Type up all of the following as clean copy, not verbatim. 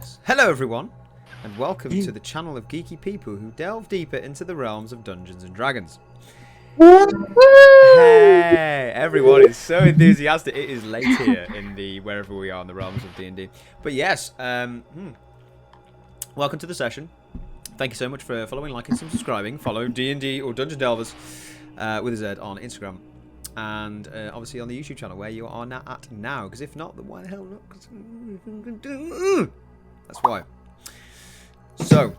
Yes. Hello everyone, and welcome to the channel of geeky people who delve deeper into the realms of Dungeons and Dragons. Hey, everyone is so enthusiastic. It is late here in the wherever we are in the realms of D&D. But yes, welcome to the session. Thank you so much for following, liking, and subscribing. Follow D&D or Dungeon Delvers with a Z on Instagram. And obviously on the YouTube channel where you are at now. Because if not, then why the hell not? That's why. So,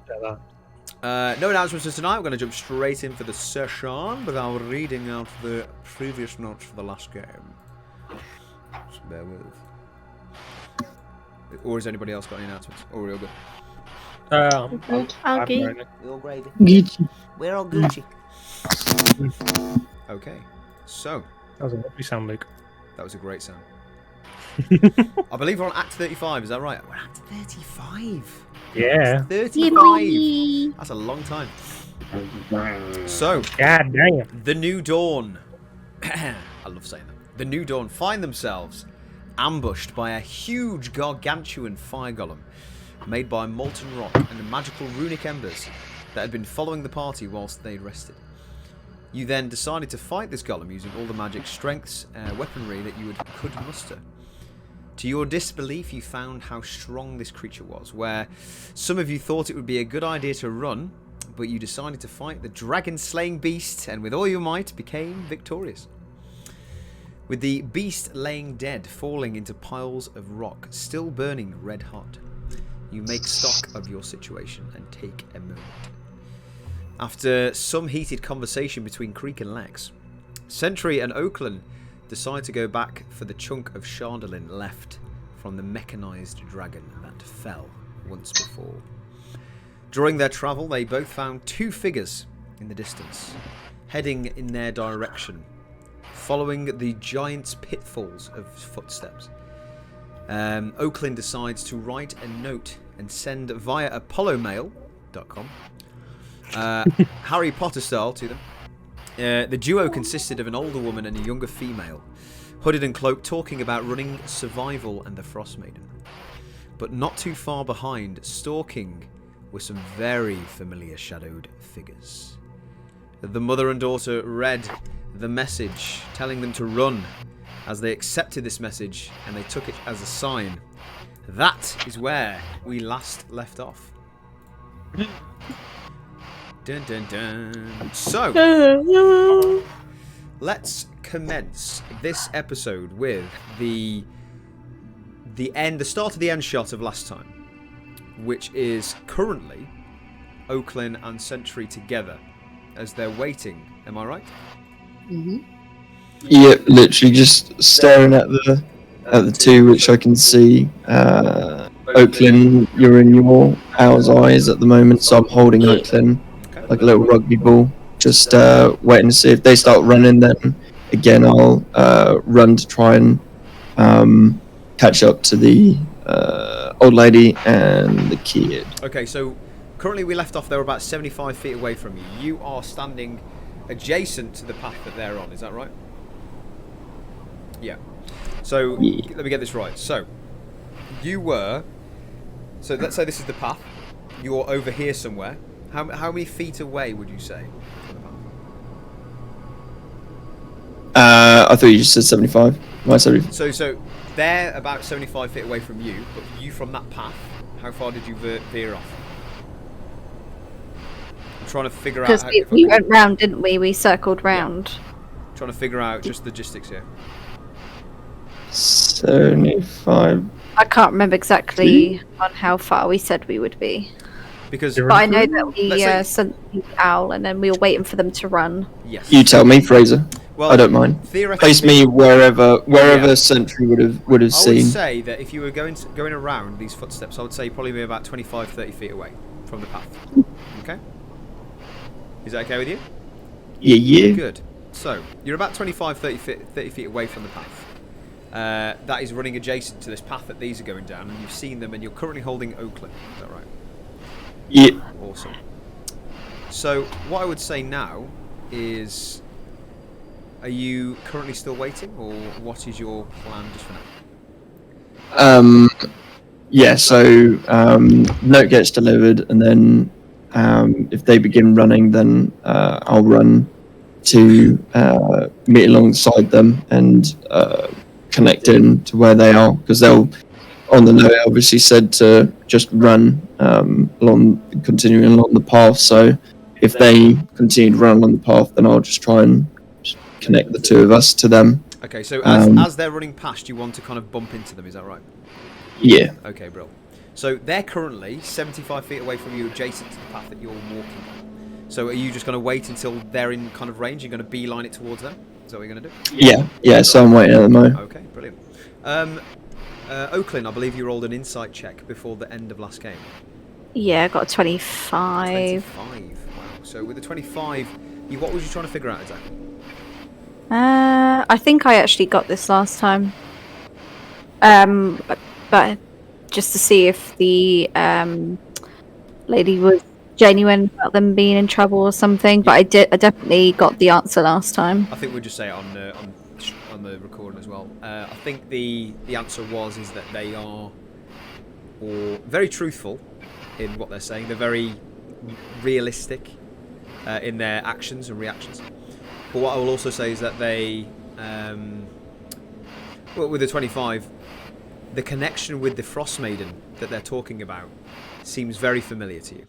no announcements for tonight. We're going to jump straight in for the session without reading out the previous notes for the last game. Just bear with. Or has anybody else got any announcements? Or are we all good? Okay. We're all gravy. Gucci. We're all Gucci. Okay. So. That was a lovely sound, Luke. That was a great sound. I believe we're on Act 35, is that right? We're Act 35. Yeah. 35. That's a long time. So. God damn. The New Dawn. I love saying that. The New Dawn find themselves ambushed by a huge gargantuan fire golem made by molten rock and magical runic embers that had been following the party whilst they'd rested. You then decided to fight this golem using all the magic strengths weaponry that you could muster. To your disbelief, you found how strong this creature was, where some of you thought it would be a good idea to run, but you decided to fight the dragon-slaying beast, and with all your might became victorious. With the beast laying dead, falling into piles of rock, still burning red hot, you make stock of your situation and take a moment. After some heated conversation between Creek and Lex, Sentry and Oakland decide to go back for the chunk of Chardalyn left from the mechanized dragon that fell once before. During their travel, they both found two figures in the distance, heading in their direction, following the giant's pitfalls of footsteps. Oakland decides to write a note and send via apollomail.com Harry Potter style to them. The duo consisted of an older woman and a younger female, hooded and cloaked, talking about running survival and the Frost Maiden. But not too far behind, stalking, were some very familiar shadowed figures. The mother and daughter read the message, telling them to run, as they accepted this message and they took it as a sign. That is where we last left off. Dun dun dun. So, let's commence this episode with the start of the end shot of last time, which is currently Oakland and Sentry together as they're waiting. Am I right? Mm-hmm. Yep, literally just staring at the two, which I can see. Oakland, you're in your owl's eyes at the moment, so I'm holding Oakland like a little rugby ball, just waiting to see if they start running. Then again, I'll run to try and catch up to the old lady and the kid. Okay, so currently we left off. They're about 75 feet away from you. You are standing adjacent to the path that they're on. Is that right? Yeah. So let me get this right. So you were. So let's say this is the path. You're over here somewhere. How many feet away would you say from the path? I thought you just said 75. Why 75? So they're about 75 feet away from you, but you from that path, how far did you veer off? I'm trying to figure out. Because we went round, didn't we? We circled round. Yeah. Trying to figure out just logistics here. 75. I can't remember exactly on how far we said we would be. Because but I know that we sent the owl and then we were waiting for them to run. Yes. You tell me, Fraser. Well, I don't mind. Place me wherever Sentry would have seen. I would say that if you were going around these footsteps, I would say probably be about 25-30 feet away from the path. Okay? Is that okay with you? Yeah. Good. So, you're about 25-30 feet away from the path. That is running adjacent to this path that these are going down, and you've seen them, and you're currently holding Oakland. Is that right? Yeah. Awesome. So, what I would say now is, are you currently still waiting, or what is your plan just for now? Yeah, so note gets delivered, and then if they begin running, then I'll run to meet alongside them and connect in to where they are, because they'll, on the note, it obviously said to just run continuing along the path. So if they continue to run along the path, then I'll just try and connect the two of us to them. Okay, so as they're running past, you want to kind of bump into them, is that right? Yeah. Okay, bro. So they're currently 75 feet away from you, adjacent to the path that you're walking on. So are you just going to wait until they're in kind of range? You're going to beeline it towards them? Is that what you're going to do? Yeah, so I'm waiting at the moment. Okay, brilliant. Oaklin, I believe you rolled an insight check before the end of last game. Yeah, I got a 25. 25, wow. So with the 25, what was you trying to figure out exactly? I think I actually got this last time. But just to see if the lady was genuine about them being in trouble or something. But I definitely got the answer last time. I think we'll just say it on the recording as well. I think the answer is that they are very truthful in what they're saying. They're very realistic in their actions and reactions. But what I will also say is that they, with the 25, the connection with the Frost Maiden that they're talking about seems very familiar to you.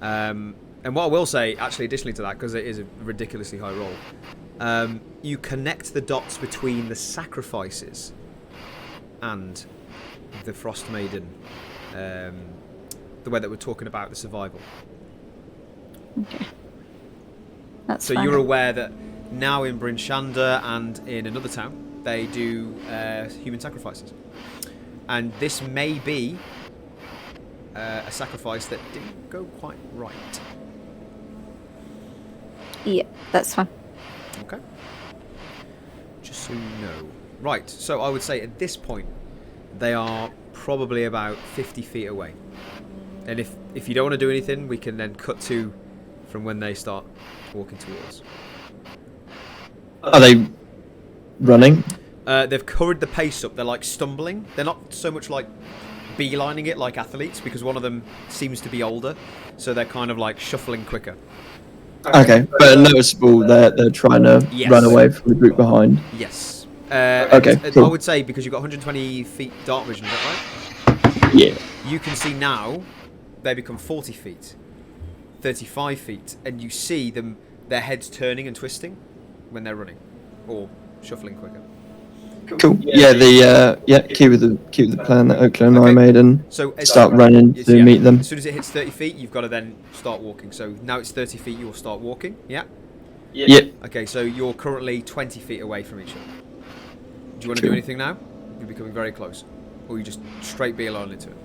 And what I will say, actually, additionally to that, because it is a ridiculously high roll, you connect the dots between the sacrifices and the Frost Maiden, the way that we're talking about the survival. Okay. That's so fine. You're aware that now in Bryn Shander and in another town, they do human sacrifices. And this may be a sacrifice that didn't go quite right. Yeah, that's fine. Okay. Just so you know. Right, so I would say at this point, they are probably about 50 feet away. And if you don't want to do anything, we can then cut to from when they start walking towards. Are they running? They've covered the pace up. They're like stumbling. They're not so much like beelining it like athletes, because one of them seems to be older, so they're kind of like shuffling quicker. Okay, but noticeable they're trying to run away from the group behind. Yes. Okay, cool. I would say because you've got 120 feet dark vision, is that right? Yeah. You can see now they become 40 feet, 35 feet, and you see them, their heads turning and twisting when they're running or shuffling quicker. Cool. Yeah, keep with the plan that Oakland and I made, and start running to meet them. As soon as it hits 30 feet, you've got to then start walking. So now it's 30 feet, you'll start walking. Yeah. Yep. Okay, so you're currently 20 feet away from each other. Do you want to do anything now? You're becoming very close, or you just straight beeline into it?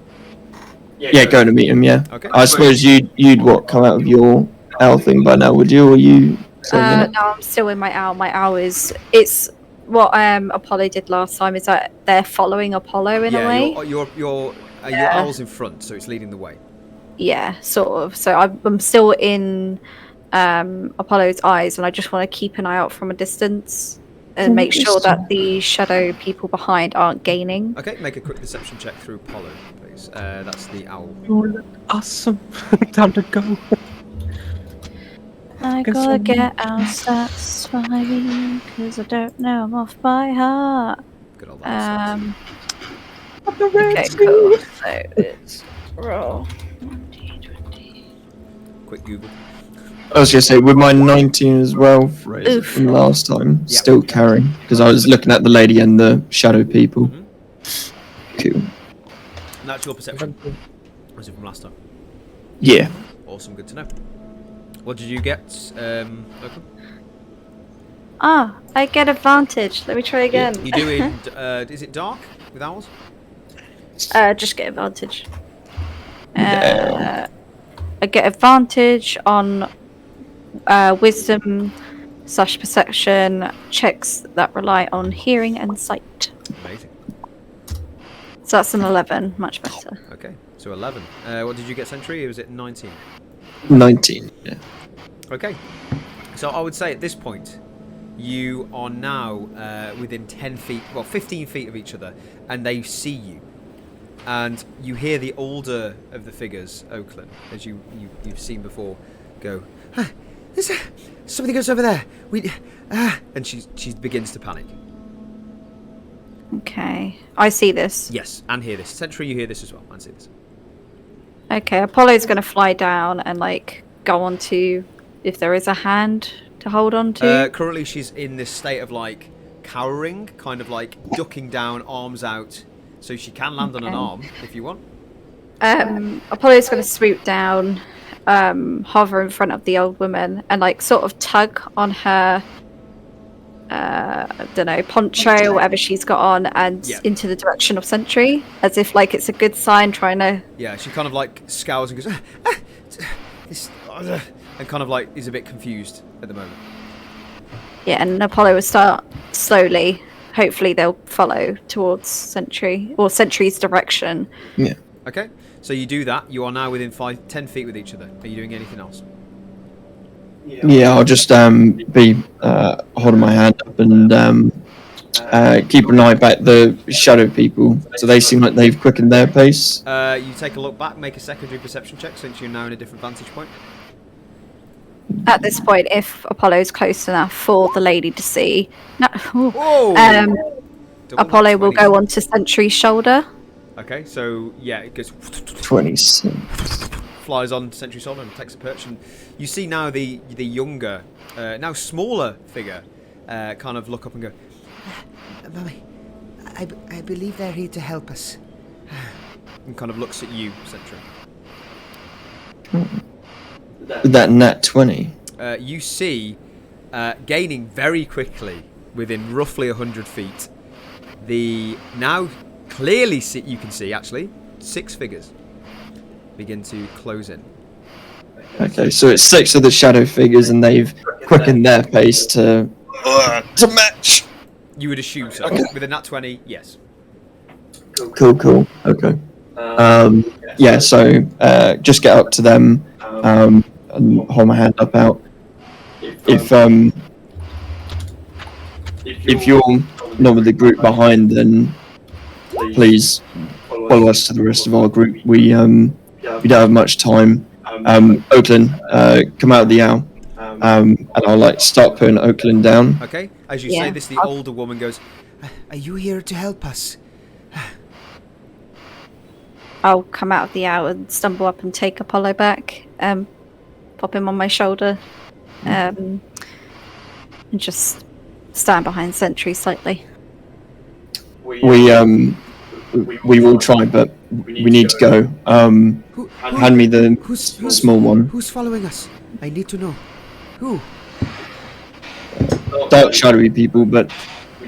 Yeah, going to meet him. Yeah. Okay. I suppose you'd come out of your owl thing by now, would you? Or you? No, I'm still in my owl. My owl it's what Apollo did last time, is that they're following Apollo in a way. Your owl's in front, so it's leading the way. Yeah, sort of. So I'm still in Apollo's eyes, and I just want to keep an eye out from a distance and make sure that the shadow people behind aren't gaining. Okay, make a quick deception check through Apollo, please. That's the owl. Awesome. Time to go. I gotta get out, satisfying, because I don't know I'm off by heart. Good old owl. Okay, cool. So it's roll. 20. Quick Google. I was gonna say with my 19 as well from last time, still carrying, because I was looking at the lady and the shadow people. Cool. That's your perception. Was it from last time? Yeah. Awesome, good to know. What did you get, Oakland? I get advantage. Let me try again. You do in, is it dark with owls? Just get advantage. I get advantage on wisdom / perception checks that rely on hearing and sight. Amazing. So that's an 11, much better. Okay, so 11. What did you get, Sentry? Was it 19? 19. Yeah. Okay, so I would say at this point, you are now within 10 feet, well, 15 feet of each other, and they see you. and you hear the older of the figures, Oakland, as you've seen before, go, there's something goes over there. And she begins to panic. Okay, I see this. Yes, and hear this. Sentry, you hear this as well, and see this. Okay, Apollo's going to fly down and like go on to if there is a hand to hold on to. Currently, she's in this state of like cowering, kind of like ducking down, arms out, so she can land on an arm if you want. Apollo's going to swoop down, hover in front of the old woman, and like sort of tug on her, I don't know, poncho or whatever she's got on, and into the direction of Sentry, as if like it's a good sign, trying to. Yeah, she kind of like scours and goes, and kind of like is a bit confused at the moment. Yeah, and Apollo will start slowly. Hopefully, they'll follow towards Sentry or Sentry's direction. Yeah. Okay, so you do that. You are now within 10 feet with each other. Are you doing anything else? Yeah, I'll just be holding my hand up and keep an eye back the shadow people. So they seem like they've quickened their pace. You take a look back, make a secondary perception check since you're now in a different vantage point. At this point, if Apollo's close enough for the lady to see, Apollo will go onto Sentry's shoulder. Okay, so yeah, it goes 26. Flies on Sentry's shoulder and takes a perch, and you see now the younger, now smaller figure, kind of look up and go, Mummy, I believe they're here to help us. And kind of looks at you, Sentry. That nat 20. You see, gaining very quickly within roughly 100 feet, the now clearly you can see actually 6 figures begin to close in. Okay, so it's 6 of the shadow figures, and they've quickened their pace to match. You would assume so. Okay. With a nat 20, yes. Cool. Okay. Yeah. So just get up to them and hold my hand up out. If you're not with the group behind, then please follow us to the rest of our group. We don't have much time. Oakland, come out of the owl. And I'll like start putting Oakland down. Okay. As you say this, the older woman goes, Are you here to help us? I'll come out of the owl and stumble up and take Apollo back, pop him on my shoulder, and just stand behind Sentry slightly. We will try, but we need to go. Hand me the small one. Who's following us? I need to know. Who? Dark shadowy people, but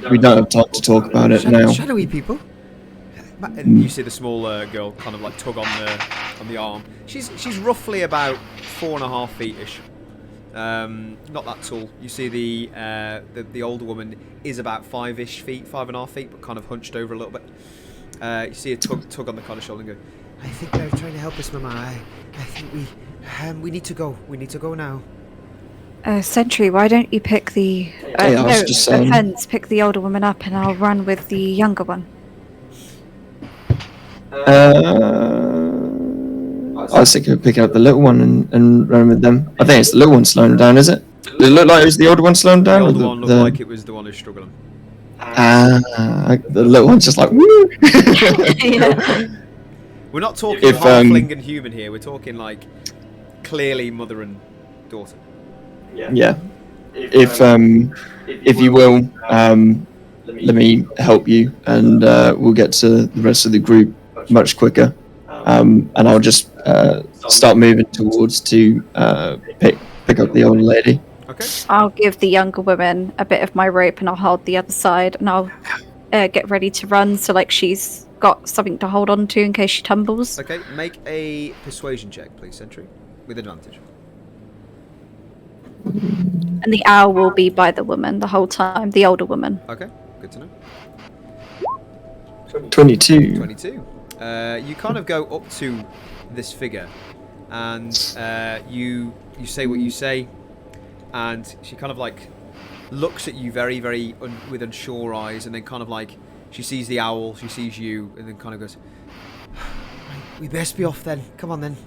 we don't have time to talk about it now. Shadowy people? and you see the small girl kind of like tug on the arm. She's roughly about 4.5 feet ish. Not that tall. You see the older woman is about 5-ish feet, 5.5 feet, but kind of hunched over a little bit. You see a tug on the kind of shoulder and go, I think they're trying to help us, Mama. I think we need to go. We need to go now. Sentry, why don't you pick the fence, pick the older woman up, and I'll run with the younger one. I was thinking of picking up the little one and run with them. I think it's the little one slowing down, is it? Does it look like it was the older one slowing down? The older one looked like it was the one who's struggling. The little one's just like, woo! Yeah. We're not talking halfling and human here. We're talking like clearly mother and daughter. Yeah. If you will, let me help you, and we'll get to the rest of the group much quicker. And I'll just start moving towards to pick up the older lady. Okay. I'll give the younger woman a bit of my rope, and I'll hold the other side, and I'll get ready to run, so like she's got something to hold on to in case she tumbles. Okay, make a persuasion check, please, Sentry, with advantage. And the owl will be by the woman the whole time, the older woman. Okay, good to know. 22. 22. You kind of go up to this figure, and you say what you say, and she kind of like looks at you very, very with unsure eyes, and then kind of like she sees the owl, she sees you, and then kind of goes, We best be off then. Come on then.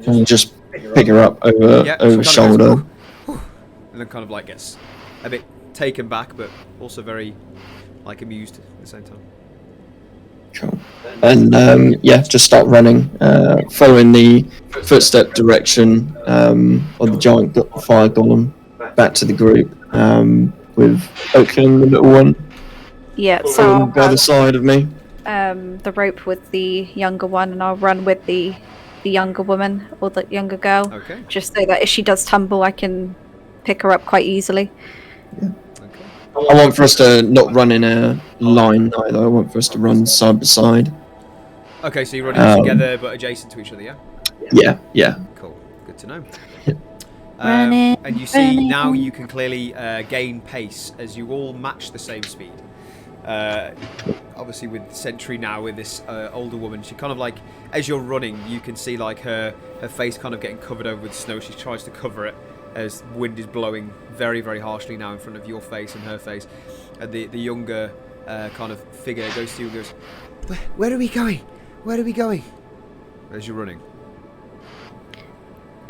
And just pick her up over Yeah, over she kind of shoulder. goes, and then kind of like gets a bit taken back, but also very like amused at the same time. Cool. And yeah, just start running, following the footstep direction of the giant fire golem back to the group, with Oakland, the little one, Yeah, so following I'll by the have side of me. the rope with the younger one, and I'll run with the younger woman or the younger girl, Okay. just so that if she does tumble, I can pick her up quite easily. Okay. I want for us to not run in a line either. I want for us to run side by side. Okay, so you're running together but adjacent to each other, yeah? Yeah. Cool. Good to know. Running, And you see running. now you can clearly gain pace as you all match the same speed. Obviously with Sentry now with this older woman, she kind of like, as you're running, you can see like her face kind of getting covered over with snow. She tries to cover it as wind is blowing very, very harshly now in front of your face and her face. And the younger kind of figure goes to you and goes, Where are we going? Where are we going? as you're running.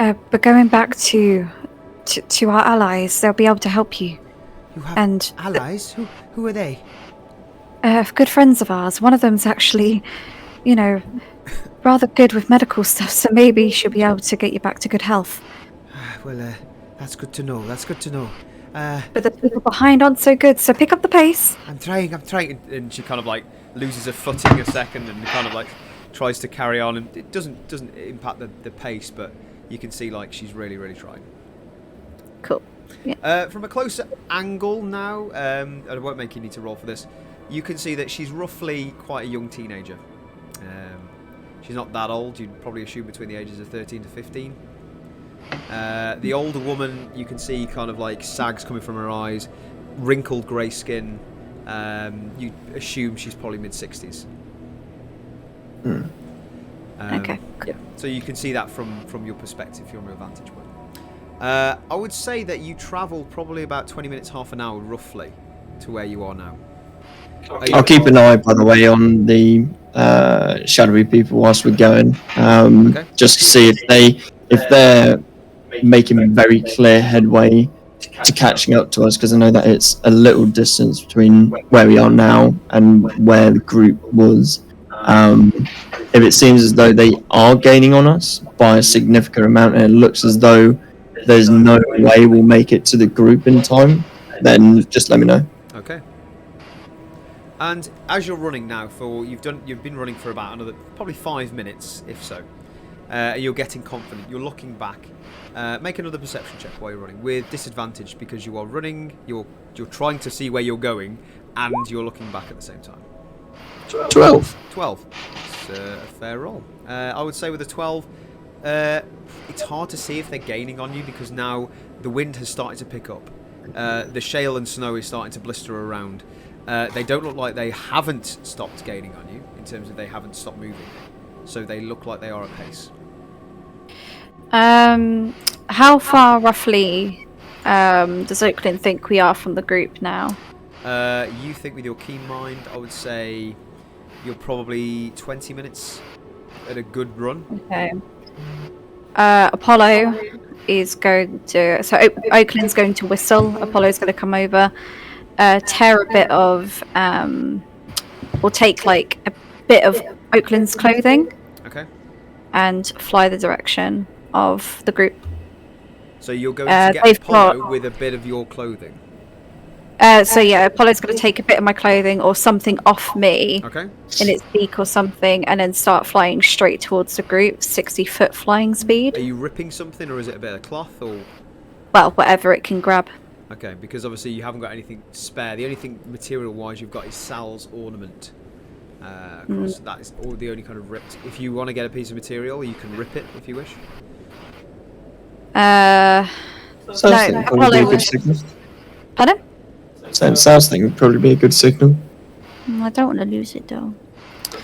We're going back to our allies. They'll be able to help you. You have And allies? Who are they? good friends of ours. One of them's actually, rather good with medical stuff, so maybe she'll be able to get you back to good health. Well, that's good to know. That's good to know. But the people behind aren't so good, so pick up the pace. I'm trying. And she kind of like loses her footing a second and kind of like tries to carry on, and it doesn't impact the pace, but you can see like she's really, really trying. Cool. From a closer angle now, I won't make you need to roll for this. You can see that she's roughly quite a young teenager. She's not that old. You'd probably assume between the ages of 13 to 15. The older woman, you can see kind of like sags coming from her eyes, wrinkled grey skin. You assume she's probably mid-60s. Okay, cool. Yeah. So you can see that from your perspective, from your vantage point. I would say that you travelled probably about 20 minutes, half an hour roughly to where you are now. I'll keep an eye, by the way, on the shadowy people whilst we're going, Okay. just to see if they're making very clear headway to catching up to us, because I know that it's a little distance between where we are now and where the group was. If it seems as though they are gaining on us by a significant amount, and it looks as though there's no way we'll make it to the group in time, then just let me know. Okay. And as you're running now, you've been running for about another probably 5 minutes, if so. You're getting confident. You're looking back. Make another perception check while you're running with disadvantage, because you are running. You're trying to see where you're going, and you're looking back at the same time. 12. 12. It's a fair roll. I would say with a 12, it's hard to see if they're gaining on you, because now the wind has started to pick up. The shale and snow is starting to blister around. They don't look like they haven't stopped gaining on you, in terms of they haven't stopped moving. So they look like they are at pace. How far roughly does Oakland think we are from the group now? You think with your keen mind, I would say you're probably 20 minutes at a good run. Okay. Apollo is going to... So Oakland's going to whistle. Apollo's going to come over, tear a bit of... We'll take like a bit of Oakland's clothing. Okay. And fly the direction of the group. So you're going to get they've Apollo got- with a bit of your clothing. So yeah, Apollo's going to take a bit of my clothing or something off me Okay. in its beak or something, and then start flying straight towards the group, 60-foot flying Are speed. you ripping something, or is it a bit of cloth, or... Well, whatever it can grab. Okay, because obviously you haven't got anything spare. The only thing material-wise you've got is Sal's ornament. Across. That is all the only kind of ripped. If you want to get a piece of material, you can rip it if you wish. Sounds No, like would probably be a Apollo good was- signal. Pardon? Sounds like would probably be a good signal. I don't want to lose it though.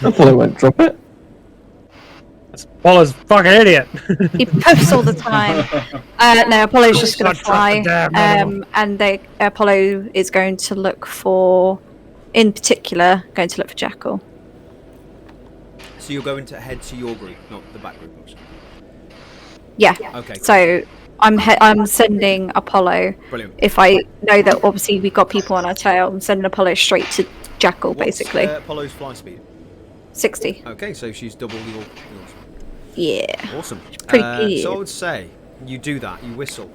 Apollo won't drop it. Apollo's a fucking idiot. He poofs all the time. No, Apollo's just going to Don't drop the fly. damn animal. And Apollo is going to look for, in particular, going to look for Jackal. So you're going to head to your group, not the back group. Yeah. Okay. So I'm sending Apollo. Brilliant. If I know that obviously we've got people on our tail, I'm sending Apollo straight to Jackal, basically. What's Apollo's fly speed? 60. Okay, so she's double yours. Yeah. Awesome. Pretty good. So I would say you do that. You whistle.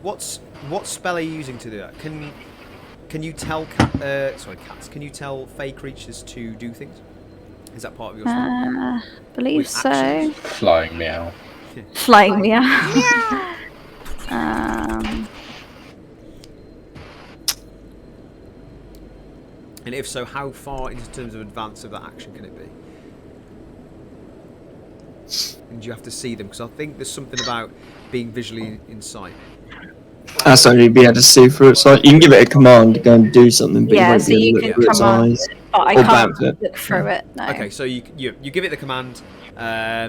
What spell are you using to do that? Can you tell cats? Can you tell fey creatures to do things? Is that part of your spell? Believe With so. actions? Flying meow. Flying meow. And if so, how far in terms of advance of that action can it be? And do you have to see them? Because I think there's something about being visually in sight. That's only be able to see through its eyes. You can give it a command to go and do something, but Yeah, you won't so be you able to can look through its command eyes. it, but I Or can't bounce it. look through it. No. Okay, so you give it the command.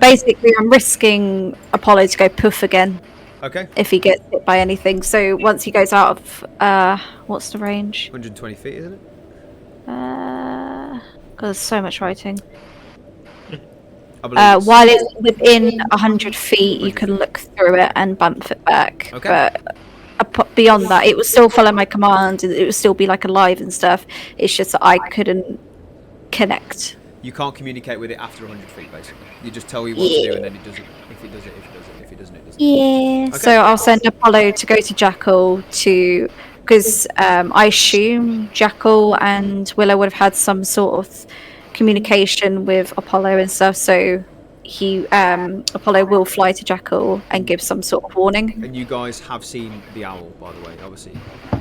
Basically, I'm risking Apollo to go poof again Okay. if he gets hit by anything. So once he goes out of what's the range? 120 feet, isn't it? God, there's so much writing. I believe it's- While it's within 100 feet, you can look through it and bump it back. Okay. But beyond that, it will still follow my command. It will still be like alive and stuff. It's just that I couldn't connect. You can't communicate with it after 100 feet, basically. You just tell you what to do, and then it does it. If it does it, if it does it, if it doesn't, it doesn't. Yeah. Okay. So I'll send Apollo to go to Jackal because I assume Jackal and Willow would have had some sort of communication with Apollo and stuff. So Apollo will fly to Jackal and give some sort of warning. And you guys have seen the owl, by the way. Obviously,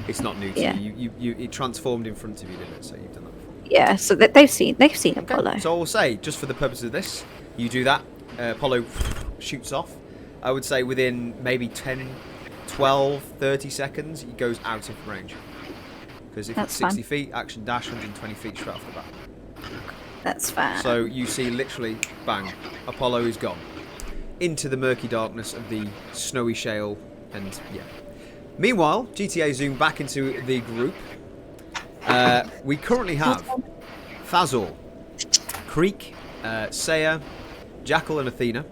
it's not new to Yeah. you. It transformed in front of you, didn't it? So you've done that before. Yeah. So that they've seen Apollo. So I will say, just for the purpose of this, you do that. Apollo shoots off. I would say within maybe 10, 12, 30 seconds, he goes out of range. Because if That's it's 60 fine. feet, action dash 120 feet straight off the bat. That's fine. So you see literally, bang, Apollo is gone. Into the murky darkness of the snowy shale, and yeah. Meanwhile, GTA zoom back into the group. We currently have Fazor, Creek, Saya, Jackal and Athena.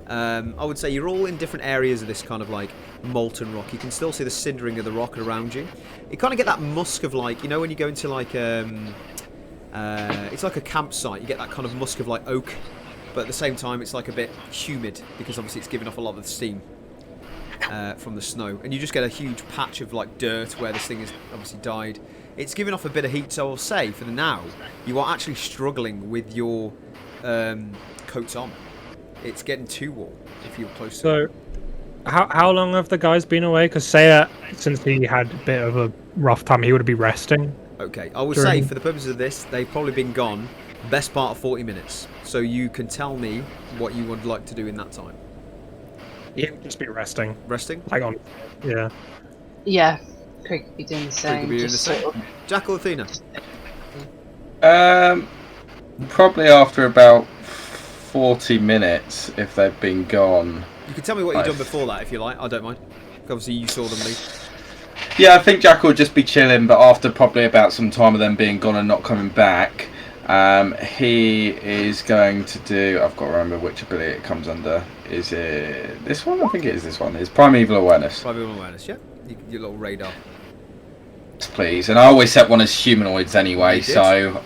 I would say you're all in different areas of this kind of like molten rock. You can still see the cindering of the rock around you. You kind of get that musk of like, you know when you go into like, it's like a campsite, you get that kind of musk of like oak, but at the same time it's like a bit humid because obviously it's giving off a lot of the steam from the snow. And you just get a huge patch of like dirt where this thing has obviously died. It's giving off a bit of heat, so I'll say for the now, you are actually struggling with your coats on. It's getting too warm if you're close to So, how long have the guys been away? Because Saya, since he had a bit of a rough time, he would be resting. Okay, I would say for the purposes of this, they've probably been gone best part of 40 minutes. So you can tell me what you would like to do in that time. He would just be resting. Resting? Hang on. Yeah. Yeah, Craig could be doing the Could same. be doing the just same. sort of- Jackal, Athena. Probably after about 40 minutes, if they've been gone. You can tell me what you've done before that if you like. I don't mind. Obviously, you saw them leave. Yeah, I think Jackal would just be chilling, but after probably about some time of them being gone and not coming back, he is going to do... I've got to remember which ability it comes under. Is it this one? I think it is this one. It's Primeval Awareness. Primeval Awareness, yeah. Your little radar. Please, and I always set one as humanoids anyway, You did. so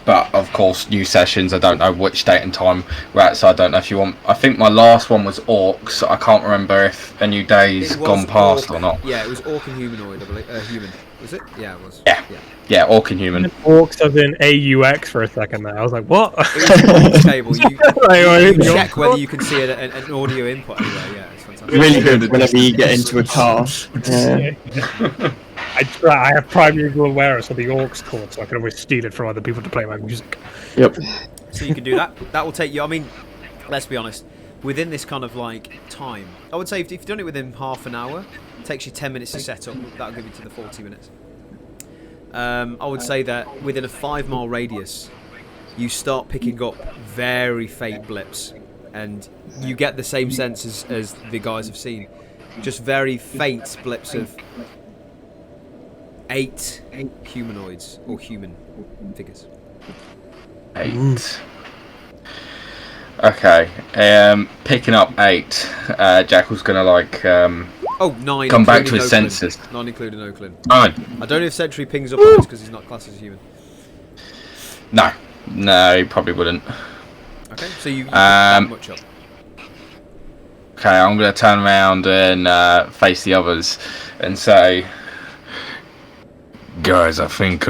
but of course new sessions, I don't know which date and time we're at, so I don't know if you want... I think my last one was orcs. I can't remember if a new day's It was gone past orc. or not. Yeah, it was orc and humanoid, I believe. Human. Was it? Yeah, it was. Yeah, orc and human. Orcs as in AUX for a second there. I was like, what? It was an orc table. You Wait, check whether you can see an audio input anyway. Yeah, it's fantastic. Really good whenever you get into a car. Yeah. I have primeval awareness of the orcs court, so I can always steal it from other people to play my music. Yep. So you can do that. That will take you. I mean, let's be honest. Within this kind of like time, I would say if you've done it within half an hour, it takes you 10 minutes to set up. That'll give you to the 40 minutes. I would say that within a 5-mile radius, you start picking up very faint blips, and you get the same sense as the guys have seen. Just very faint blips of 8 humanoids or human figures. 8. Okay. Picking up 8. Jackal's gonna like Oh, 9. come back to including his Oakland. senses. 9 including Oakland. 9. I don't know if Sentry pings up on this because he's not classed as a human. No, he probably wouldn't. Okay, so you pick that much up. Okay, I'm gonna turn around and face the others and say, guys, I think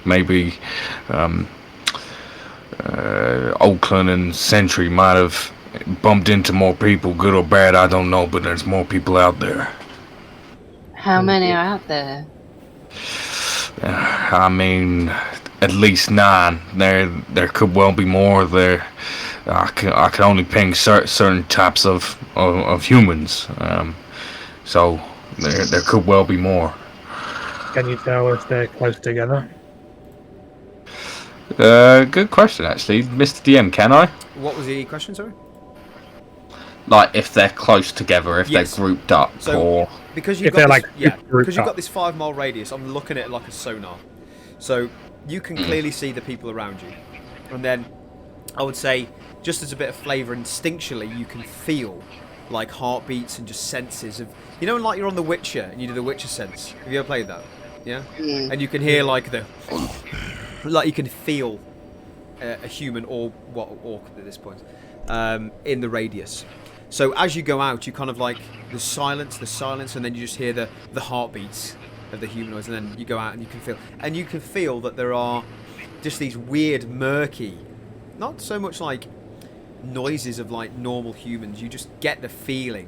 maybe Oakland and Sentry might have bumped into more people, good or bad, I don't know, but there's more people out there. How many are out there? I mean, at least 9. There could well be more. I can only ping certain types of humans. So there could well be more. Can you tell if they're close together? Good question, actually, Mr. DM. Can I? What was the question, sorry? Like, if they're close together, if Yes. they're grouped up, So- or Because If you've they're, got this, like, yeah, grouped because you've got up. this 5-mile radius, I'm looking at it like a sonar. So you can clearly see the people around you. And then I would say, just as a bit of flavour, instinctually, you can feel like heartbeats and just senses of, you know, like you're on The Witcher and you do the Witcher sense. Have you ever played that? Yeah. And you can hear like like you can feel a human or what orc at this point in the radius. So as you go out, you kind of like the silence, and then you just hear the heartbeats of the humanoids, and then you go out and you can feel that there are just these weird, murky, not so much like noises of like normal humans. You just get the feeling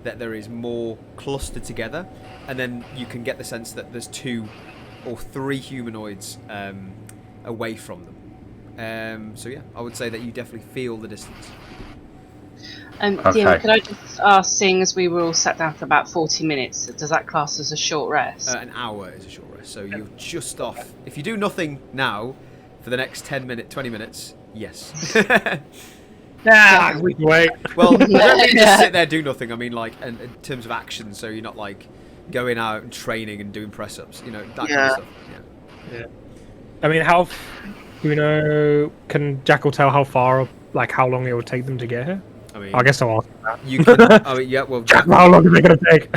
that there is more clustered together, and then you can get the sense that there's 2 or 3 humanoids away from them. So yeah, I would say that you definitely feel the distance. Okay. DM, could I just ask, seeing as we were all sat down for about 40 minutes, does that class as a short rest? An hour is a short rest, so you're just off. If you do nothing now for the next 20 minutes, yes. We can wait. Well, I don't mean Yeah. just sit there do nothing. I mean like in terms of action, so you're not like going out and training and doing press ups. You know that kind of stuff. Yeah. I mean, do you know? Can Jackal tell how far, like how long it would take them to get here? I mean, I guess I'll ask that. you can. I mean, yeah. Well, Jackal, how long is it gonna take?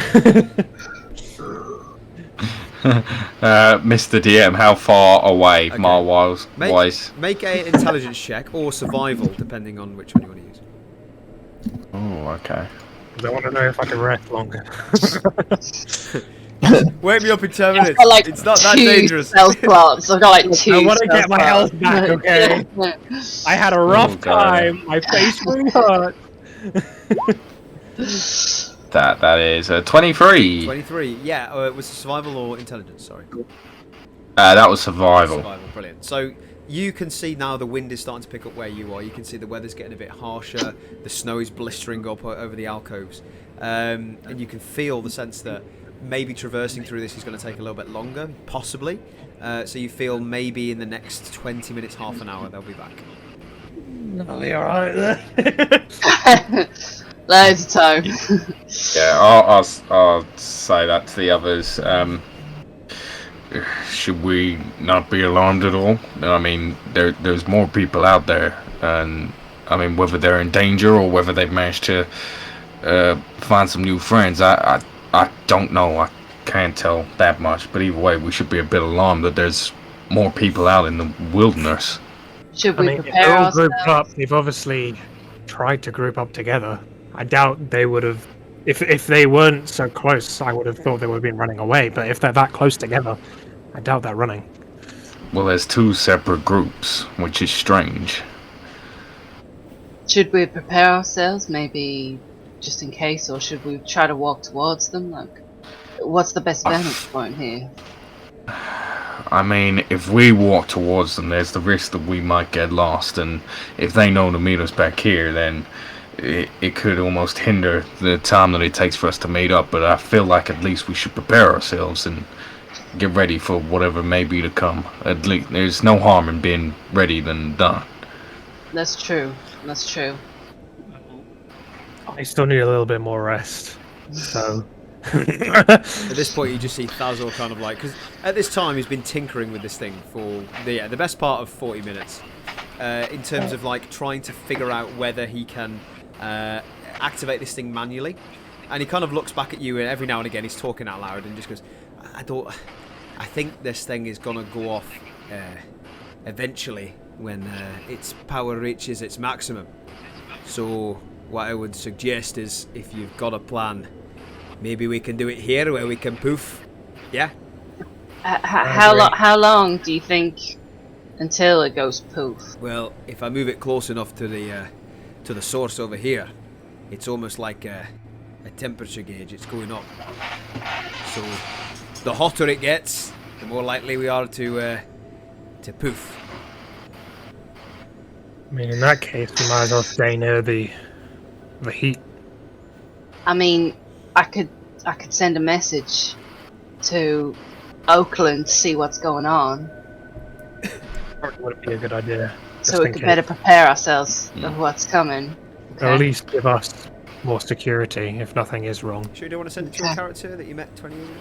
Mr. DM, how far away, Okay. mile wise? make a intelligence check or survival, depending on which one you want to use. Oh, okay. I want to know if I can rest longer. Wake me up in 10 minutes. I've got like It's not that 2 dangerous. Health slots. I've got like 2. I want to spell get my slots. health back, okay? I had a rough God. time. My face really hurt. That is 23. 23. Yeah. It was survival or intelligence. Sorry. That was survival. Survival. Brilliant. So you can see now the wind is starting to pick up where you are. You can see the weather's getting a bit harsher. The snow is blistering up over the alcoves, and you can feel the sense that maybe traversing through this is going to take a little bit longer, possibly. So you feel maybe in the next 20 minutes, half an hour, they'll be back. Are they alright there? Loads of time. Yeah, I'll say that to the others. Should we not be alarmed at all? I mean, there's more people out there, and I mean, whether they're in danger or whether they've managed to find some new friends, I don't know. I can't tell that much. But either way, we should be a bit alarmed that there's more people out in the wilderness. Should I we mean, if prepare they're all ourselves? grouped up, they've obviously tried to group up together. I doubt they would have. If they weren't so close, I would have thought they would have been running away. But if they're that close together, I doubt they're running. Well, there's 2 separate groups, which is strange. Should we prepare ourselves, maybe just in case, or should we try to walk towards them? Like, what's the best vantage point here? I mean, if we walk towards them, there's the risk that we might get lost, and if they know to meet us back here, then it could almost hinder the time that it takes for us to meet up. But I feel like at least we should prepare ourselves and get ready for whatever may be to come. At least there's no harm in being ready than done. That's true. That's true. I still need a little bit more rest. So. At this point, you just see Thazor kind of like, because at this time he's been tinkering with this thing for the best part of 40 minutes. in terms of like trying to figure out whether he can activate this thing manually. And he kind of looks back at you, and every now and again he's talking out loud and just goes, I think this thing is gonna go off eventually when its power reaches its maximum. So what I would suggest is, if you've got a plan, maybe we can do it here where we can poof. Yeah? How long do you think until it goes poof? Well, if I move it close enough to the source over here, it's almost like a temperature gauge. It's going up. So the hotter it gets, the more likely we are to poof. I mean, in that case, we might as well stay near the heat. I mean, I could send a message to Oakland to see what's going on, Probably wouldn't be a good idea. so we could better prepare ourselves of what's coming. Or at least give us more security if nothing is wrong. Sure you don't want to send it to a character that you met 20 years ago?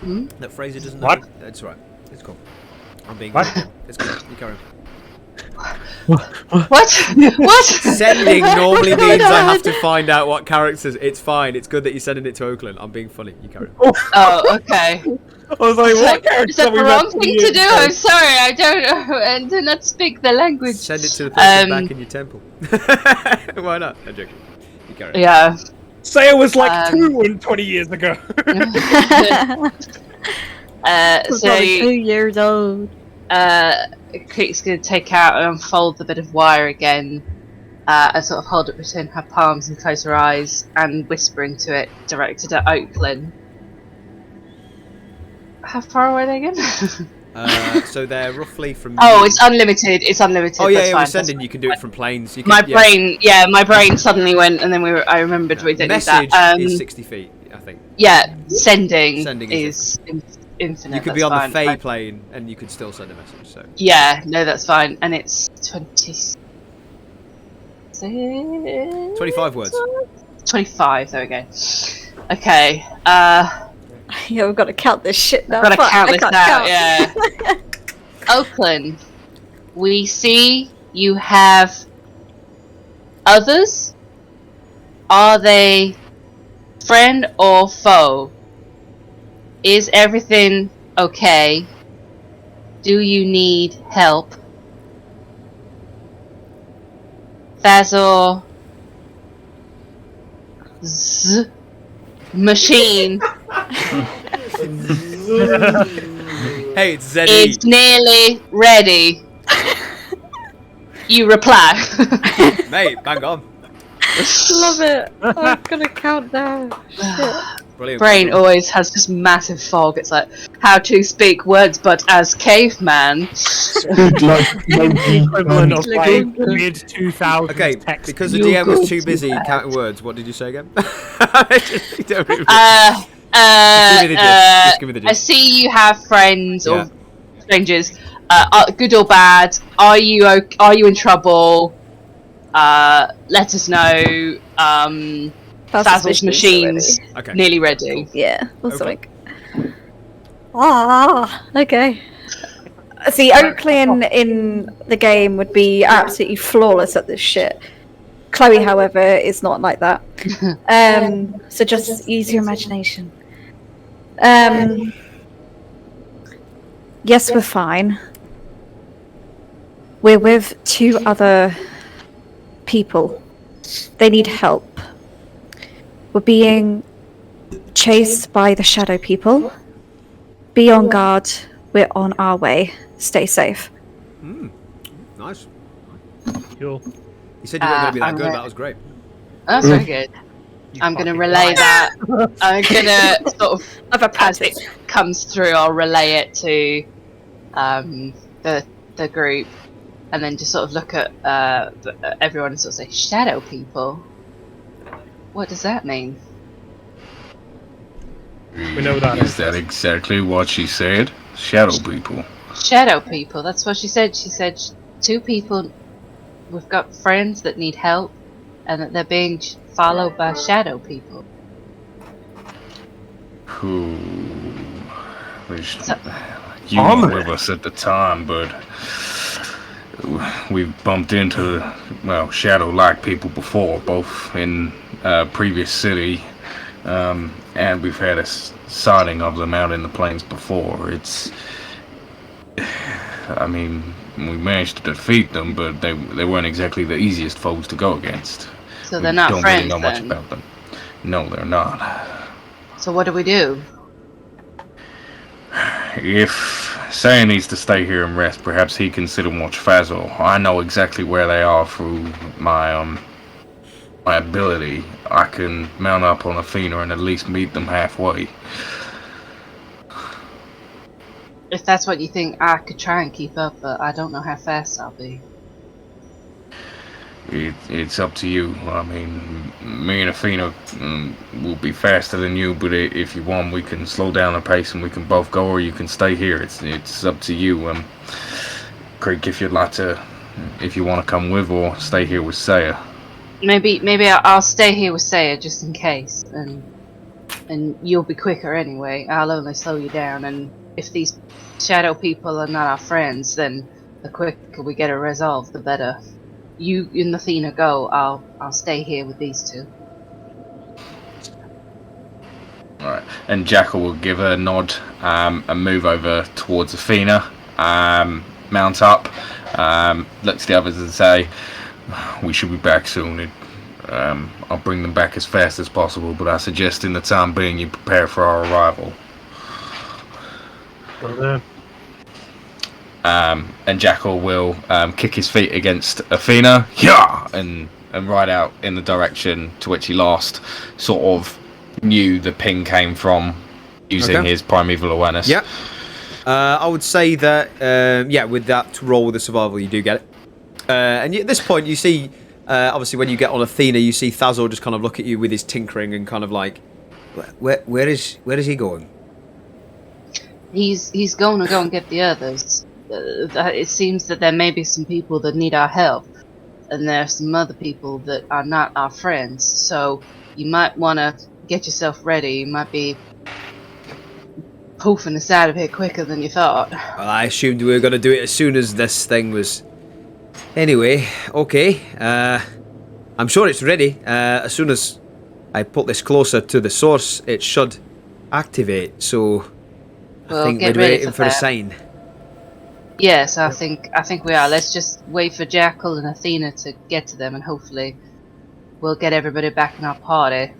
Hmm? That Fraser doesn't know? What? It's right. It's cool. I'm being... What? It's cool. You carry on. What? What? Sending normally means I have to find out what characters. It's fine. It's good that you're sending it to Oakland. I'm being funny. You carry on. Oh, okay. I was like, what character Is that we the met wrong 20 thing to years do? ago? I'm sorry, I don't know, and do not speak the language. Send it to the person back in your temple. Why not? I'm joking. You carry on. Yeah. Say it was like 20 years ago. Was So only 2 years old. Creek's gonna take out and unfold the bit of wire again, and sort of hold it between her palms and close her eyes and whisper into it, directed at Oakland. How far away are they again? So they're roughly from... Oh, it's unlimited. It's unlimited. Oh, yeah, that's yeah, fine. we're sending. You can do it from planes. You can, My brain suddenly went, and then I remembered we didn't do Message that. is 60 feet, I think. Yeah, sending is infinite. You could be that's on fine. the Fae plane, and you could still send a message. So Yeah, no, that's fine, and it's 26. 25 words. 25. There we go. Okay. Yeah, we've got to count this shit now. Gotta Fuck, count I this can't out. count. Yeah. Oakland, we see you have others. Are they friend or foe? Is everything okay? Do you need help? Thazor machine hey, it's Zeddy. is nearly ready. You reply. Mate, bang on. Love it. I'm gonna count now. Shit. Brilliant. Brain always has this massive fog. It's like how to speak words, but as caveman. Good luck. The equivalent of like Like- mid 2000s Okay, text. because the You DM was go too to busy bed. counting words. What did you say again? You don't really- Give me the gist. Just give me the I gist. see you have friends Yeah. or strangers. Good or bad? Are you in trouble? Let us know. Thazor's machines Okay. nearly ready. Yeah, or Okay. something. Ah, okay. See, Oakland in the game would be absolutely flawless at this shit. Chloe, however, is not like that. So just use your imagination. Yes, we're fine. We're with 2 other people. They need help. We're being chased by the shadow people. Be on guard. We're on our way. Stay safe. Nice. Cool. You said you weren't going to be that I'm good. right. That was great. That's very good. I'm gonna relay that. I'm gonna sort of, I've a as practice. it comes through, I'll relay it to the group, and then just sort of look at everyone and sort of say, "Shadow people." What does that mean? We know that. Is that exactly what she said? Shadow people. Shadow people. That's what she said. She said 2 people. We've got friends that need help, and that they're being followed by shadow people. Who? Which? So- you were with us at the time, but we've bumped into, well, shadow-like people before, both in previous city, and we've had a sighting of them out in the plains before. I mean, we managed to defeat them, but they weren't exactly the easiest foes to go against. So they're not don't friends, really know much then? about them. No, they're not. So what do we do? If Saya needs to stay here and rest, perhaps he can sit and watch Fazil. I know exactly where they are through my my ability. I can mount up on Athena and at least meet them halfway. If that's what you think, I could try and keep up, but I don't know how fast I'll be. It's up to you. I mean, me and Athena will be faster than you, but if you want, we can slow down the pace and we can both go, or you can stay here. It's up to you. Creek, if you'd like to, if you want to come with or stay here with Saya. Maybe I'll stay here with Saya just in case, and you'll be quicker anyway. I'll only slow you down, and if these shadow people are not our friends, then the quicker we get it resolved, the better. You and Athena go. I'll stay here with these two. Alright, and Jackal will give a nod and move over towards Athena, mount up, look to the others and say, we should be back soon. I'll bring them back as fast as possible, but I suggest in the time being you prepare for our arrival. And Jackal will kick his feet against Athena, and ride out in the direction to which he last sort of knew the ping came from, using his primeval awareness. Yeah. I would say that, with that roll with the survival, you do get it. And at this point, you see, obviously, when you get on Athena, you see Thazor just kind of look at you with his tinkering and kind of like, where is he going? He's going to go and get the others. It seems that there may be some people that need our help, and there are some other people that are not our friends. So you might want to get yourself ready. You might be poofing us out of here quicker than you thought. Well, I assumed we were going to do it as soon as this thing was... Anyway, okay. I'm sure it's ready. As soon as I put this closer to the source, it should activate. So I think we're waiting for a sign. Yes, I think we are. Let's just wait for Jackal and Athena to get to them, and hopefully we'll get everybody back in our party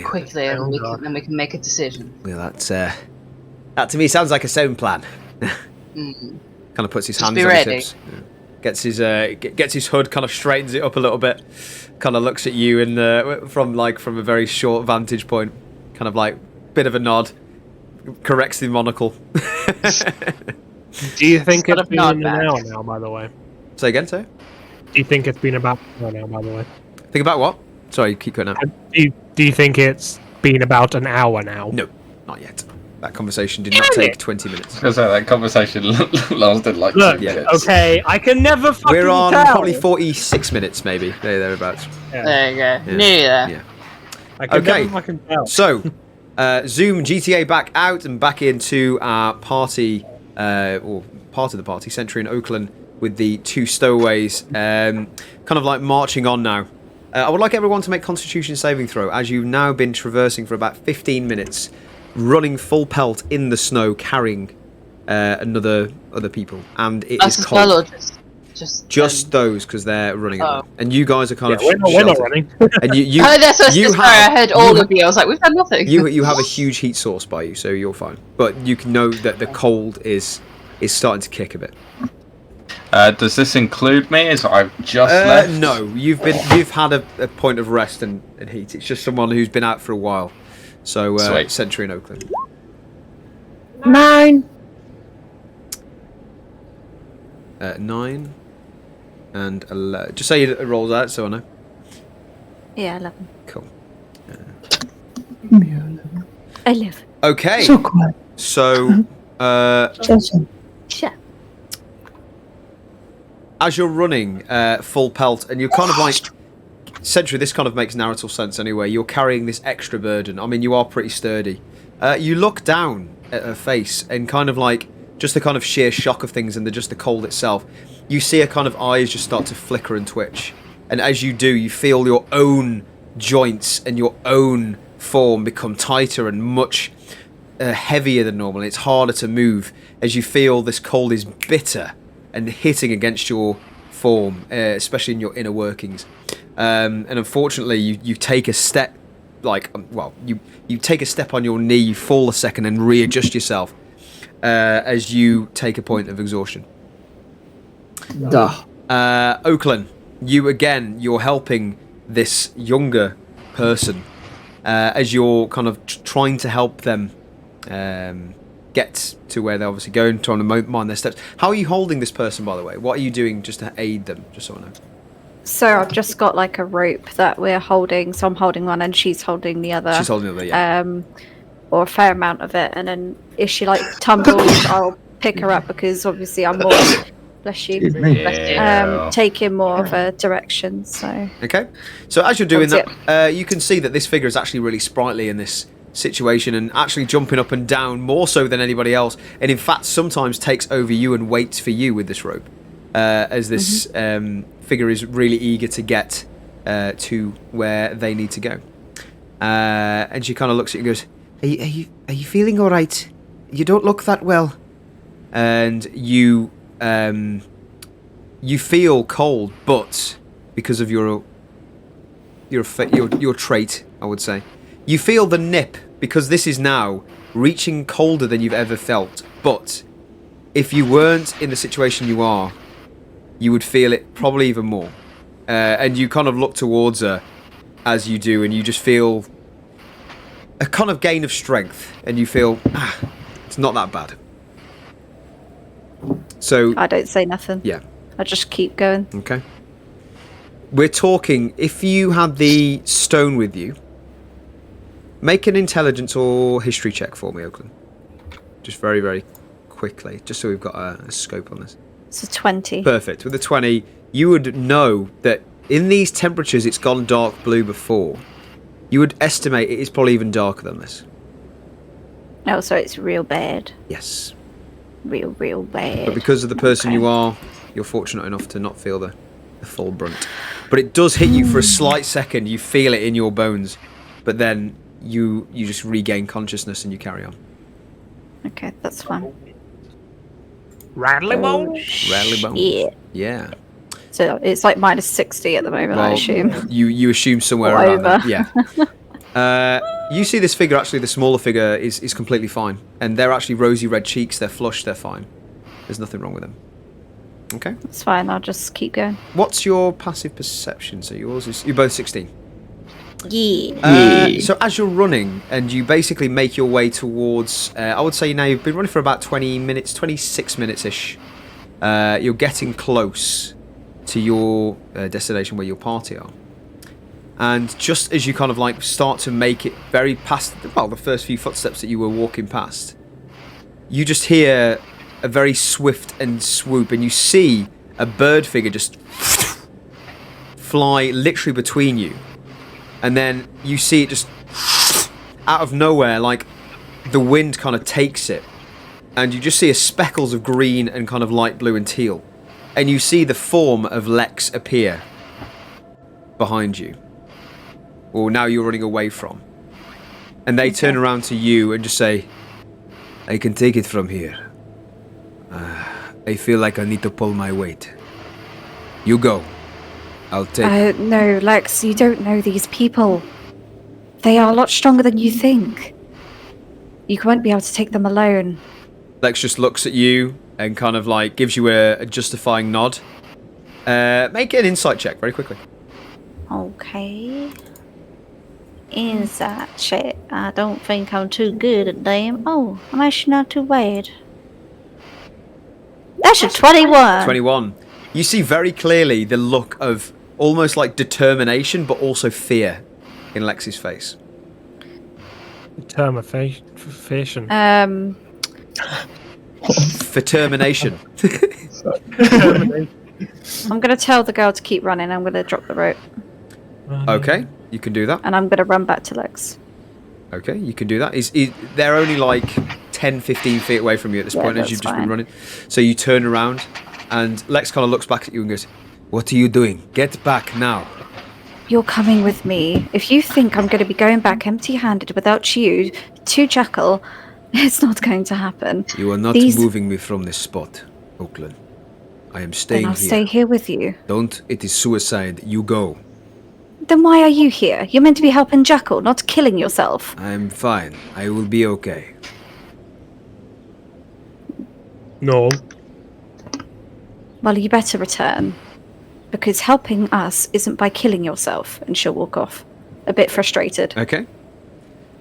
quickly, and then we can make a decision. Well, that to me sounds like a sound plan. Kind of puts his hands on his hips. Yeah. Gets his hood, kind of straightens it up a little bit. Kind of looks at you from a very short vantage point. Kind of like bit of a nod. Corrects the monocle. Do you think it's been an hour now, by the way? Say again, sir? Do you think it's been about an hour now, by the way? Think about what? Sorry, keep going out. Do you think it's been about an hour now? No, not yet. That conversation did not take 20 minutes. Because that conversation lasted like 2 minutes. Okay, I can never fucking We're on tell. probably 46 minutes, maybe. Thereabouts. Yeah. There you go. Yeah. Nearly there. Yeah. I can Okay. never fucking tell. So, zoom GTA back out and back into our party, or part of the party, Sentry and Oakland, with the two stowaways, kind of like marching on now. I would like everyone to make Constitution saving throw, as you've now been traversing for about 15 minutes, running full pelt in the snow, carrying other people, and it is cold. Well, or Just those, because they're running away. And you guys are kind of we're not sheltered. running. And you oh, that's what you I heard all of you. I was like, we've done nothing. You have a huge heat source by you, so you're fine. But you can know that the cold is starting to kick a bit. Does this include me, as I've just left? No, you've had a point of rest and heat. It's just someone who's been out for a while. So Sentry in Oakland. 9. 9 and 11. Just say it rolls out, so I know. Yeah, 11. Cool. 11. Okay. So quiet. So, Sure. as you're running full pelt, and you're kind of like... Sentry, this kind of makes narrative sense anyway. You're carrying this extra burden. I mean, you are pretty sturdy. You look down at her face, and kind of like just the kind of sheer shock of things and just the cold itself, you see her kind of eyes just start to flicker and twitch. And as you do, you feel your own joints and your own form become tighter and much heavier than normal. It's harder to move as you feel this cold is bitter and hitting against your form, especially in your inner workings. And unfortunately, you take a step, you take a step on your knee, you fall a second and readjust yourself as you take a point of exhaustion. Oakland, you're helping this younger person as you're kind of trying to help them get to where they're obviously going, trying to mind their steps. How are you holding this person, by the way? What are you doing just to aid them, just so I know? So I've just got like a rope that we're holding. So I'm holding one and she's holding the other. She's holding the other, yeah. Or a fair amount of it. And then if she like tumbles, I'll pick her up because obviously I'm more... Bless you. Taking more of a direction, so... Okay. So as you're doing that, you can see that this figure is actually really sprightly in this situation and actually jumping up and down more so than anybody else. And in fact, sometimes takes over you and waits for you with this rope. As this figure is really eager to get to where they need to go. And she kind of looks at you and goes, Are you feeling all right? You don't look that well. And you feel cold, but because of your trait, I would say, you feel the nip because this is now reaching colder than you've ever felt. But if you weren't in the situation you are, you would feel it probably even more. And you kind of look towards her as you do, and you just feel a kind of gain of strength, and you feel it's not that bad. So I don't say nothing. Yeah. I just keep going. Okay. We're talking, if you had the stone with you, make an intelligence or history check for me, Oakland. Just very, very quickly, just so we've got a scope on this. It's a 20. Perfect. With a 20, you would know that in these temperatures, it's gone dark blue before. You would estimate it is probably even darker than this. Oh, so it's real bad. Yes. Real bad. But because of the person you are, you're fortunate enough to not feel the full brunt. But it does hit you for a slight second. You feel it in your bones, but then you just regain consciousness and you carry on. Okay, that's fine. Rattly bones? Rattly bones. Yeah. So it's like minus 60 at the moment, I assume. You assume somewhere or around over. that. Yeah. You see this figure, actually, the smaller figure is completely fine. And they're actually rosy red cheeks, they're flush, they're fine. There's nothing wrong with them. Okay? It's fine, I'll just keep going. What's your passive perception? So you're both 16. Yeah. So as you're running, and you basically make your way towards, I would say now you've been running for about 20 minutes, 26 minutes-ish. You're getting close to your destination where your party are. And just as you kind of like start to make it very past, the first few footsteps that you were walking past, you just hear a very swift and swoop, and you see a bird figure just fly literally between you. And then you see it just out of nowhere, like the wind kind of takes it. And you just see a speckles of green and kind of light blue and teal. And you see the form of Lex appear behind you. Or now you're running away from. And they turn around to you and just say, I can take it from here. I feel like I need to pull my weight. You go. I'll take... No, Lex, you don't know these people. They are a lot stronger than you think. You won't be able to take them alone. Lex just looks at you and kind of like gives you a justifying nod. Make an insight check very quickly. Okay. Insight check. I don't think I'm too good at them. Oh, I'm actually not too bad. That's a 21. 21. You see very clearly the look of almost like determination, but also fear in Lex's face. Determination. For termination. I'm going to tell the girl to keep running. I'm going to drop the rope. Okay, you can do that. And I'm going to run back to Lex. Okay, you can do that. They're only like 10-15 feet away from you at this point as that's you've just been fine. running. So you turn around, and Lex kind of looks back at you and goes, "What are you doing? Get back now." You're coming with me. If you think I'm going to be going back empty-handed without you to Jackal, it's not going to happen. You are not These- moving me from this spot, Oakland. I am staying Then I'll here. stay here with you. Don't. It is suicide. You go. Then why are you here? You're meant to be helping Jackal, not killing yourself. I'm fine. I will be okay. No. Well, you better return. Because helping us isn't by killing yourself. And she'll walk off. A bit frustrated. Okay.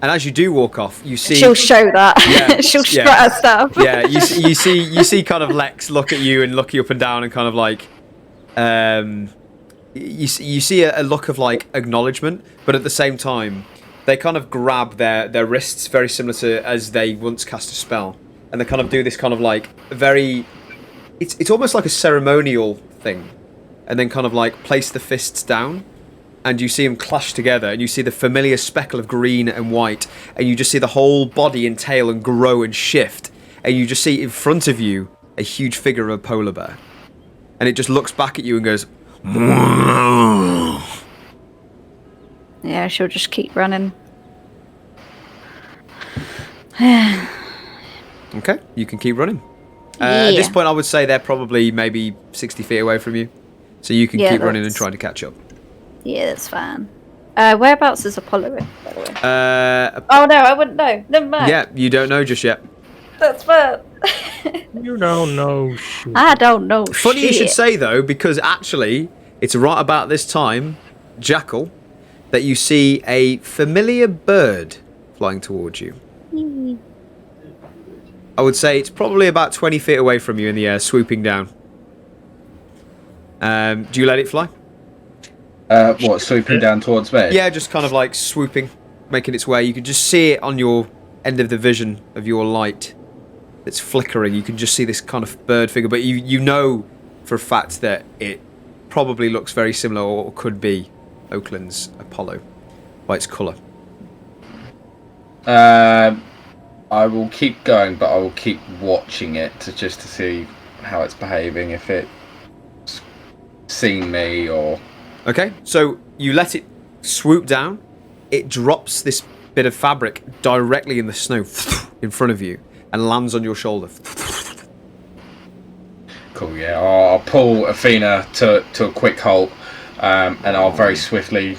And as you do walk off, you see. She'll show that. Yeah, She'll yeah. strut her stuff. Yeah, you see kind of Lex look at you and look you up and down and kind of like, you see a look of like acknowledgement, but at the same time, they kind of grab their wrists very similar to as they once cast a spell, and they kind of do this kind of like very, it's almost like a ceremonial thing, and then kind of like place the fists down. And you see them clash together, and you see the familiar speckle of green and white, and you just see the whole body and tail and grow and shift, and you just see in front of you a huge figure of a polar bear, and it just looks back at you and goes, Yeah, she'll just keep running. okay, you can keep running. At this Yeah. point, I would say they're probably maybe 60 feet away from you, so you can Yeah, keep running and that's- trying to catch up. Yeah, that's fine. Whereabouts is Apollo in, by the way? Uh, Oh no, I wouldn't know. Never mind. yeah, you don't know just yet. That's fine. You don't know shit. I don't know. Funny you shit. should say, though, because actually, it's right about this time, Jackal, that you see a familiar bird flying towards you. I would say it's probably about 20 feet away from you in the air, swooping down. Do you let it fly? What, swooping down towards me? Yeah, just kind of like swooping, making its way. You can just see it on your end of the vision of your light. It's flickering. You can just see this kind of bird figure, but you know for a fact that it probably looks very similar, or could be Oakland's Apollo by its colour. I will keep going, but I will keep watching it to see how it's behaving, if it's seen me or... Okay, so you let it swoop down. It drops this bit of fabric directly in the snow in front of you and lands on your shoulder. Cool, yeah. I'll pull Athena to a quick halt, and I'll very swiftly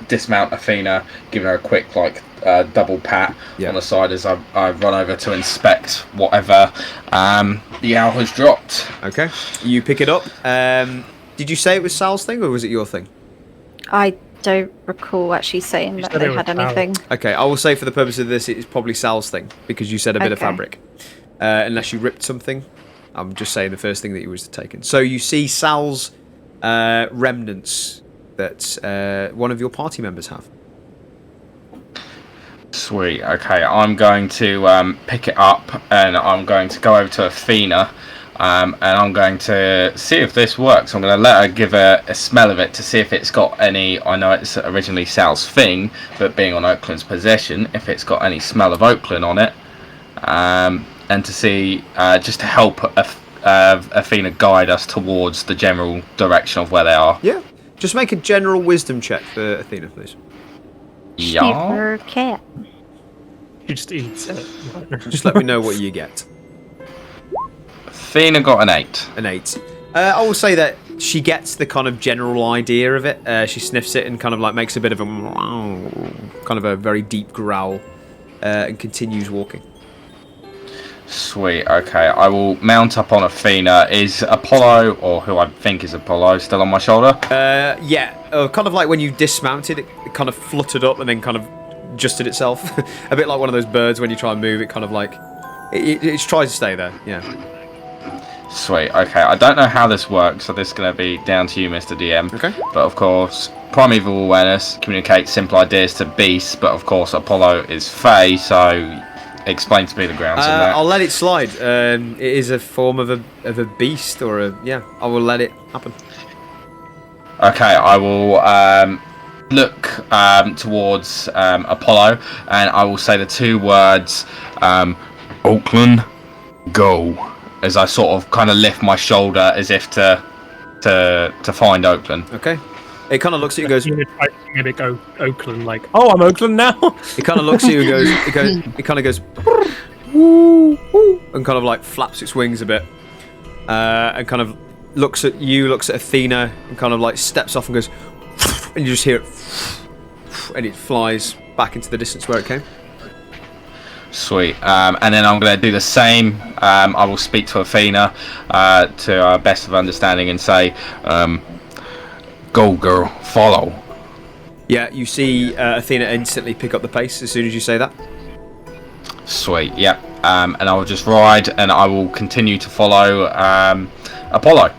dismount Athena, giving her a quick double pat Yeah. on the side as I run over to inspect whatever the owl has dropped. Okay, you pick it up. Did you say it was Sal's thing, or was it your thing? I don't recall actually saying You that said they it was had Sal. anything. Okay, I will say for the purpose of this, it's probably Sal's thing, because you said a bit of Okay. fabric. Unless you ripped something. I'm just saying the first thing that you was taken. So you see Sal's remnants that one of your party members have. Sweet. Okay, I'm going to pick it up, and I'm going to go over to Athena, and I'm going to see if this works. I'm going to let her give a smell of it to see if it's got any... I know it's originally Sal's thing, but being on Oakland's possession, if it's got any smell of Oakland on it, and to see, just to help Athena guide us towards the general direction of where they are. Yeah. Just make a general wisdom check for Athena, please. Yeah. Cheaper cat. He just eats it. Just let me know what you get. Athena got an 8. An 8. I will say that she gets the kind of general idea of it. She sniffs it and kind of like makes a bit of a kind of a very deep growl, and continues walking. Sweet, okay. I will mount up on Athena. Is Apollo, or who I think is Apollo, still on my shoulder? Yeah, kind of like when you dismounted, it kind of fluttered up and then kind of adjusted itself. A bit like one of those birds when you try and move, it kind of like... It tries to stay there, yeah. Sweet, okay. I don't know how this works, so this is going to be down to you, Mr. DM. Okay. But of course, primeval awareness communicates simple ideas to beasts, but of course Apollo is Fae, so explain to me the grounds of that. I'll let it slide. It is a form of a beast, or a... Yeah, I will let it happen. Okay, I will look towards Apollo, and I will say the two words, Oakland, go. As I sort of kind of lift my shoulder as if to find Oakland. Okay. It kind of looks at you and goes. You try to mimic Oakland, like, oh, I'm Oakland now. It kind of looks at you and goes. It kind of goes. Woo, woo, and kind of like flaps its wings a bit, and kind of looks at you, looks at Athena, and kind of like steps off and goes, and you just hear it, and it flies back into the distance where it came. Sweet. And then I'm going to do the same. I will speak to Athena to our best of understanding and say, go girl, follow. Yeah, you see Athena instantly pick up the pace as soon as you say that. Sweet, yeah. And I will just ride and I will continue to follow Apollo.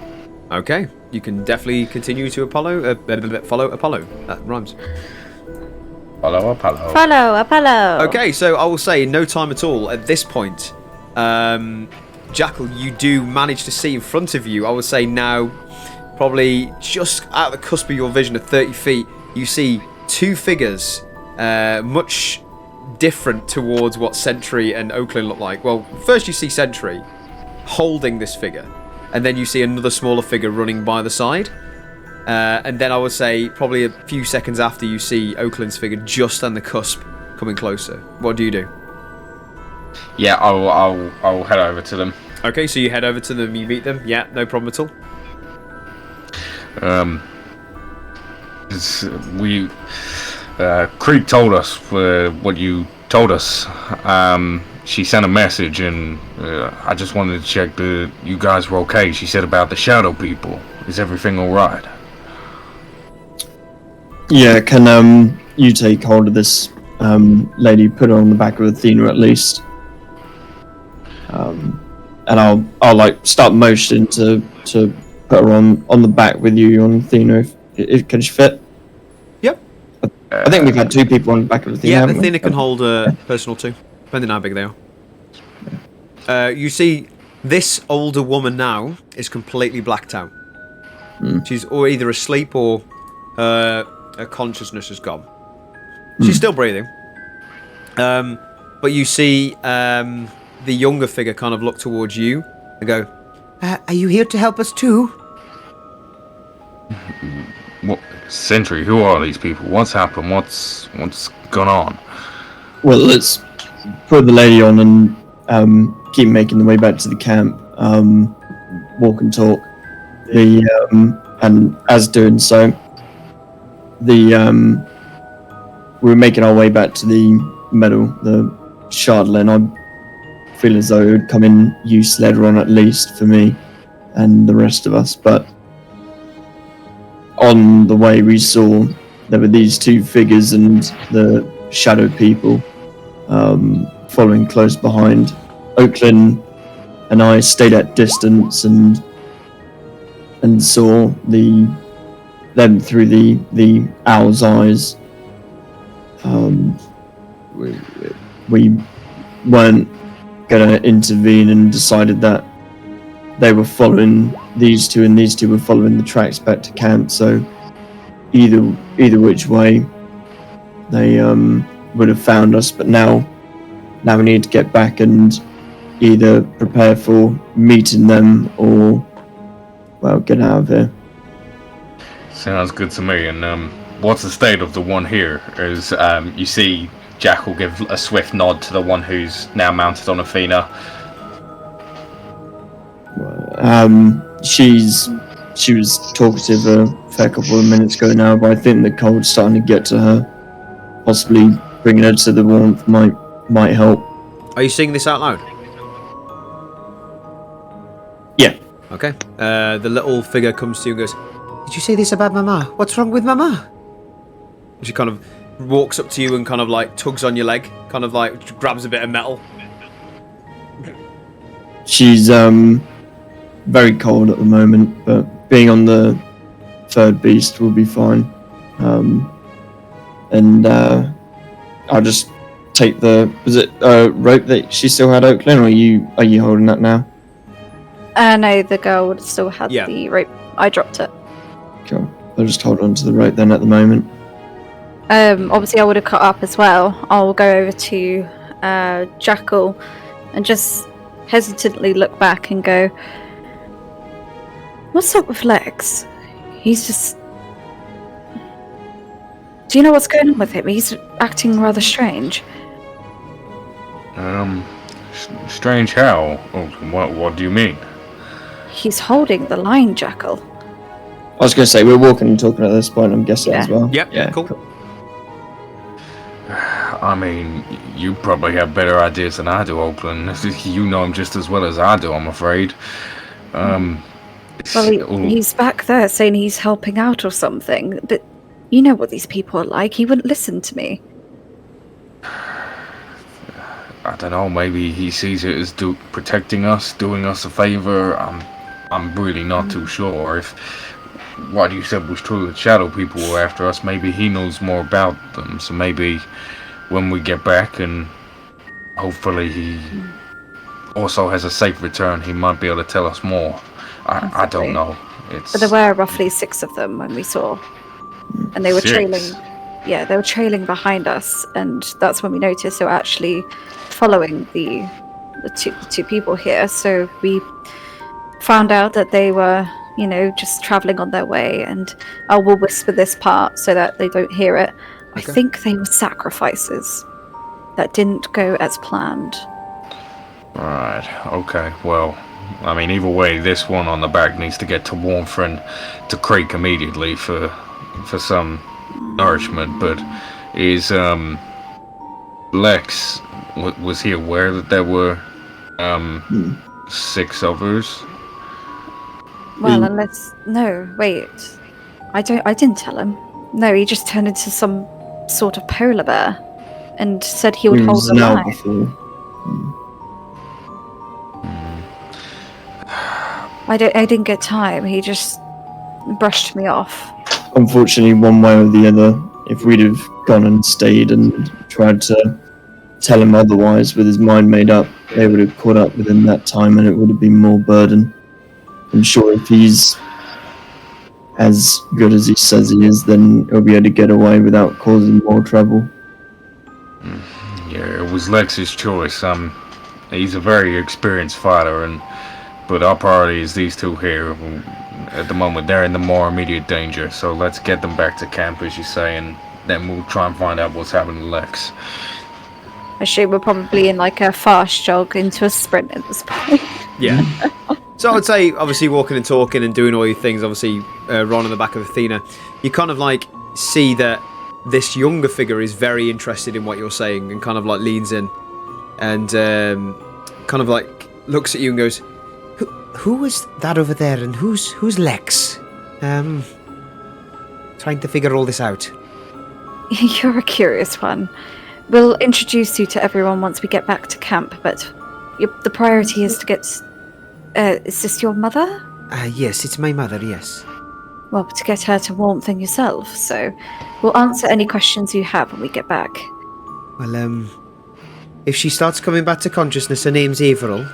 Okay, you can definitely continue to follow Apollo. That rhymes. Follow Apollo. Follow Apollo. Okay, so I will say no time at all at this point. Jackal, you do manage to see in front of you. I would say now, probably just at the cusp of your vision of 30 feet, you see two figures, much different towards what Sentry and Oakland look like. Well, first you see Sentry holding this figure, and then you see another smaller figure running by the side. And then I would say probably a few seconds after you see Oakland's figure just on the cusp coming closer. What do you do? Yeah, I'll head over to them. Okay, so you head over to them, you meet them. Yeah, no problem at all. Creek told us what you told us. She sent a message, and I just wanted to check that you guys were okay. She said about the shadow people. Is everything all right? Yeah, can you take hold of this lady, put her on the back of Athena at least, and I'll like start motioning to put her on the back with you on Athena. If can she fit? Yep. I think we've had two people on the back of Athena. Yeah, haven't we? Athena can hold a personal too, depending on how big they are. You see, this older woman now is completely blacked out. She's either asleep or her consciousness is gone. She's still breathing. But you see the younger figure kind of look towards you and go, Are you here to help us too? What, Sentry, who are these people? What's happened? What's gone on? Well, let's put the lady on and keep making the way back to the camp. Walk and talk. And as doing so, we were making our way back to the meadow, the Chardalyn. I feel as though it would come in use later on, at least for me and the rest of us. But on the way, we saw there were these two figures and the shadow people following close behind. Oakland and I stayed at distance and saw them through the owl's eyes. We weren't gonna intervene and decided that they were following these two, and these two were following the tracks back to camp. So either which way, they would have found us. But now we need to get back and either prepare for meeting them or, well, get out of here. Sounds good to me. And what's the state of the one here? As you see Jackal give a swift nod to the one who's now mounted on Athena. She was talkative a fair couple of minutes ago now, but I think the cold's starting to get to her. Possibly bringing her to the warmth might help. are you singing this out loud? Yeah. Okay. The little figure comes to you and goes, Did you say this about Mama? What's wrong with Mama? she kind of walks up to you and kind of like tugs on your leg, kind of like grabs a bit of metal. She's very cold at the moment, but being on the third beast will be fine. And I'll just take the rope that she still had, Oakland, or are you holding that now? No, the girl would still have the rope. I dropped it. Cool. I'll just hold on to the rope then at the moment. Obviously I would have cut up as well. I'll go over to Jackal and just hesitantly look back and go, "What's up with Lex? He's just... Do you know what's going on with him? He's acting rather strange." Strange how? Oh, what do you mean? He's holding the line, Jackal. I was going to say, we're walking and talking at this point, I'm guessing, Yeah. as well. Yep, Yeah. cool. I mean, you probably have better ideas than I do, Oakland. You know him just as well as I do, I'm afraid. Well, he's back there saying he's helping out or something, but you know what these people are like. He wouldn't listen to me. I don't know, maybe he sees it as protecting us, doing us a favor. I'm really not too sure. If what you said was true, that shadow people were after us, maybe he knows more about them. So maybe when we get back and hopefully he also has a safe return, he might be able to tell us more. I don't know. But there were roughly 6 of them when we saw, and they were 6? trailing. Yeah, they were trailing behind us, and that's when we noticed they were actually following the two people here. So we found out that they were, just traveling on their way. And I will whisper this part so that they don't hear it. I think they were sacrifices that didn't go as planned. Right. Okay. Well, I mean, either way, this one on the back needs to get to Warmth and to Creek immediately for some nourishment. But is Lex, was he aware that there were 6 others? Well, no, wait. I didn't tell him. No, he just turned into some sort of polar bear and said he would hold the line. Before. I didn't get time. He just brushed me off. Unfortunately, one way or the other, if we'd have gone and stayed and tried to tell him otherwise with his mind made up, they would have caught up within that time and it would have been more burden. I'm sure if he's as good as he says he is, then he'll be able to get away without causing more trouble. Yeah, it was Lex's choice. He's a very experienced fighter, but our priority is these 2 here. At the moment, they're in the more immediate danger, so let's get them back to camp, as you say, and then we'll try and find out what's happening to Lex. I assume we're probably in like a fast jog into a sprint at this point. Yeah. So I would say, obviously, walking and talking and doing all your things, obviously, Ron on the back of Athena, you kind of like see that this younger figure is very interested in what you're saying and kind of like leans in and kind of like looks at you and goes, Who was that over there, and who's Lex? Trying to figure all this out. You're a curious one. We'll introduce you to everyone once we get back to camp, but the priority is to get... is this your mother? Yes, it's my mother, yes. Well, to get her to Warmth and yourself, so we'll answer any questions you have when we get back. Well, if she starts coming back to consciousness, her name's Averill,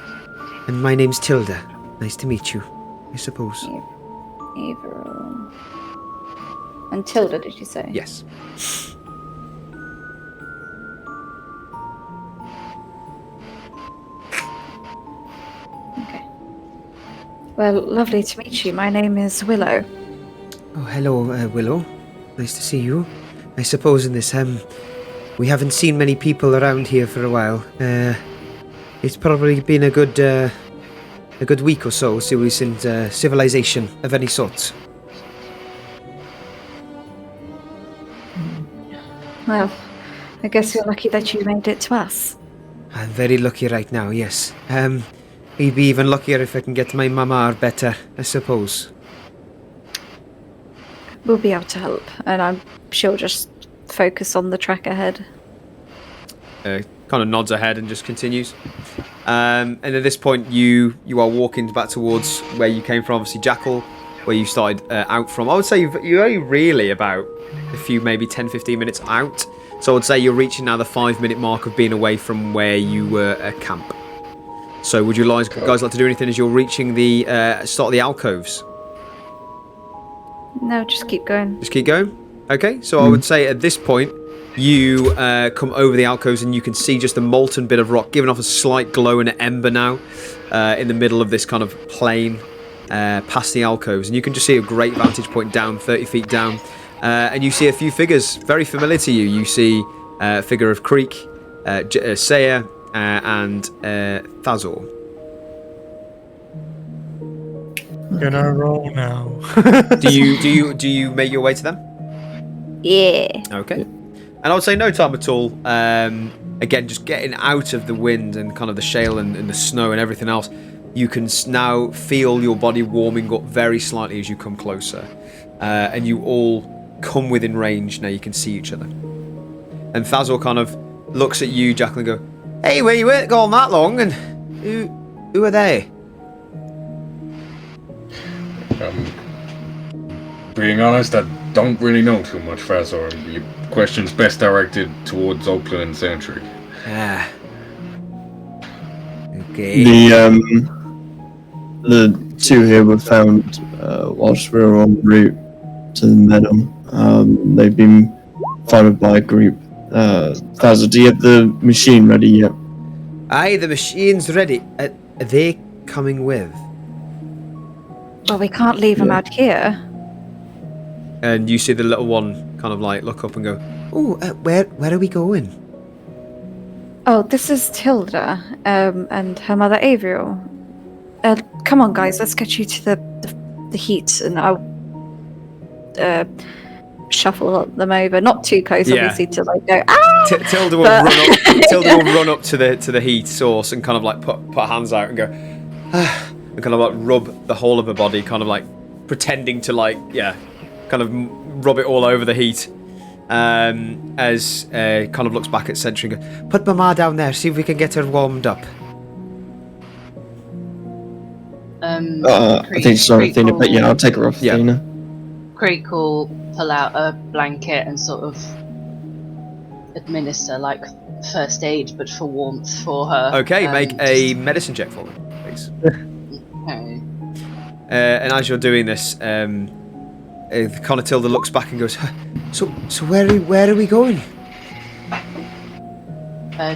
and my name's Tilda. Nice to meet you, I suppose. Averill. And Tilda, did you say? yes. Okay. Well, lovely to meet you. My name is Willow. Oh, hello, Willow. Nice to see you. I suppose in this, we haven't seen many people around here for a while. It's probably been a good week or so since civilization of any sort. Well, I guess you're lucky that you made it to us. I'm very lucky right now, yes. We'd be even luckier if I can get my mama better, I suppose. We'll be able to help, and she'll just focus on the track ahead. Kind of nods her head and just continues. And at this point, you are walking back towards where you came from, obviously Jackal, where you started out from. I would say you're only really about a few, maybe 10-15 minutes out. So I would say you're reaching now the 5-minute mark of being away from where you were at camp. So would you guys like to do anything as you're reaching the start of the alcoves? No, just keep going. Just keep going? Okay, so I would say at this point, You come over the alcoves and you can see just a molten bit of rock giving off a slight glow and ember now in the middle of this kind of plain past the alcoves. And you can just see a great vantage point down, 30 feet down. And you see a few figures very familiar to you. You see a figure of Creek, Saya, and Thazor. Gonna roll now. Do you make your way to them? Yeah. Okay. And I would say no time at all. Again, just getting out of the wind and kind of the shale and the snow and everything else, you can now feel your body warming up very slightly as you come closer. And you all come within range. Now you can see each other. And Thazor kind of looks at you, Jackal, and go, "Hey, well, you weren't gone that long, and who are they?" Being honest, I don't really know too much, Fazor. Your question's best directed towards Oakland and Sentry. Ah. Okay. The two here were found whilst we were en route to the meadow. They've been followed by a group. Fazor, do you have the machine ready yet? Aye, the machine's ready. Are they coming with? Well, we can't leave them out here. And you see the little one kind of like look up and go, "Oh, where are we going?" Oh, this is Tilda, and her mother Avriel. Come on, guys, let's get you to the heat, and I'll shuffle them over, not too close, Yeah. obviously, to like go. Ah! Tilda will run up. Tilda will run up to the heat source and kind of like put her hands out and go, and kind of like rub the whole of her body, kind of like pretending to like kind of rub it all over the heat. As kind of looks back at Sentry and goes, "Put Mama down there, see if we can get her warmed up." I think sorry, Athena, but yeah, I'll take her off, Yeah. Athena. Creek will pull out a blanket and sort of administer like first aid, but for warmth for her. Okay, make a medicine check for me, please. Okay. And as you're doing this, kind of Tilda looks back and goes, So where are we going?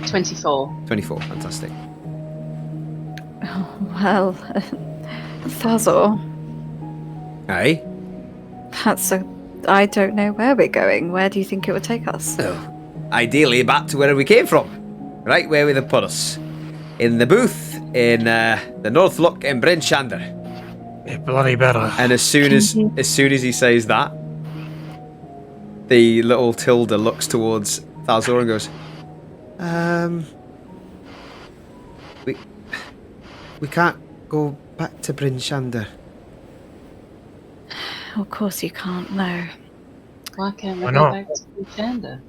24. 24, fantastic. Well, Thazor, Aye. I don't know where we're going. Where do you think it would take us? Oh, ideally back to where we came from. Right where they put us. In the booth in the North Look in Bryn Shander. It bloody better. And as soon as he says that, the little Tilda looks towards Thazor and goes, we can't go back to Bryn Shander. Of course you can't, no. Why can't we Why go not? back to Gender?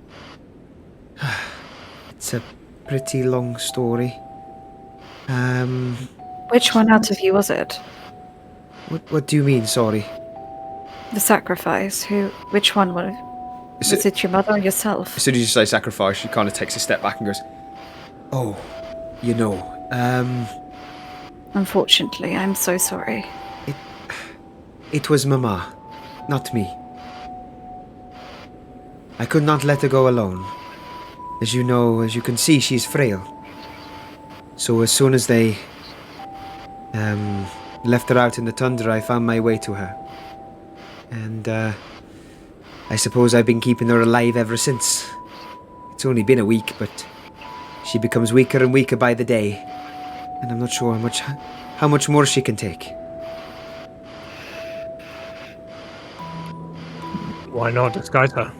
It's a pretty long story. Which one out of you was it? What do you mean, sorry? The sacrifice? Which one was it your mother or yourself? As soon as you say sacrifice, she kind of takes a step back and goes, Oh, you know, Unfortunately, I'm so sorry. it was Mama, not me. I could not let her go alone. As you know, as you can see, she's frail. So as soon as they left her out in the tundra, I found my way to her. And I suppose I've been keeping her alive ever since. It's only been a week, but she becomes weaker and weaker by the day. And I'm not sure how much more she can take. Why not disguise her?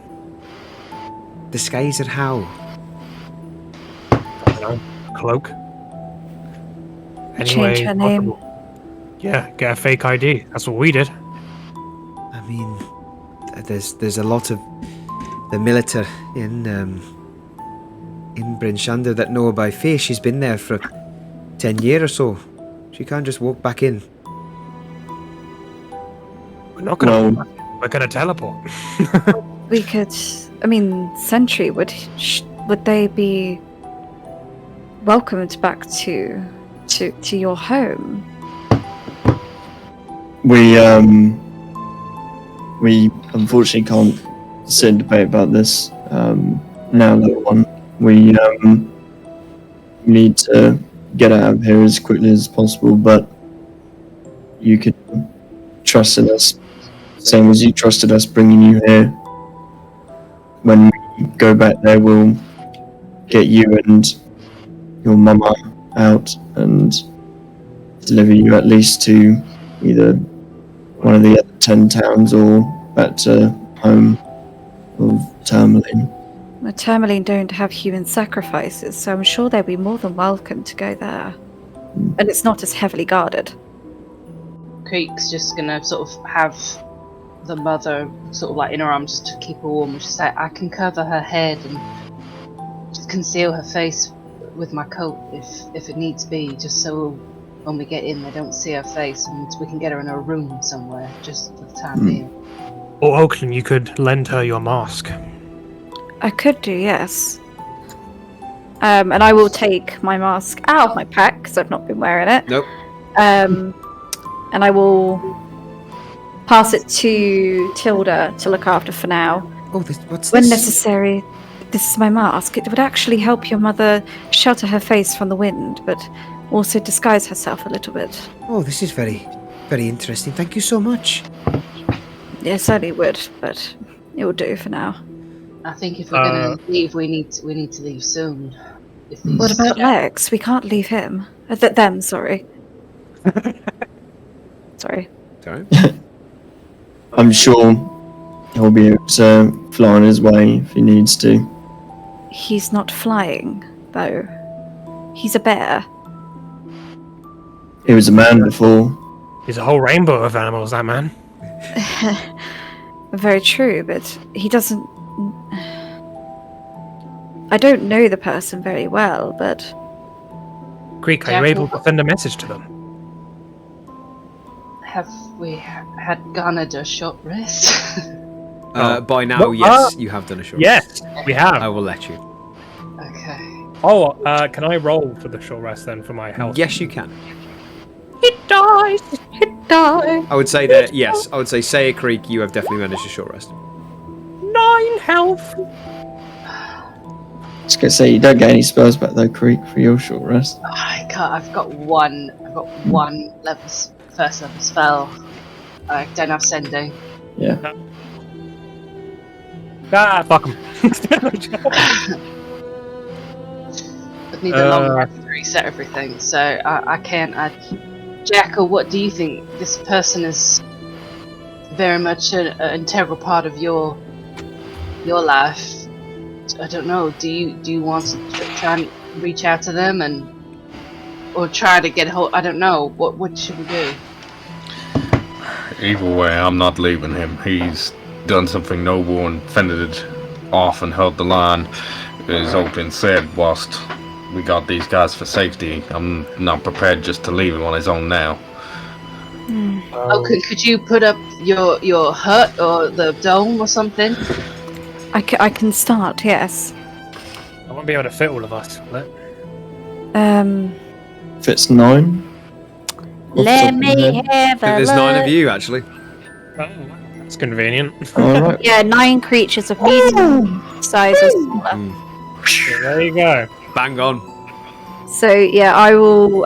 Disguise her how? I don't know. Cloak. Change her name. possible. Yeah, get a fake ID. That's what we did. I mean, there's a lot of the military in Bryn Shander that know her by face. She's been there for 10 years or so. She can't just walk back in. We're not gonna. No. We're gonna teleport. We could. I mean, Sentry, would they be welcomed back to your home? We unfortunately can't sit and debate about this. now, little one. We need to get out of here as quickly as possible, but you can trust in us, same as you trusted us bringing you here. When we go back there, we'll get you and your mama out and deliver you at least to either one of the other 10 towns or back to home of Tourmaline. The Tourmaline don't have human sacrifices, so I'm sure they'll be more than welcome to go there. And it's not as heavily guarded. Creek's just gonna sort of have the mother sort of like in her arms just to keep her warm, and just say, I can cover her head and just conceal her face with my coat if it needs be, just so when we get in they don't see her face, and we can get her in a room somewhere just for the time being. Or Oakland, you could lend her your mask. I could do, yes. And I will take my mask out of my pack, because I've not been wearing it. Nope. And I will pass it to Tilda to look after for now. Oh, what's When this? necessary, this is my mask. It would actually help your mother shelter her face from the wind, but also disguise herself a little bit. Oh, this is very, very interesting. Thank you so much. Yes, I certainly would, but it will do for now. I think if we're gonna leave, we need to leave soon. If these- What about Lex? We can't leave him. Them, sorry. Sorry. Sorry. I'm sure he'll be able to fly on his way if he needs to. He's not flying, though. He's a bear. He was a man before. He's a whole rainbow of animals, that man. Very true, but he doesn't... I don't know the person very well, but... Greek, are you able to send a message to them? Have we had garnered a short rest? By now, yes, you have done a short rest. Yes, we have. I will let you. Okay. Oh, can I roll for the short rest then for my health? Yes, you can. It dies. It dies. I would say that, yes, I would say Saya Creek, you have definitely managed a short rest. 9 health. I was gonna say you don't get any spells back though, Creek, for your short rest. I can't. I've got one first level spell. I don't have sending. Yeah. Ah, fuck him. I need a long rest to reset everything, so I can't add. Jackal, what do you think? This person is very much an integral part of your life. I don't know. Do you want to try and reach out to them or try to get hold? I don't know. What should we do? Either way, I'm not leaving him. He's done something noble and fended it off and held the line. As Oakland said, whilst we got these guys for safety, I'm not prepared just to leave him on his own now. Okay, could you put up your hut or the dome or something? I can start, yes. I won't be able to fit all of us, will it? Fits 9. Let me have I think there's 9 of you, actually. Oh, that's convenient. Alright. Yeah, 9 creatures of medium size or smaller. So there you go. Bang on. So, yeah, I will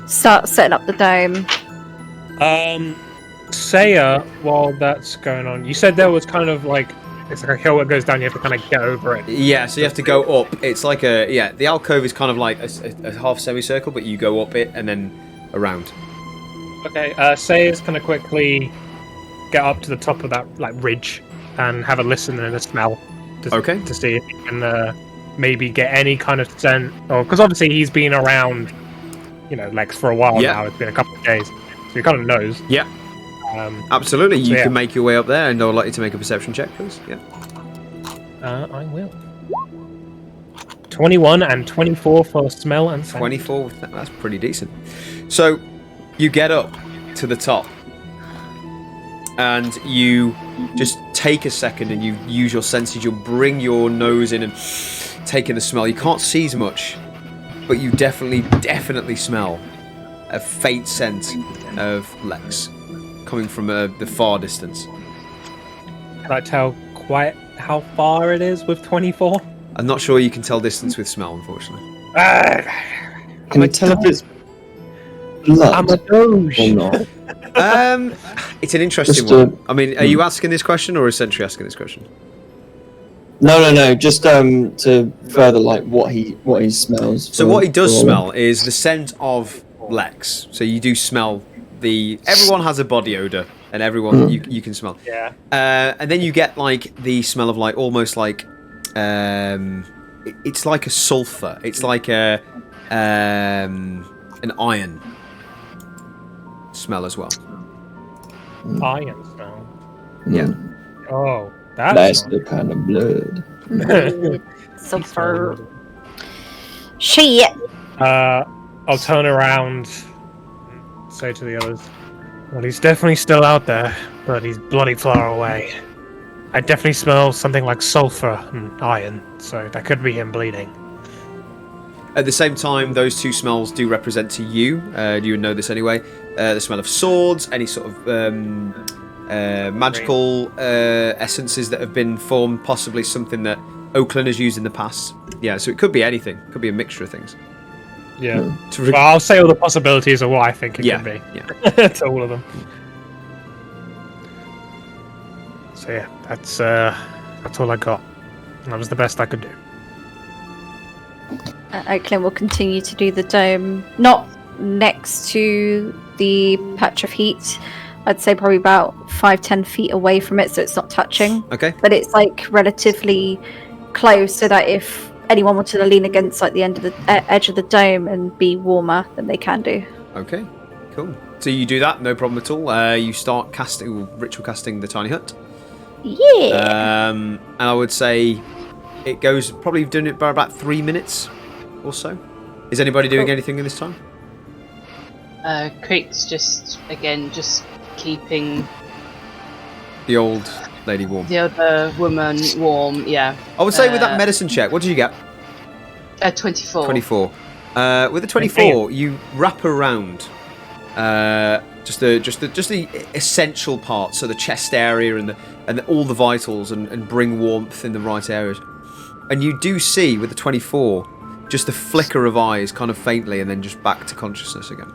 start setting up the dome. Saya, while that's going on, you said there was kind of like, it's like a hill that goes down, you have to kind of get over it. Yeah, so you have to go up. It's like the alcove is kind of like a half semicircle, but you go up it and then around. Okay, Saya's gonna quickly get up to the top of that like ridge and have a listen and a smell to see if he can maybe get any kind of scent, or because obviously he's been around, Lex for a while now. It's been a couple of days, so he kind of knows. Yeah. Absolutely, you so can make your way up there, and I would like you to make a perception check, please. Yeah. I will. 21 and 24 for smell and scent. 24, that's pretty decent. So, you get up to the top, and you just take a second and you use your senses. You'll bring your nose in and take in the smell. You can't see as much, but you definitely smell a faint scent of Lex coming from the far distance. Can I tell quite how far it is with 24. I'm not sure you can tell distance with smell, unfortunately. Can you tell if it's blood I'm a doge. or not? It's an interesting Just, one. I mean, are you asking this question or is Sentry asking this question? No. Just to further like what he smells. So for- what he does for- smell is the scent of Lex. So you do smell everyone has a body odor, and everyone you can smell. Yeah. And then you get like the smell of like almost like it's like a sulfur. It's like an iron smell as well. Iron smell. Yeah. Oh, That's that's the kind of blood. Sulfur. Shit. I'll turn around and say to the others, well, he's definitely still out there, but he's bloody far away. I definitely smell something like sulfur and iron, so that could be him bleeding. At the same time, those two smells do represent to you. You would know this anyway. The smell of swords, any sort of magical essences that have been formed, possibly something that Oakland has used in the past. Yeah, so it could be anything. It could be a mixture of things. Yeah. Well, I'll say all the possibilities of what I think it Yeah, could be. yeah. To all of them. So yeah, that's all I got. That was the best I could do. Oakland will continue to do the dome, not next to the patch of heat. I'd say probably about 5-10 feet away from it, so it's not touching. Okay. But it's like relatively close, so that if anyone wanted to lean against like the end of the edge of the dome and be warmer, then they can do. Okay. Cool. So you do that, no problem at all. You start ritual casting the tiny hut. Yeah. And I would say it goes probably doing it by about 3 minutes or so. Is anybody doing anything in this time? Creek's just keeping The old lady warm. the other woman warm. Yeah. I would say with that medicine check, what did you get? 24. 24. With the 24, you wrap around just the essential parts, so the chest area and all the vitals, and bring warmth in the right areas. And you do see with the 24 just a flicker of eyes, kind of faintly, and then just back to consciousness again.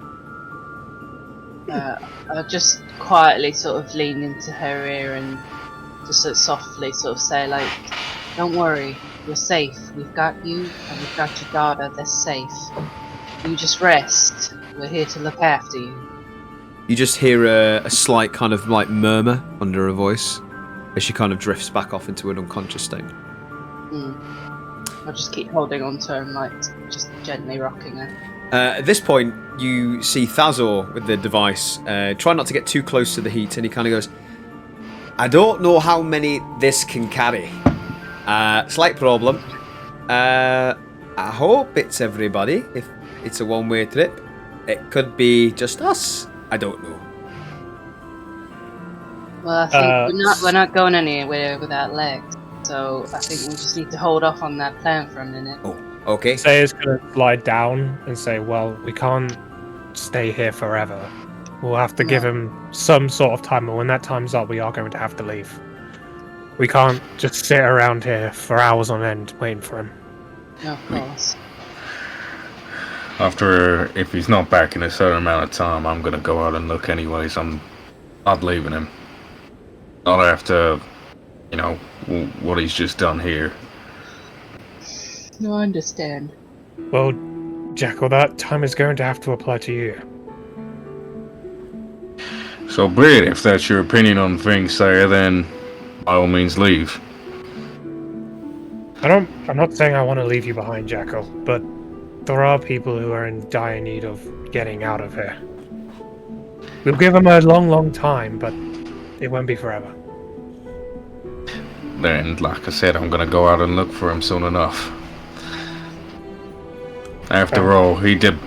I'll just quietly sort of lean into her ear and just sort of softly sort of say like, "Don't worry, you're safe. We've got you and we've got your daughter. They're safe. You just rest. We're here to look after you." You just hear a slight kind of like murmur under her voice as she kind of drifts back off into an unconscious state. I'll just keep holding on to her and like just gently rocking her. At this point, you see Thazor with the device. Try not to get too close to the heat, and he kind of goes, "I don't know how many this can carry. Slight problem. I hope it's everybody. If it's a one-way trip, it could be just us. I don't know." Well, I think we're not going anywhere without legs, so I think we just need to hold off on that plan for a minute. Oh, okay. Sayer's gonna lie down and say, well, we can't stay here forever. We'll have to give him some sort of time, and when that time's up, we are going to have to leave. We can't just sit around here for hours on end waiting for him. No, of course. If he's not back in a certain amount of time, I'm gonna go out and look anyways. I'm not leaving him. Not after, what he's just done here. No, I understand. Well, Jackal, that time is going to have to apply to you. So be it. If that's your opinion on things, Sayer, then by all means leave. I'm not saying I want to leave you behind, Jackal, but there are people who are in dire need of getting out of here. We'll give them a long, long time, but it won't be forever. Then, like I said, I'm gonna go out and look for him soon enough. After all, he did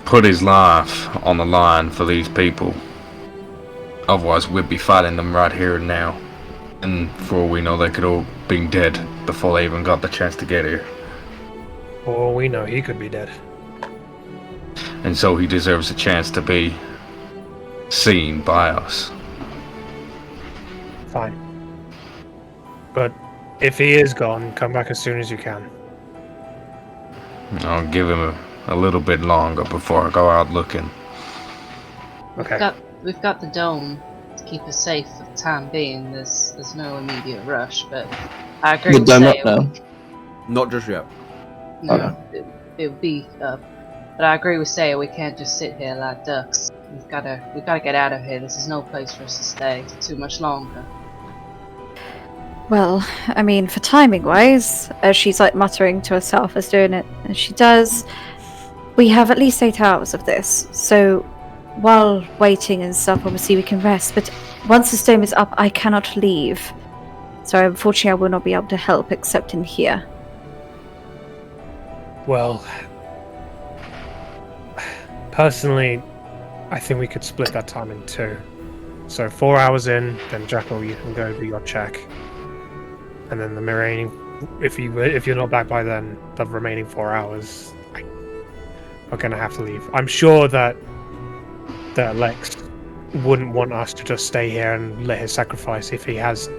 put his life on the line for these people. Otherwise, we'd be fighting them right here and now. And for all we know, they could all be dead before they even got the chance to get here. For all we know, he could be dead. And so he deserves a chance to be seen by us. Fine. But if he is gone, come back as soon as you can. I'll give him a little bit longer before I go out looking. Okay. We've got the dome to keep us safe for the time being. There's no immediate rush, but I agree The with dome up Saya. now. Not just yet. No, it would be up. But I agree with Saya, we can't just sit here like ducks. We've gotta get out of here. This is no place for us to stay too much longer. Well, I mean, for timing wise, as she's like muttering to herself as doing it, as she does, we have at least 8 hours of this. So while waiting and stuff, obviously we can rest. But once the dome is up, I cannot leave. So unfortunately, I will not be able to help except in here. Well, personally, I think we could split that time in 2. So 4 hours in, then Jackal, you can go do your check, and then the remaining, if you're not back by then, the remaining 4 hours, are gonna have to leave. I'm sure that Lex wouldn't want us to just stay here and let his sacrifice if he has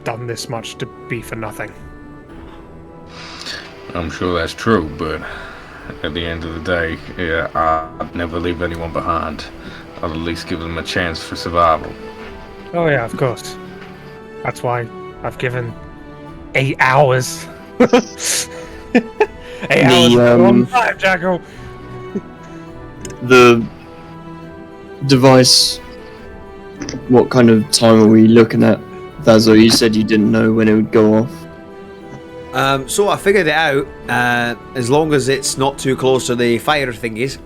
done this much to be for nothing. I'm sure that's true, but at the end of the day, yeah, I'd never leave anyone behind. I'll at least give them a chance for survival. Oh yeah, of course. That's why I've given 8 hours. 8 hours on time, Jackal. The device, what kind of time are we looking at, Vazo? You said you didn't know when it would go off. So I figured it out. As long as it's not too close to the fire thingies,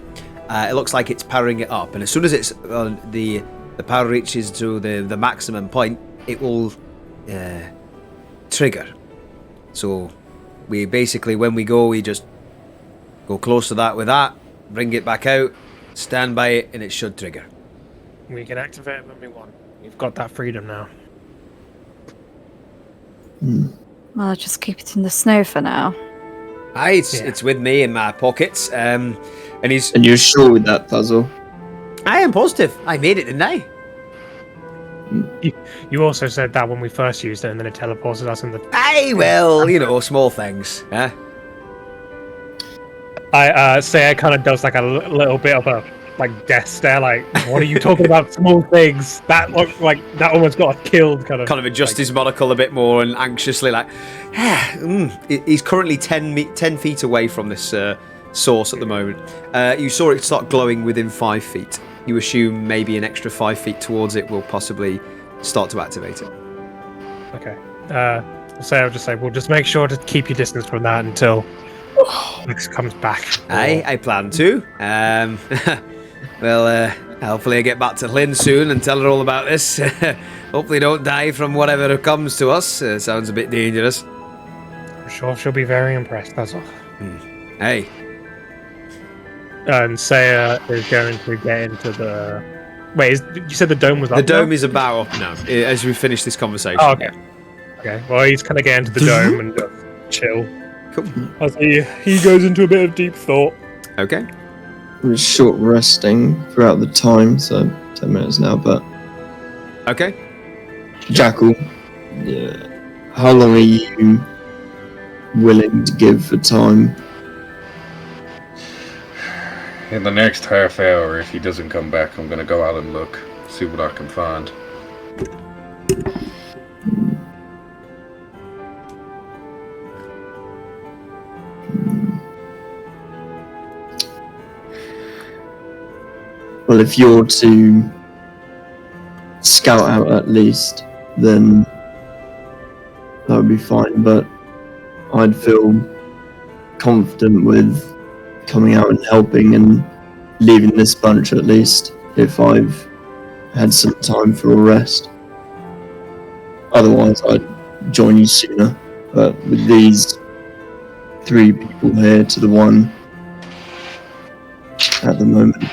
it looks like it's powering it up. And as soon as it's the power reaches to the maximum point, it will trigger. So we basically, when we go, we just go close to that with that, bring it back out, stand by it, and it should trigger. We can activate it when we want. We've got that freedom now. Well, I'll just keep it in the snow for now. Aye, it's with me in my pockets. And you're sure with that puzzle? I am positive. I made it, didn't I? You also said that when we first used it, and then it teleported us in the. Aye, well, small things. Huh? I say it kind of does like a little bit of a death stare. Like, what are you talking about? Small things that look like that almost got us killed. Kind of adjust his monocle a bit more and anxiously he's currently 10 feet away from this source at the moment. You saw it start glowing within 5 feet. You assume maybe an extra 5 feet towards it will possibly start to activate it. Okay. I'll just say, we'll just make sure to keep your distance from that until Lex comes back. Aye, I plan to. Well, hopefully I get back to Lynn soon and tell her all about this. Hopefully don't die from whatever comes to us. Sounds a bit dangerous. I'm sure she'll be very impressed, that's all. Hey. And Saya is going to get into the... Wait, you said the dome was up? The dome is about up now, as we finish this conversation. Oh, okay. Okay, well, he's kind of getting into the dome and just chill. Cool. As he goes into a bit of deep thought. Okay. I'm short resting throughout the time, so 10 minutes now, but... Okay. Jackal, yeah. How long are you willing to give for time? In the next half hour, if he doesn't come back, I'm gonna go out and look, see what I can find. Well, if you're to scout out at least, then that would be fine, but I'd feel confident with coming out and helping and leaving this bunch at least, if I've had some time for a rest. Otherwise, I'd join you sooner, but with these 3 people here to the 1 at the moment.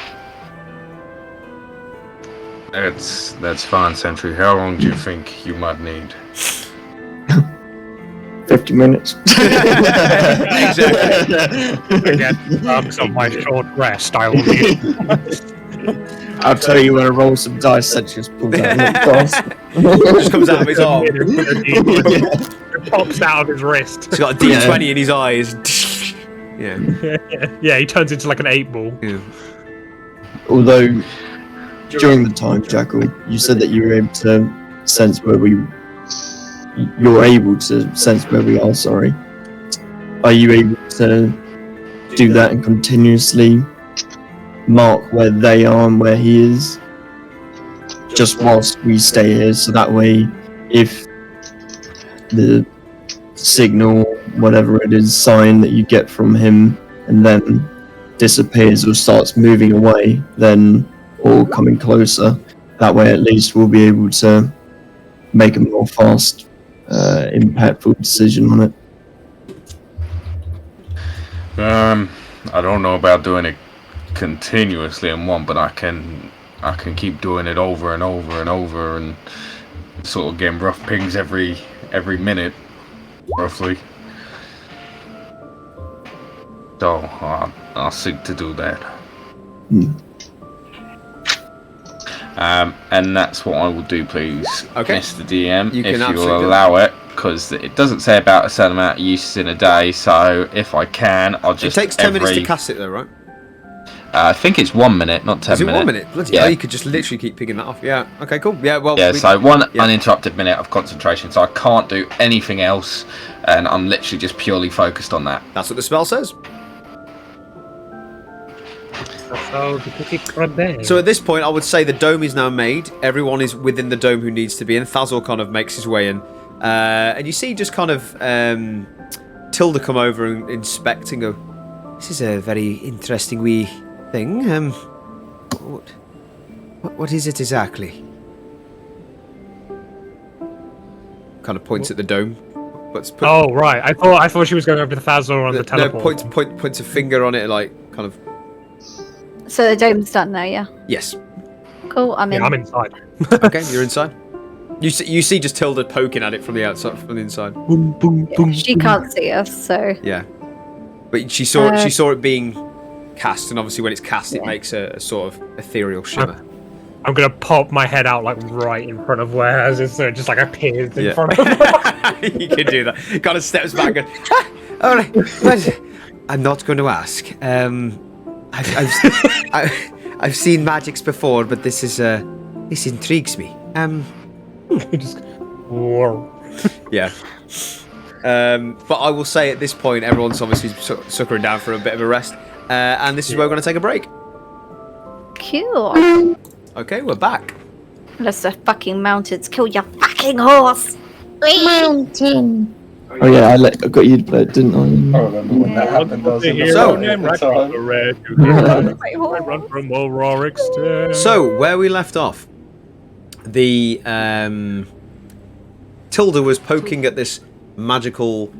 That's fine, Sentry. How long do you think you might need? 50 minutes. Again, on my short rest, I will need. I'll tell you when I roll some dice, Sentry just pulled out a little dice. Just comes out of his arm. It pops out of his wrist. He's got a D20 in his eyes. Yeah. Yeah, he turns into like an 8-ball. Yeah. Although, during the time, Jackal, you said that you were able to sense where we... You're able to sense where we are, sorry. Are you able to do that and continuously mark where they are and where he is? Just whilst we stay here, so that way, if the signal, whatever it is, sign that you get from him, and then disappears or starts moving away, then, or coming closer, that way at least we'll be able to make a more fast, impactful decision on it. I don't know about doing it continuously in one, but I can keep doing it over and over and over, and sort of getting rough pings every minute, roughly. So I'll seek to do that. And that's what I will do, please, Okay. Mr. DM, You can if you absolutely will do allow it, because it doesn't say about a certain amount of uses in a day. So if I can, I'll It just. takes 10 minutes to cast it, though, right? I think it's 1 minute, not 10 Is it minutes. 1 minute? Bloody Yeah. hell, you could just literally keep picking that off. Yeah. Okay, cool. Yeah, well. Yeah, so one yeah. uninterrupted minute of concentration, so I can't do anything else, and I'm literally just purely focused on that. That's what the spell says. So at this point, I would say the dome is now made. Everyone is within the dome who needs to be in. Thazor kind of makes his way in. And you see just kind of Tilda come over and inspect and go, "This is a very interesting wee thing. What is it exactly?" Kind of points at the dome. Oh, right. I thought she was going over to Thazor on the teleport. No, points a finger on it, like, kind of... So the dome's done now, yeah? Yes. Cool, I'm in. Yeah, I'm inside. Okay, you're inside. You see just Tilda poking at it from the outside, from the inside. Boom, boom, Yeah, boom. she can't see us, so... Yeah. But she saw it being cast, and obviously when it's cast, it makes a sort of ethereal shimmer. I'm gonna pop my head out like right in front of where it is, so it just like appears in front of her. You can do that. Kind of steps back and all right, but I'm not going to ask. I've seen magics before, but this intrigues me. Just, whoa. Yeah. But I will say at this point, everyone's obviously suckering down for a bit of a rest, and this is where we're going to take a break. Cool. Okay, we're back. Unless the fucking mountains kill your fucking horse. Mountain. Oh yeah, I got you to play it, didn't I? I remember when that happened. I was in the So- phone at the time. Run from Aurora extent. So, where we left off, the Tilda was poking at this magical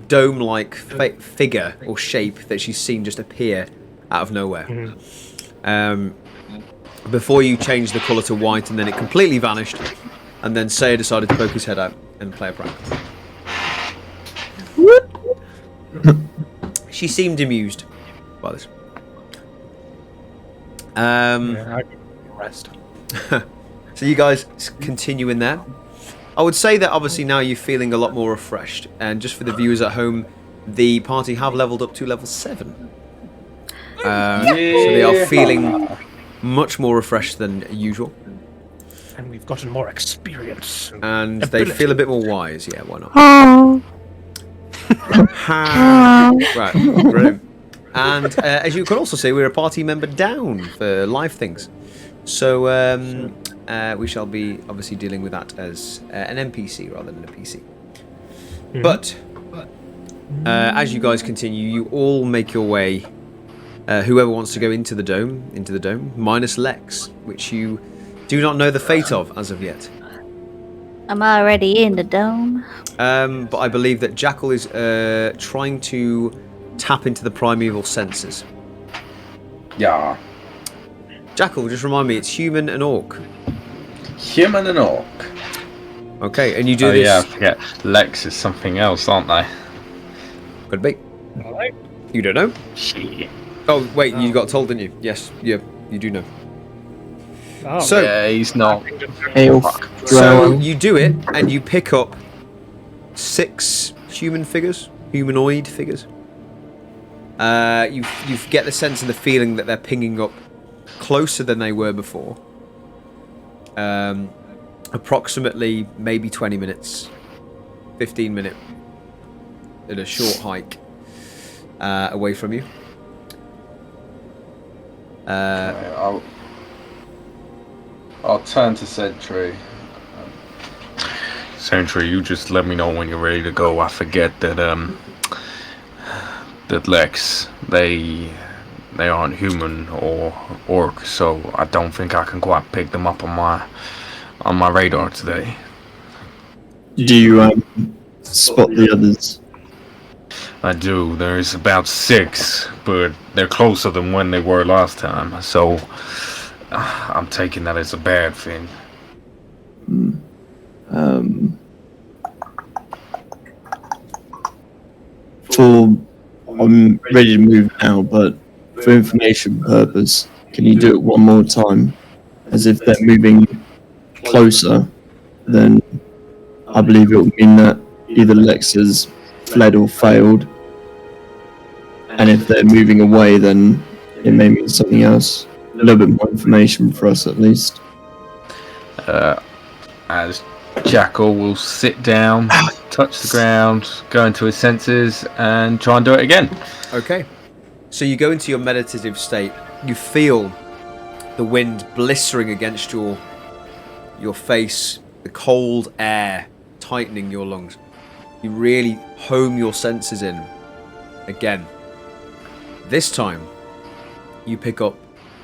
dome-like figure or shape that she's seen just appear out of nowhere. Before you changed the colour to white, and then it completely vanished, and then Saya decided to poke his head out and play a prank. She seemed amused by this. Rest. So you guys continue in there. I would say that obviously now you're feeling a lot more refreshed, and just for the viewers at home, the party have leveled up to level 7. So they are feeling much more refreshed than usual. And we've gotten more experience. And they feel a bit more wise. Yeah, why not? Right, brilliant. And as you can also see, we're a party member down for live things. So we shall be obviously dealing with that as an NPC rather than a PC. But as you guys continue, you all make your way. Whoever wants to go into the dome, minus Lex, which you do not know the fate of as of yet. I'm already in the dome. But I believe that Jackal is trying to tap into the primeval senses. Yeah. Jackal, just remind me, it's human and orc. Human and orc. Okay, and you do Oh this. yeah, I forget. Lex is something else, aren't they? Could be. Alright. You don't know? Shit. Oh, wait, you got told, didn't you? Yes, you do know. Oh, So- Yeah, he's not. Elf. So you do it, and you pick up 6 humanoid figures. You get the sense and the feeling that they're pinging up closer than they were before. Approximately maybe 20 minutes, 15 minute in a short hike away from you. I'll turn to Sentry. Sentry, you just let me know when you're ready to go. I forget that that Lex, they aren't human or orc, so I don't think I can quite pick them up on my radar today. Do you spot the others? I do. There's about 6, but they're closer than when they were last time, so I'm taking that as a bad thing. I'm ready to move now, but for information purpose, can you do it one more time? As if they're moving closer, then I believe it will mean that either Lex has fled or failed. And if they're moving away, then it may mean something else. A little bit more information for us, at least. As Jackal will sit down, touch the ground, go into his senses, and try and do it again. Okay. So you go into your meditative state. You feel the wind blistering against your face, the cold air tightening your lungs. You really home your senses in again. This time, you pick up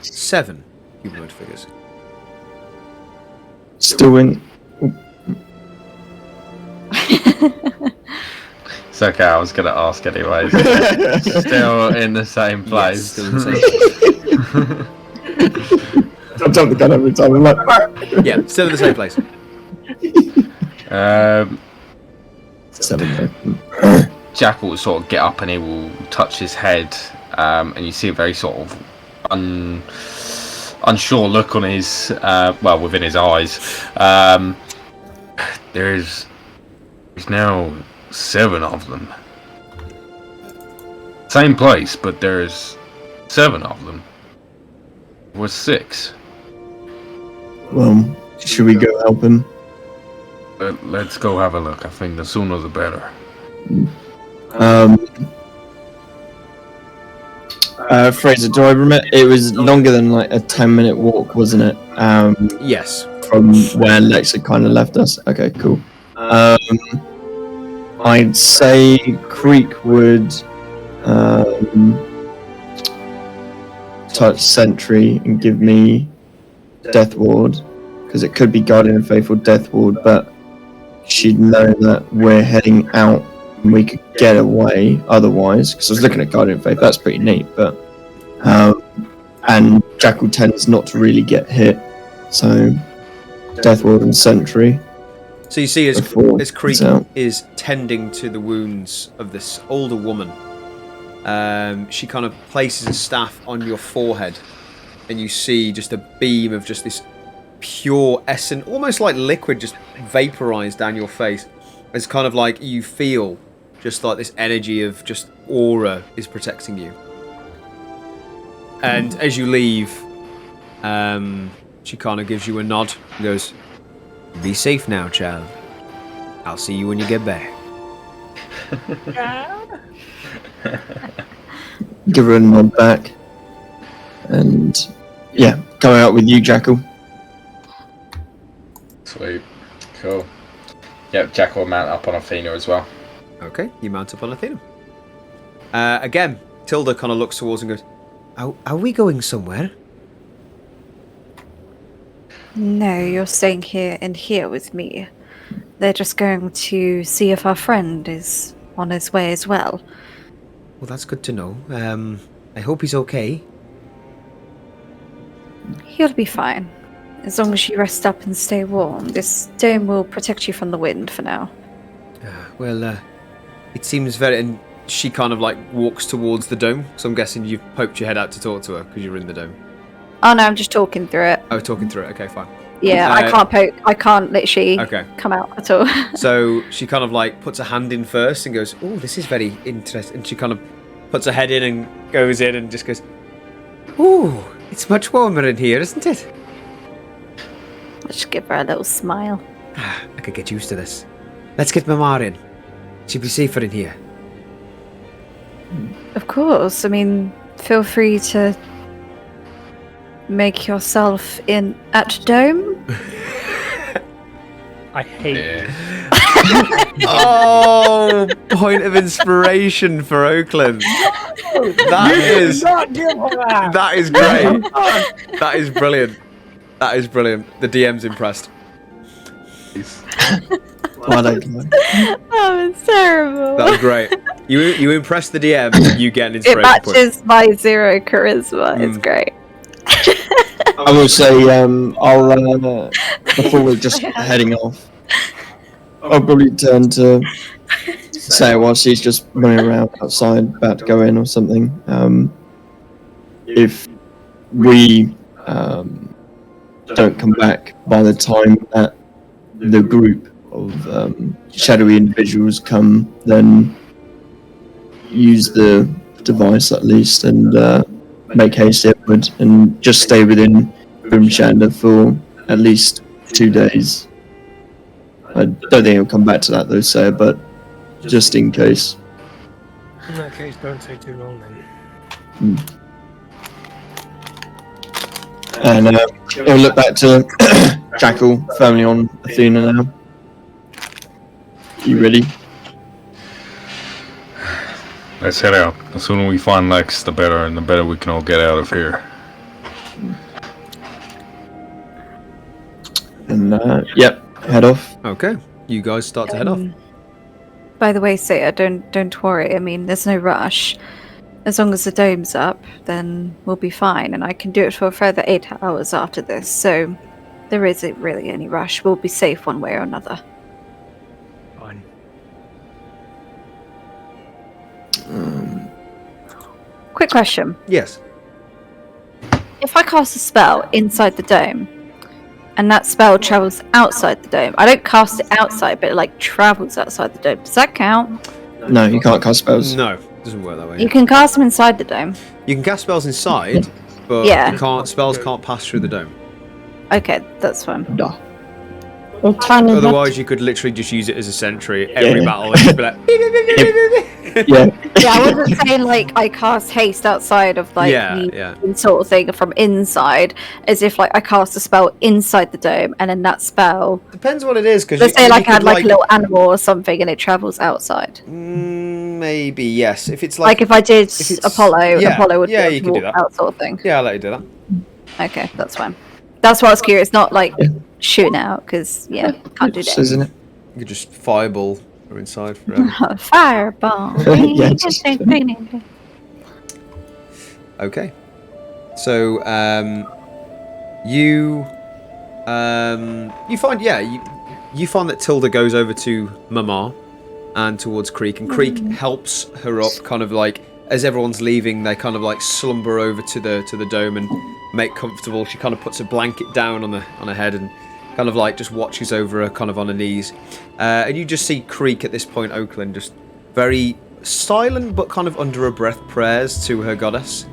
7 humanoid figures. Still in. It's okay, I was going to ask anyways. Still in the same place. Yes, still in the same place. I jump the gun every time. I'm like, Yeah, still in the same place. 7. Jackal will sort of get up and he will touch his head, and you see a very sort of unsure look on his, within his eyes. There's now 7 of them. Same place, but there's 7 of them. There was 6. Well, should we go help him? Let's go have a look. I think the sooner the better. Fraser, do I remember? It was longer than like a 10-minute walk, wasn't it? Yes. From where Lex had kind of left us. Okay, cool. I'd say Creek would touch Sentry and give me Death Ward, because it could be Guardian of Faith or Death Ward, but she'd know that we're heading out and we could get away otherwise, because I was looking at Guardian of Faith, that's pretty neat, but and Jackal tends not to really get hit, so Death Ward and Sentry. So you see as Creek it's out. is tending to the wounds of this older woman, she kind of places a staff on your forehead, and you see just a beam of just this pure essence, almost like liquid, just vaporized down your face. It's kind of like you feel just like this energy of just aura is protecting you. And as you leave, she kind of gives you a nod and goes, "Be safe now, child. I'll see you when you get back." Give her a nod back. And yeah, coming out with you, Jackal. Sweet. Cool. Yep, Jackal will mount up on Athena as well. Okay, you mount up on Athena. Again, Tilda kind of looks towards and goes, Are we going somewhere? No, you're staying here with me. They're just going to see if our friend is on his way as well. Well, that's good to know. I hope he's okay. He'll be fine. As long as you rest up and stay warm. This dome will protect you from the wind for now. Well, it seems very... And she kind of like walks towards the dome. So I'm guessing you've poked your head out to talk to her because you're in the dome. Oh no, I'm just talking through it. Oh, talking through it. Okay, fine. Yeah, I can't poke. I can't literally come out at all. So she kind of like puts her hand in first and goes, "Oh, this is very interesting." And she kind of puts her head in and goes in and just goes, "Oh, it's much warmer in here, isn't it?" Let's just give her a little smile. I could get used to this. Let's get Mama in. She'll be safer in here. Of course. I mean, feel free to make yourself in at Dome. I hate it. Oh, point of inspiration for Oakland. That is great. That is brilliant. That is brilliant. The DM's impressed. Oh, it's terrible. That was great. You impress the DM, you get an inspiration It point. matches my 0 charisma. It's great. I will say, I'll before we're just heading off, I'll probably turn to Sarah while she's just running around outside, about to go in or something. If we don't come back by the time that the group of shadowy individuals come, then use the device at least and make haste inward and just stay within Boomshanda for at least 2 days. I don't think he'll come back to that though, Sarah, but just in case. In that case, don't take too long then. And he'll look back to Jackal, firmly on Athena now. You ready? Let's head out. The sooner we find Lex, the better, and the better we can all get out of here. And yep, head off. Okay, you guys start to head off. By the way, Saya, don't worry. I mean, there's no rush. As long as the dome's up, then we'll be fine, and I can do it for a further 8 hours after this. So there isn't really any rush. We'll be safe one way or another. Fine. Quick question. Yes. If I cast a spell inside the dome, and that spell travels outside the dome, I don't cast it outside, but it like travels outside the dome. Does that count? No, you can't cast spells. No, it doesn't work that way. You can cast them inside the dome. You can cast spells inside, but Yeah. spells can't pass through the dome. Okay, that's fine. Well, tiny Otherwise, you could literally just use it as a sentry every battle and just be like, Yeah. Yeah, I wasn't saying like I cast haste outside of like the sort of thing from inside, as if like I cast a spell inside the dome and then that spell. Depends what it is, because Let's say like I had like a little animal or something and it travels outside. Maybe yes. If it's Like if I did Apollo, yeah, Apollo would yeah, be you able can to do walk that. out sort of thing. Yeah, I'll let you do that. Okay, that's fine. That's why I was curious, not like shooting out, because can't do that. Isn't it? You could just fireball her inside forever. Fireball. Yeah, just- Okay. So you find you find that Tilda goes over to Mama and towards Creek, and Creek helps her up, kind of like as everyone's leaving, they kind of like slumber over to the dome and make comfortable. She kind of puts a blanket down on her head and kind of like just watches over her, kind of on her knees. And you just see Creek at this point, Oakland, just very silent but kind of under her breath prayers to her goddess.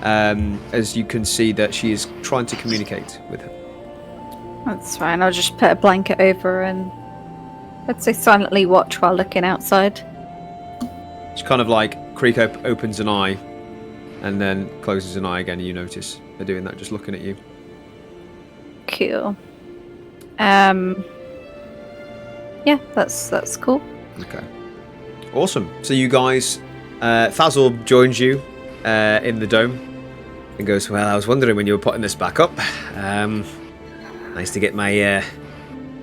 As you can see that she is trying to communicate with her. That's fine. I'll just put a blanket over and I'd say silently watch while looking outside. She kind of like Creek opens an eye and then closes an eye again, and you notice they're doing that, just looking at you. Cool. Yeah, that's cool. Okay. Awesome. So you guys, Fazor joins you in the dome and goes, "Well, I was wondering when you were putting this back up. Nice to get my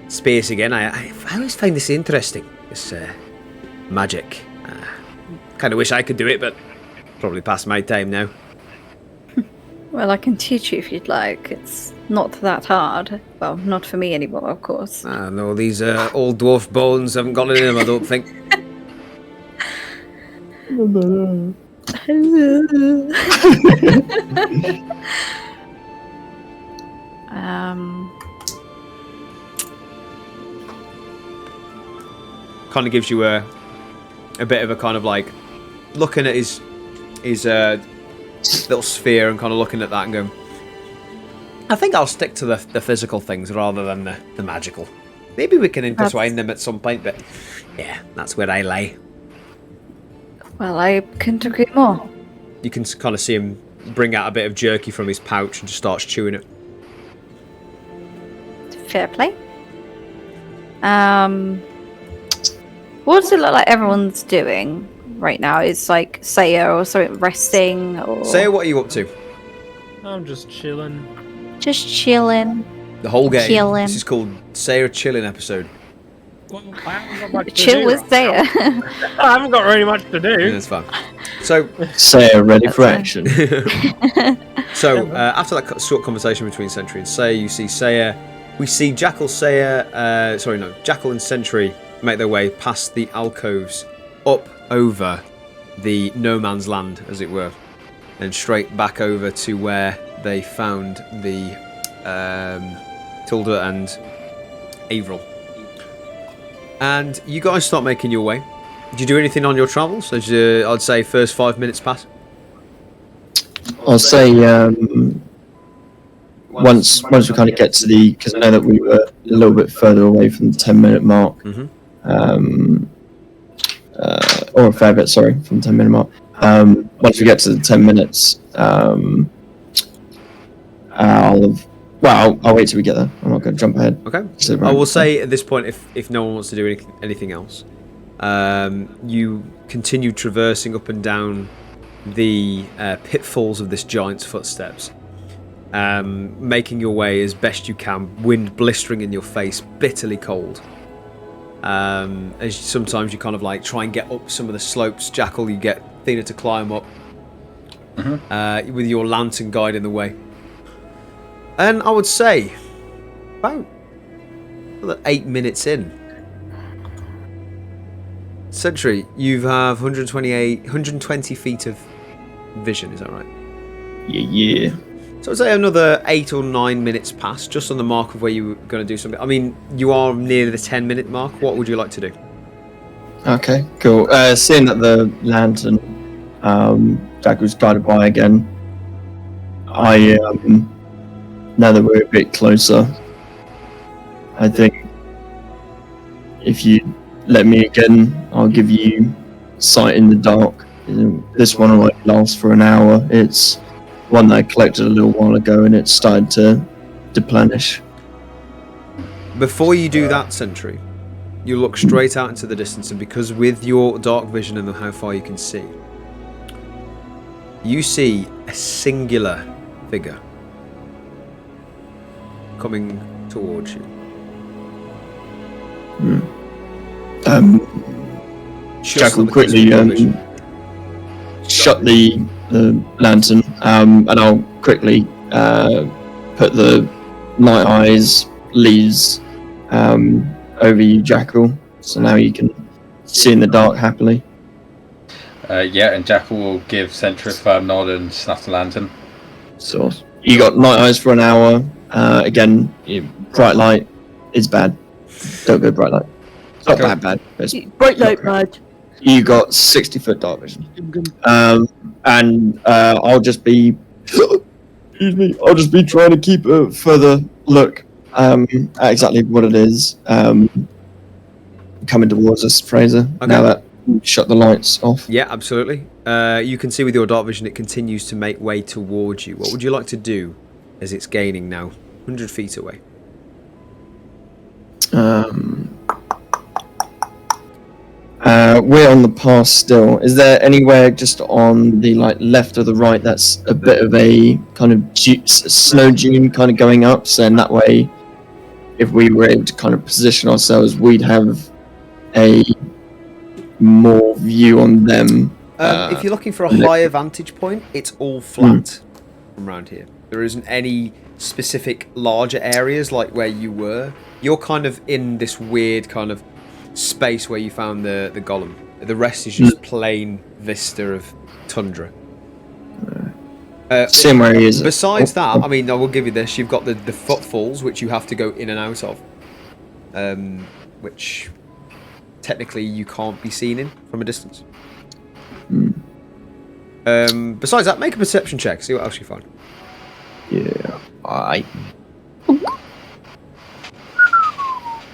space again. I always find this interesting, this magic. Kind of wish I could do it, but probably past my time now." Well, I can teach you if you'd like. It's not that hard. Well, not for me anymore, of course. No, these old dwarf bones haven't got it in them, I don't think. Kind of gives you a bit of a kind of like looking at his little sphere and kind of looking at that and going, I think I'll stick to the physical things rather than the magical. Maybe we can intertwine them at some point, but yeah, that's where I lay. Well, I couldn't agree more. You can kind of see him bring out a bit of jerky from his pouch and just starts chewing it. Fair play. What does it look like everyone's doing right now? Is like Saya or something resting? Or Saya, what are you up to? I'm just chilling. Just chilling. The whole game. Chilling. This is called Saya Chilling episode. Well, I haven't got much to Chill do with right Saya. now. I haven't got really much to do. Yeah, that's fine. So, Say ready for action. after that short conversation between Sentry and Saya, you see Saya. We see Jackal, Jackal and Sentry make their way past the alcoves, up over the no man's land, as it were, and straight back over to where they found the Tilda and Avril. And you guys start making your way. Did you do anything on your travels? As I'd say, first 5 minutes pass. I'll say once we kind of get to because I know that we were a little bit further away from the 10-minute mark, or a fair bit, sorry, from the 10-minute mark. Once we get to the 10 minutes, I'll wait till we get there. I'm not going to jump ahead. Okay. I will say at this point, if no one wants to do anything else, you continue traversing up and down the pitfalls of this giant's footsteps, making your way as best you can, wind blistering in your face, bitterly cold. As sometimes you kind of like try and get up some of the slopes. Jackal, you get Athena to climb up with your lantern guiding the way. And I would say about 8 minutes in, Sentry, you have 120 feet of vision, is that right? Yeah. So I'd say another 8 or 9 minutes pass, just on the mark of where you were going to do something. I mean, you are near the 10-minute mark. What would you like to do? Okay, cool. Seeing that the lantern Jack was guided by again, I now that we're a bit closer, I think if you let me again, I'll give you sight in the dark. This one will last for an hour. It's one that I collected a little while ago, and it's started to deplenish. Before you do that, Sentry, you look straight out into the distance, and because with your dark vision and how far you can see, you see a singular figure coming towards you. Jack will quickly shut the lantern, and I'll quickly put the night eyes leaves over you, Jackal, so now you can see in the dark happily. And Jackal will give Sentry a firm nod and snuff the lantern. So you got night eyes for an hour. Again, bright light is bad. Don't go bright light. It's not bad. It's Bright light bad. You got 60-foot dark vision. And I'll just be trying to keep a further look at exactly what it is coming towards us, Fraser. Okay. Now that you shut the lights off. Yeah, absolutely. You can see with your dark vision it continues to make way towards you. What would you like to do as it's gaining now 100 feet away? We're on the path still. Is there anywhere just on the left or the right that's a bit of a kind of snow dune kind of going up? So in that way, if we were able to kind of position ourselves, we'd have a more view on them. If you're looking for a higher vantage point, it's all flat from around here. There isn't any specific larger areas like where you were. You're kind of in this weird kind of space where you found the golem. The rest is just plain vista of tundra. Same where he is. Besides that, I mean, I will give you this. You've got the footfalls, which you have to go in and out of, which technically you can't be seen in from a distance. Besides that, make a perception check. See what else you find. Yeah.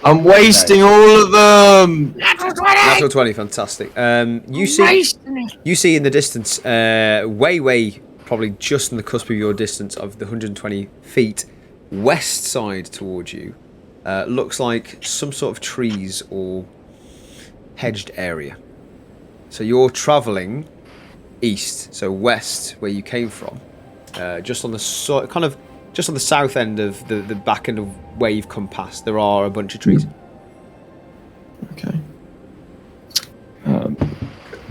I'm wasting all of them. Natural 20, fantastic. You see in the distance, way, probably just on the cusp of your distance of the 120 feet, west side towards you, looks like some sort of trees or hedged area. So you're travelling east, so west, where you came from, just on the just on the south end of the back end of where you've come past. There are a bunch of trees. Okay.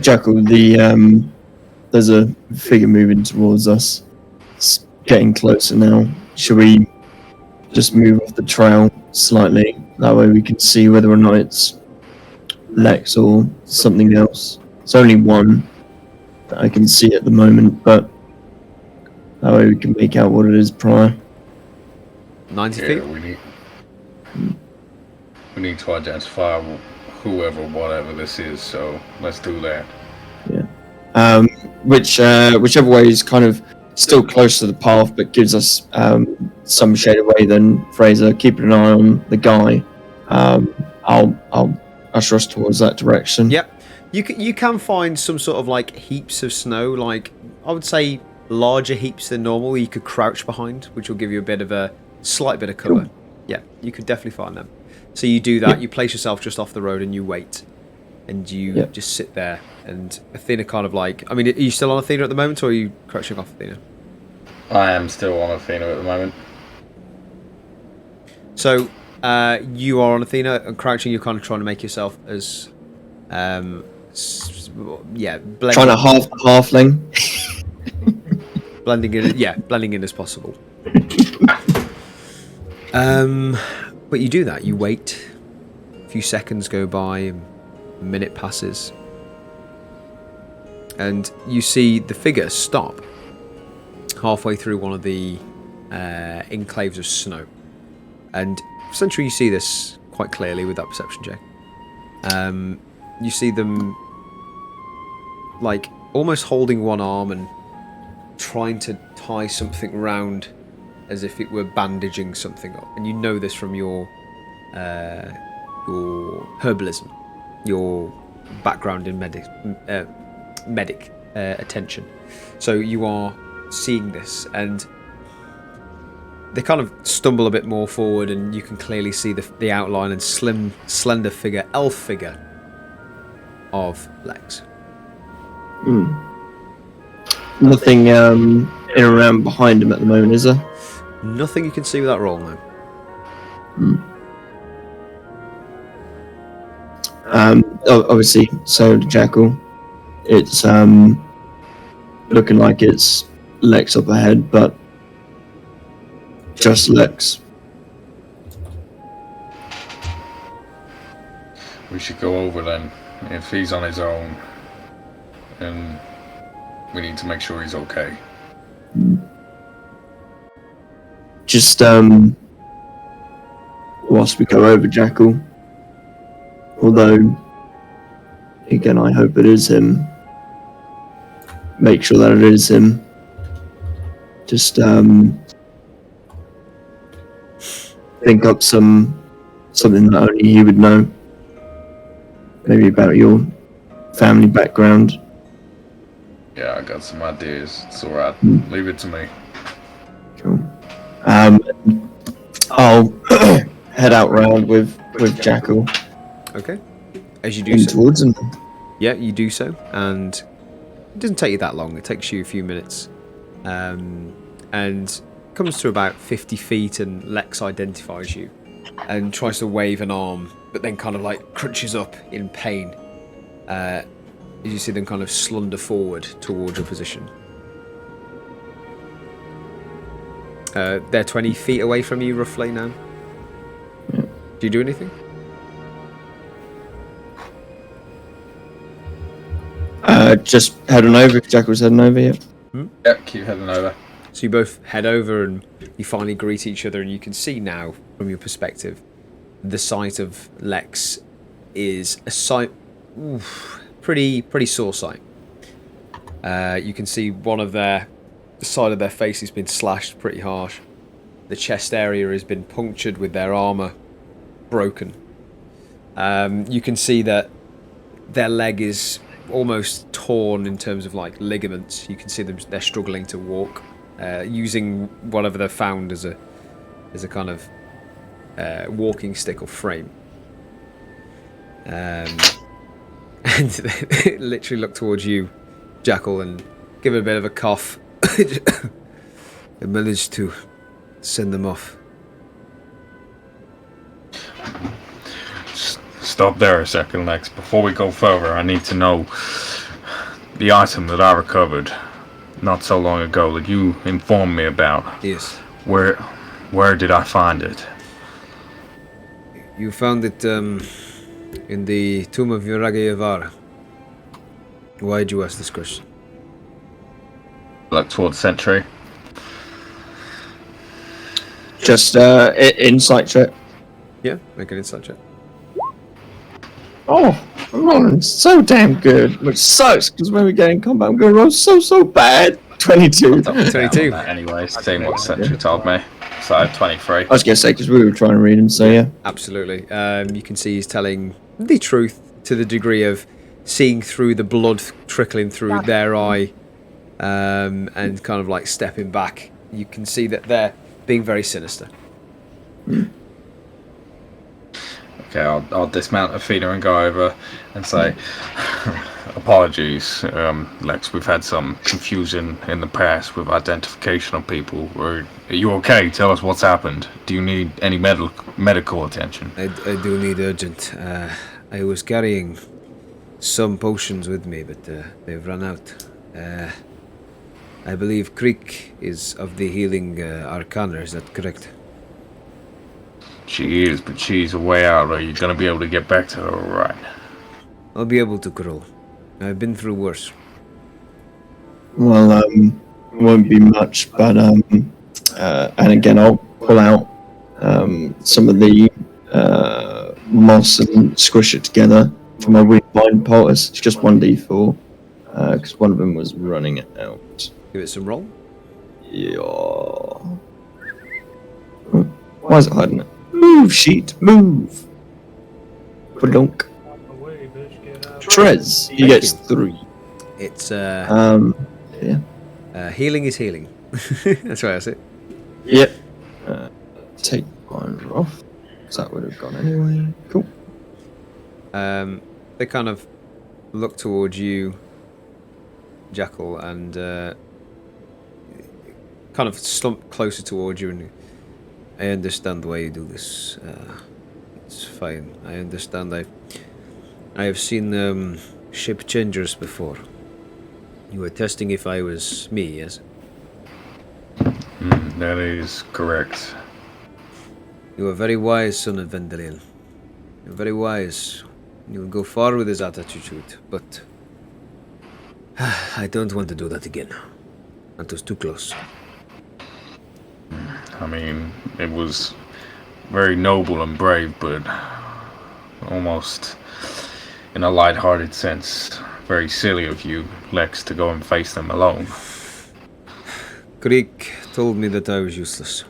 Jackal, there's a figure moving towards us. It's getting closer now. Should we just move off the trail slightly? That way we can see whether or not it's Lex or something else. It's only one that I can see at the moment, but that way we can make out what it is prior. 90 feet? We need to identify whoever, whatever this is, so let's do that. Yeah. Whichever way is kind of still close to the path, but gives us some shade away. Then Fraser, keeping an eye on the guy. I'll usher us towards that direction. Yep. You can find some sort of like heaps of snow, like I would say larger heaps than normal. You could crouch behind, which will give you a slight bit of cover. Cool. Yeah, you could definitely find them. So you do that. Yep. You place yourself just off the road and you wait, and you just sit there. And Athena kind of like, I mean, are you still on Athena at the moment, or are you crouching off Athena? I am still on Athena at the moment. So you are on Athena and crouching. You're kind of trying to make yourself as, blending. Trying to halfling. Blending in as possible. But you do that. You wait. A few seconds go by. A minute passes. And you see the figure stop halfway through one of the enclaves of snow. And Sentry, you see this quite clearly with that perception check. You see them like almost holding one arm and trying to tie something round as if it were bandaging something up. And you know this from your herbalism, your background in medic attention. So you are seeing this, and they kind of stumble a bit more forward, and you can clearly see the outline and slender figure, elf figure of Lex. Nothing in and around behind him at the moment, is there? Nothing you can see with that roll now. Obviously, so the Jackal, it's looking like it's Lex up ahead, but just Lex. We should go over then. If he's on his own, and we need to make sure he's okay. Just whilst we go over Jackal, although again I hope it is him, make sure that it is him. Just think up something that only he would know, maybe about your family background. Yeah, I got some ideas. It's alright. Leave it to me. Cool. I'll head out round with Jackal. Okay. As you do so. Towards him. Yeah, you do so, and it doesn't take you that long. It takes you a few minutes, and comes to about 50 feet, and Lex identifies you and tries to wave an arm, but then kind of like crunches up in pain. As you see them kind of slunder forward towards your position. They're 20 feet away from you roughly now. Yeah. Do you do anything? Just head on over if Jackal's heading over, yeah. Yep, keep heading over. So you both head over and you finally greet each other, and you can see now, from your perspective, the sight of Lex is a sight, pretty sore sight. You can see the side of their face has been slashed pretty harsh. The chest area has been punctured with their armor broken. You can see that their leg is almost torn in terms of like ligaments. You can see they're struggling to walk, using whatever they've found as a kind of walking stick or frame. And they literally look towards you, Jackal, and give it a bit of a cough. I managed to send them off. Stop there a second, Lex. Before we go further, I need to know the item that I recovered not so long ago that you informed me about. Yes. Where did I find it? You found it in the tomb of Yavara. Why did you ask this question? Look towards Sentry. Just insight check. Yeah, make an insight check. Oh, I'm rolling so damn good, which sucks because when we get in combat, I'm going to roll so bad. 22. 22. Anyway, same what Sentry told me. So I had 23. I was going to say because we were trying to read him, so yeah. Absolutely. You can see he's telling the truth to the degree of seeing through the blood trickling through their eye, and kind of like stepping back. You can see that they're being very sinister. Okay, I'll dismount Athena and go over and say, apologies, Lex, we've had some confusion in the past with identification of people. Are you okay? Tell us what's happened. Do you need any medical attention? I do need urgent. I was carrying some potions with me, but they've run out. I believe Creek is of the healing arcana, is that correct? She is, but she's a way out. Are you going to be able to get back to her all right? I'll be able to crawl. I've been through worse. Well, won't be much, but and again, I'll pull out some of the moss and squish it together for my wind poultice. It's just 1d4 because one of them was running it out. Give it some roll. Yeah. Why is it hiding it? Move, sheet, move. Badunk. Trez, he gets 3. It's yeah. healing is healing. That's why I say. Yep. Take one off. So that would have gone anyway. Cool. They kind of look towards you, Jackal, and kind of slump closer towards you, and I understand why you do this. It's fine. I understand. I have seen ship changers before. You were testing if I was me, yes? That is correct. You are very wise, son of Vendeliel. You're very wise. You will go far with this attitude, but I don't want to do that again. That was too close. I mean, it was very noble and brave, but almost in a light-hearted sense, very silly of you, Lex, to go and face them alone. Creek told me that I was useless,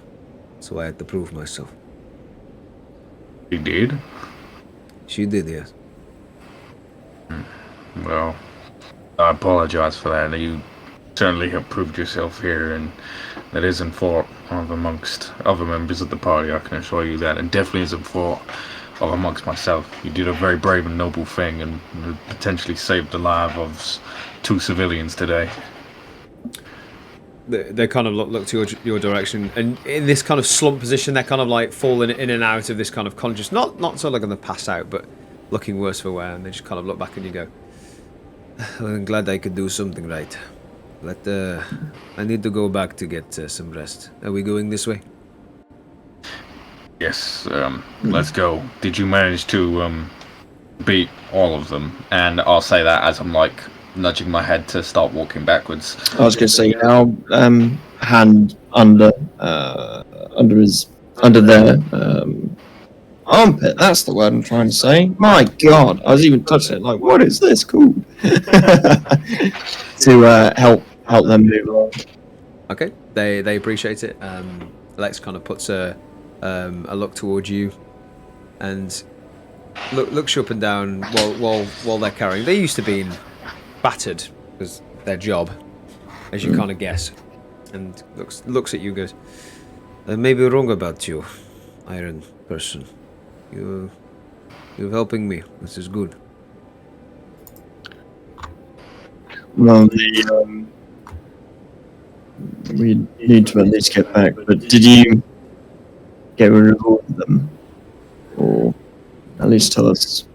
so I had to prove myself. He did? She did, yes. Well, I apologize for that. You certainly have proved yourself here, and that isn't fault of amongst other members of the party, I can assure you that, and definitely isn't fault of amongst myself. You did a very brave and noble thing, and potentially saved the life of 2 civilians today. They kind of look to your direction, and in this kind of slump position, they're kind of like falling in and out of this kind of conscious, not so like going to pass out, but looking worse for wear, and they just kind of look back and you go, well, I'm glad I could do something right. But I need to go back to get some rest. Are we going this way? Yes, let's go. Did you manage to beat all of them? And I'll say that as I'm like nudging my head to start walking backwards. I was going to say now, hand under their armpit. That's the word I'm trying to say. My God, I was even touching it like, what is this? Cool. To help them move on. Okay, they appreciate it. Lex kind of puts a look towards you, and looks up and down while they're carrying. They used to be battered because their job, as you kind of guess, and looks at you and goes, I may be wrong about you, Iron Person. You're helping me. This is good. Well, we need to at least get back. But did you get rid of all of them, or at least tell us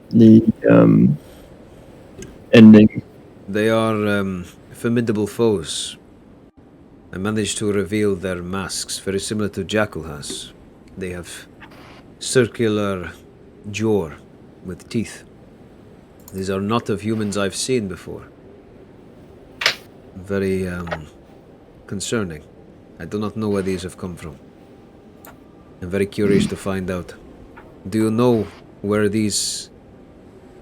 the ending? They are formidable foes. I managed to reveal their masks, very similar to Jackal has. They have circular jaw with teeth. These are not of humans I've seen before. Very concerning. I do not know where these have come from. I'm very curious to find out. Do you know where these,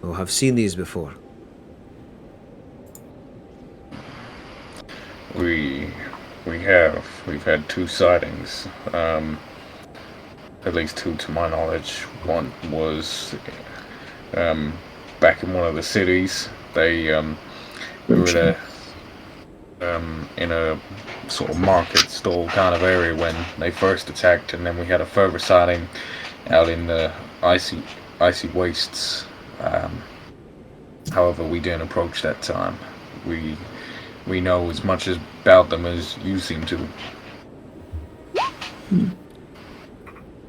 or have seen these before? We've had 2 sightings, at least 2 to my knowledge. One was back in one of the cities. They were in a sort of market stall kind of area when they first attacked, and then we had a further sighting out in the icy wastes. However, we didn't approach that time. We know as much about them as you seem to.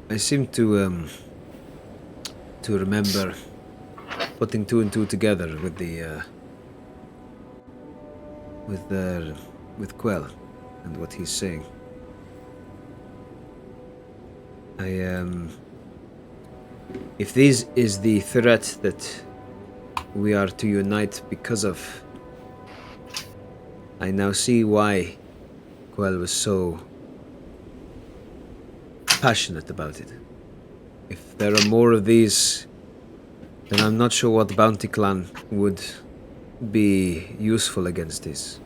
I seem to remember putting 2 and 2 together with the with Quell and what he's saying. If this is the threat that we are to unite because of, I now see why Quell was so passionate about it. If there are more of these, then I'm not sure what Bounty Clan would be useful against this.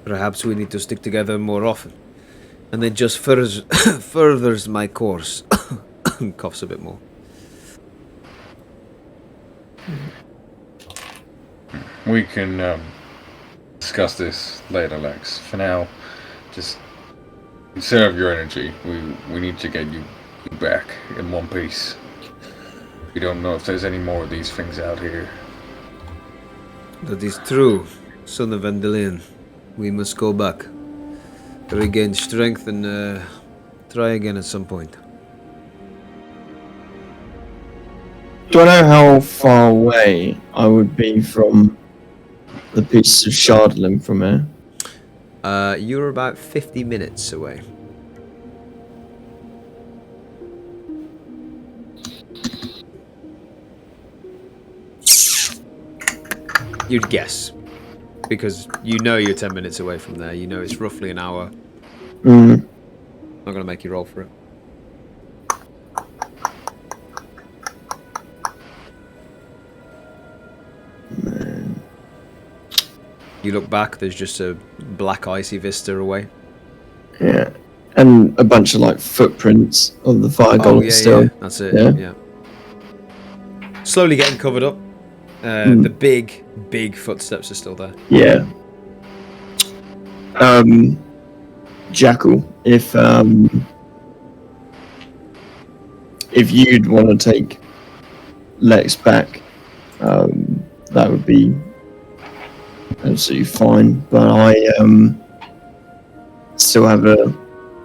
Perhaps we need to stick together more often. And it just furthers my course. Coughs a bit more. We can discuss this later, Lex. For now, just conserve your energy. We need to get you back in one piece. We don't know if there's any more of these things out here. That is true, son of Vandalion. We must go back, regain strength, and try again at some point. Do I know how far away I would be from the piece of Chardalyn from here? You're about 50 minutes away. You'd guess. Because you know you're 10 minutes away from there. You know it's roughly an hour. Mm. Not going to make you roll for it. You look back, there's just a black icy vista away. Yeah. And a bunch of like footprints of the Fire Gollum still. Yeah, that's it. Yeah. Slowly getting covered up. The big footsteps are still there. Yeah. Jackal, if you'd want to take Lex back, that would be absolutely fine. But I still have a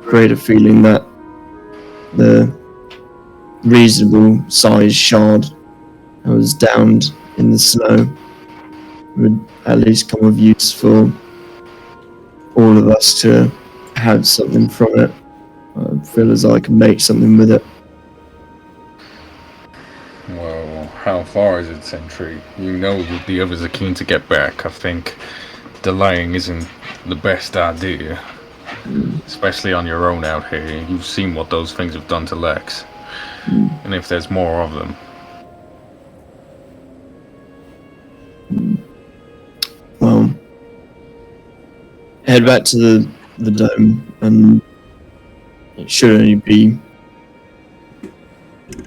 greater feeling that the reasonable sized shard that was downed in the snow would at least come of use for all of us to have something from it. I feel as I can make something with it. How far is it, Sentry? You know that the others are keen to get back. I think delaying isn't the best idea. Especially on your own out here. You've seen what those things have done to Lex. And if there's more of them. Well, head back to the dome, and it should only be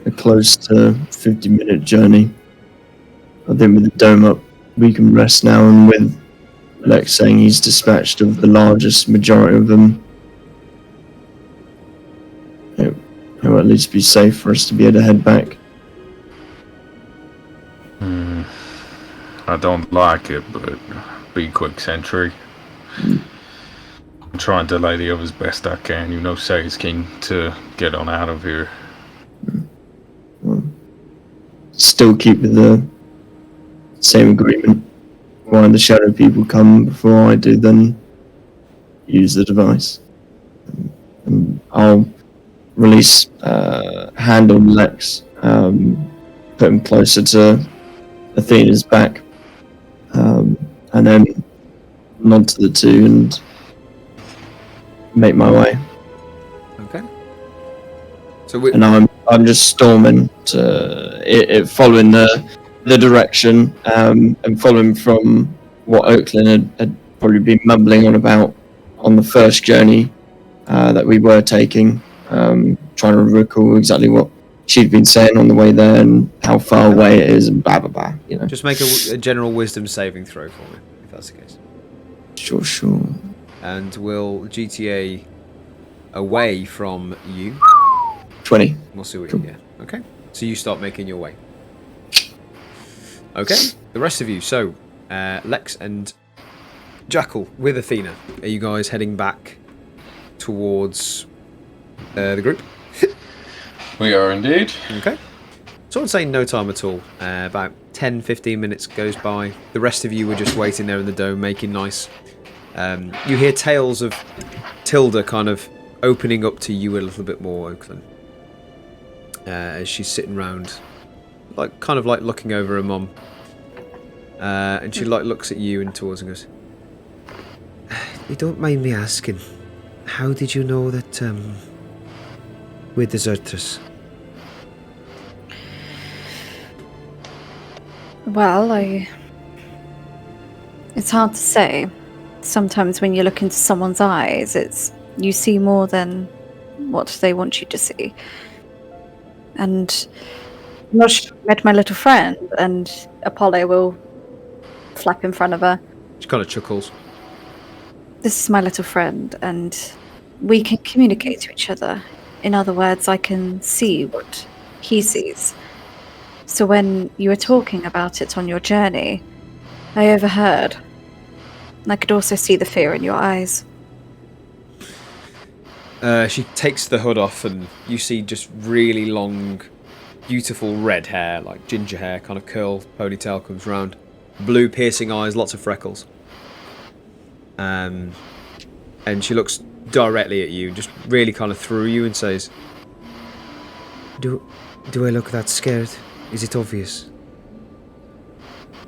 a close to 50-minute journey. I think with the dome up, we can rest now, and with Lex saying he's dispatched of the largest majority of them, it will at least be safe for us to be able to head back. I don't like it, but be quick, Sentry. Try and delay the others best I can. You know, Say's keen to get on out of here. Well, still keep with the same agreement. When the shadow people come before I do, then use the device. And I'll release hand on Lex, put him closer to Athena's back, and then nod to the two and make my way. Okay. So and I'm just storming to following the direction, and following from what Oakland had probably been mumbling on about on the first journey that we were taking, trying to recall exactly what she'd been saying on the way there and how far away it is and blah blah blah. You know. Just make a general wisdom saving throw for me, if that's the case. Sure. And will GTA away from you? 20. We'll see what you get. Okay. So you start making your way. Okay. The rest of you. So, Lex and Jackal with Athena. Are you guys heading back towards the group? We are indeed. Okay. So I'd say no time at all. About 10-15 minutes goes by. The rest of you were just waiting there in the dome, making nice. You hear tales of Tilda kind of opening up to you a little bit more, Oakland, as she's sitting round, kind of looking over her mum, and she looks at you and towards and goes, You don't mind me asking, how did you know that we're deserters? Well, it's hard to say. Sometimes when you look into someone's eyes, you see more than what they want you to see. And I'm not sure I met my little friend, and Apollo will flap in front of her. She kind of chuckles. This is my little friend, and we can communicate to each other. In other words, I can see what he sees. So when you were talking about it on your journey, I overheard. And I could also see the fear in your eyes. She takes the hood off, and you see just really long, beautiful red hair, like ginger hair, kind of curl, ponytail comes round. Blue piercing eyes, lots of freckles. And she looks directly at you, just really kind of through you, and says, Do I look that scared? Is it obvious?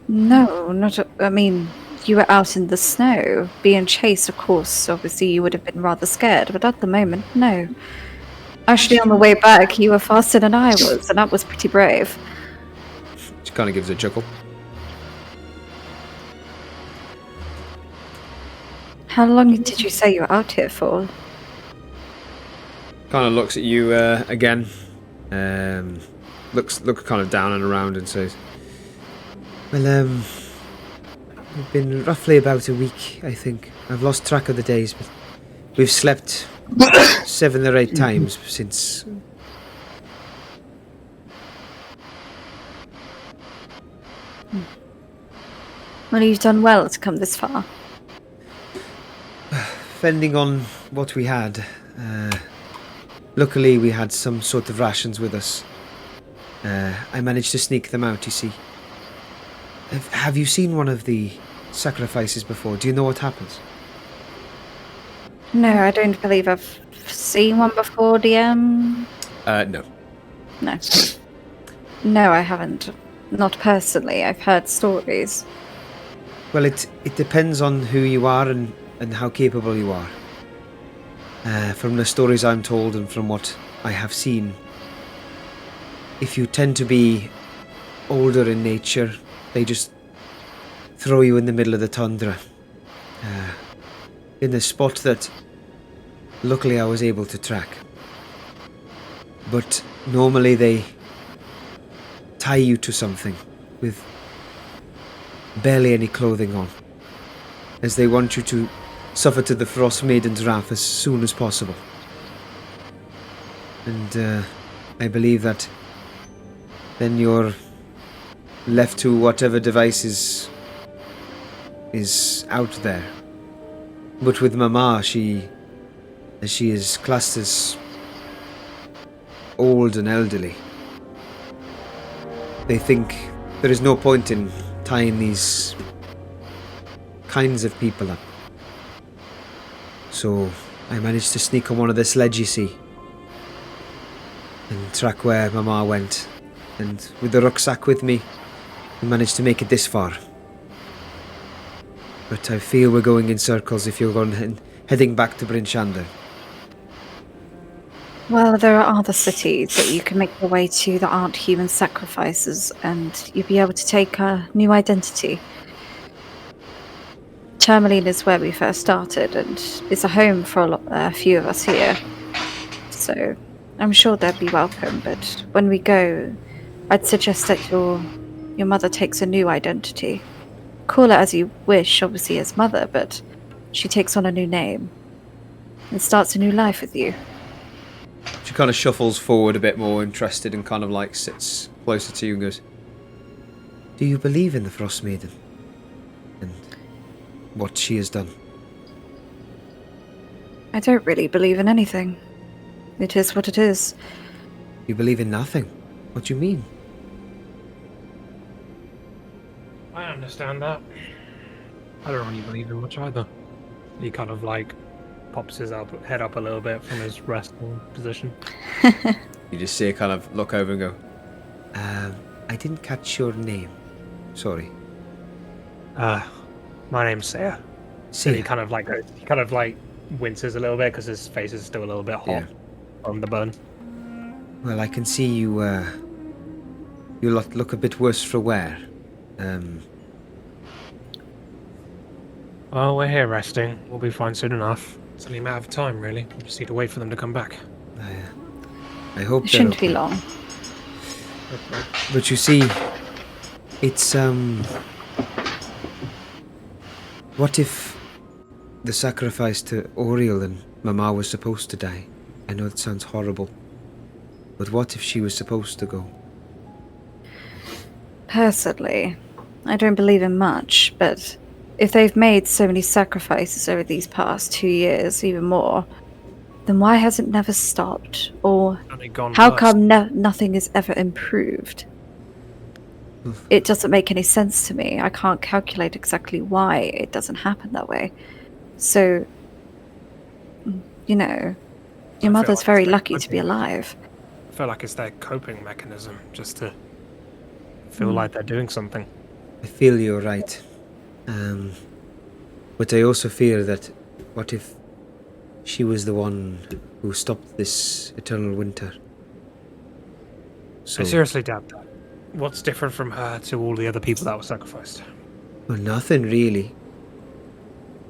No, I mean, you were out in the snow, being chased, of course. Obviously, you would have been rather scared, but at the moment, no. Actually, on the way back, you were faster than I was, and that was pretty brave. She kind of gives a chuckle. How long did you say you were out here for? Kind of looks at you again. Looks kind of down and around and says, Well, we've been roughly about a week, I think. I've lost track of the days, but we've slept 7 or 8 times since. Well, you've done well to come this far. Depending on what we had. Luckily, we had some sort of rations with us. I managed to sneak them out, you see. Have you seen one of the sacrifices before? Do you know what happens? No, I don't believe I've seen one before, DM. no. No. No, I haven't. Not personally. I've heard stories. Well, it depends on who you are and how capable you are. From the stories I'm told and from what I have seen, if you tend to be older in nature, they just throw you in the middle of the tundra. In a spot that luckily I was able to track. But normally they tie you to something with barely any clothing on, as they want you to suffer to the Frost Maiden's wrath as soon as possible. And I believe that then you're left to whatever device is out there. But with Mama, she is classed as old and elderly. They think there is no point in tying these kinds of people up. So I managed to sneak on one of the sledges, you see, and track where Mama went. And with the rucksack with me, we managed to make it this far. But I feel we're going in circles if you're heading back to Bryn Shander. Well, there are other cities that you can make your way to that aren't human sacrifices, and you'll be able to take a new identity. Tourmaline is where we first started, and it's a home for a few of us here. So I'm sure they'll be welcome, but when we go, I'd suggest that your mother takes a new identity. Call her as you wish, obviously as mother, but she takes on a new name and starts a new life with you. She kind of shuffles forward a bit more interested and kind of like sits closer to you and goes, "Do you believe in the Frost Maiden? And what she has done?" I don't really believe in anything. It is what it is. You believe in nothing? What do you mean? I understand that. I don't really believe in much either. He kind of like pops his head up a little bit from his resting position. You just see her kind of look over and go, I didn't catch your name. Sorry. My name's Saya. Saya. He kind of like winces a little bit because his face is still a little bit hot from the burn. Well, I can see you look a bit worse for wear. Well, we're here resting. We'll be fine soon enough. It's only a matter of time, really. We just need to wait for them to come back. I hope it shouldn't be long. But you see, it's what if the sacrifice to Oriel and Mama was supposed to die? I know it sounds horrible, but what if she was supposed to go? Personally, I don't believe in much, but if they've made so many sacrifices over these past 2 years, even more, then why has it never stopped? Or how come nothing is ever improved? It doesn't make any sense to me. I can't calculate exactly why it doesn't happen that way. So, you know, your mother's very lucky to be alive. I feel like it's their coping mechanism, just to feel like they're doing something. I feel you're right. But I also fear that what if she was the one who stopped this eternal winter? So, I seriously doubt that. What's different from her to all the other people that were sacrificed? Well, nothing really,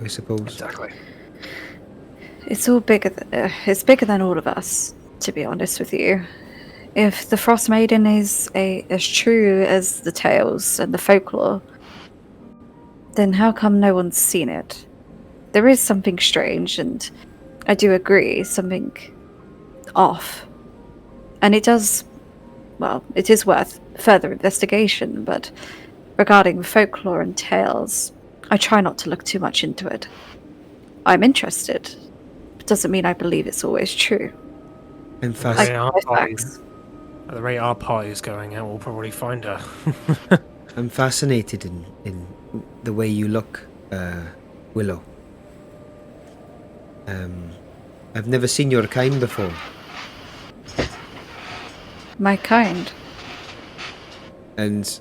I suppose. Exactly. It's all bigger. It's bigger than all of us, to be honest with you. If the Frost Maiden is as true as the tales and the folklore, then how come no one's seen it? There is something strange, and I do agree, something off. And it is worth further investigation, but regarding folklore and tales, I try not to look too much into it. I'm interested. It doesn't mean I believe it's always true. I'm fascinated. At the rate our party is going out, we'll probably find her. I'm fascinated in the way you look, Willow. I've never seen your kind before. My kind? And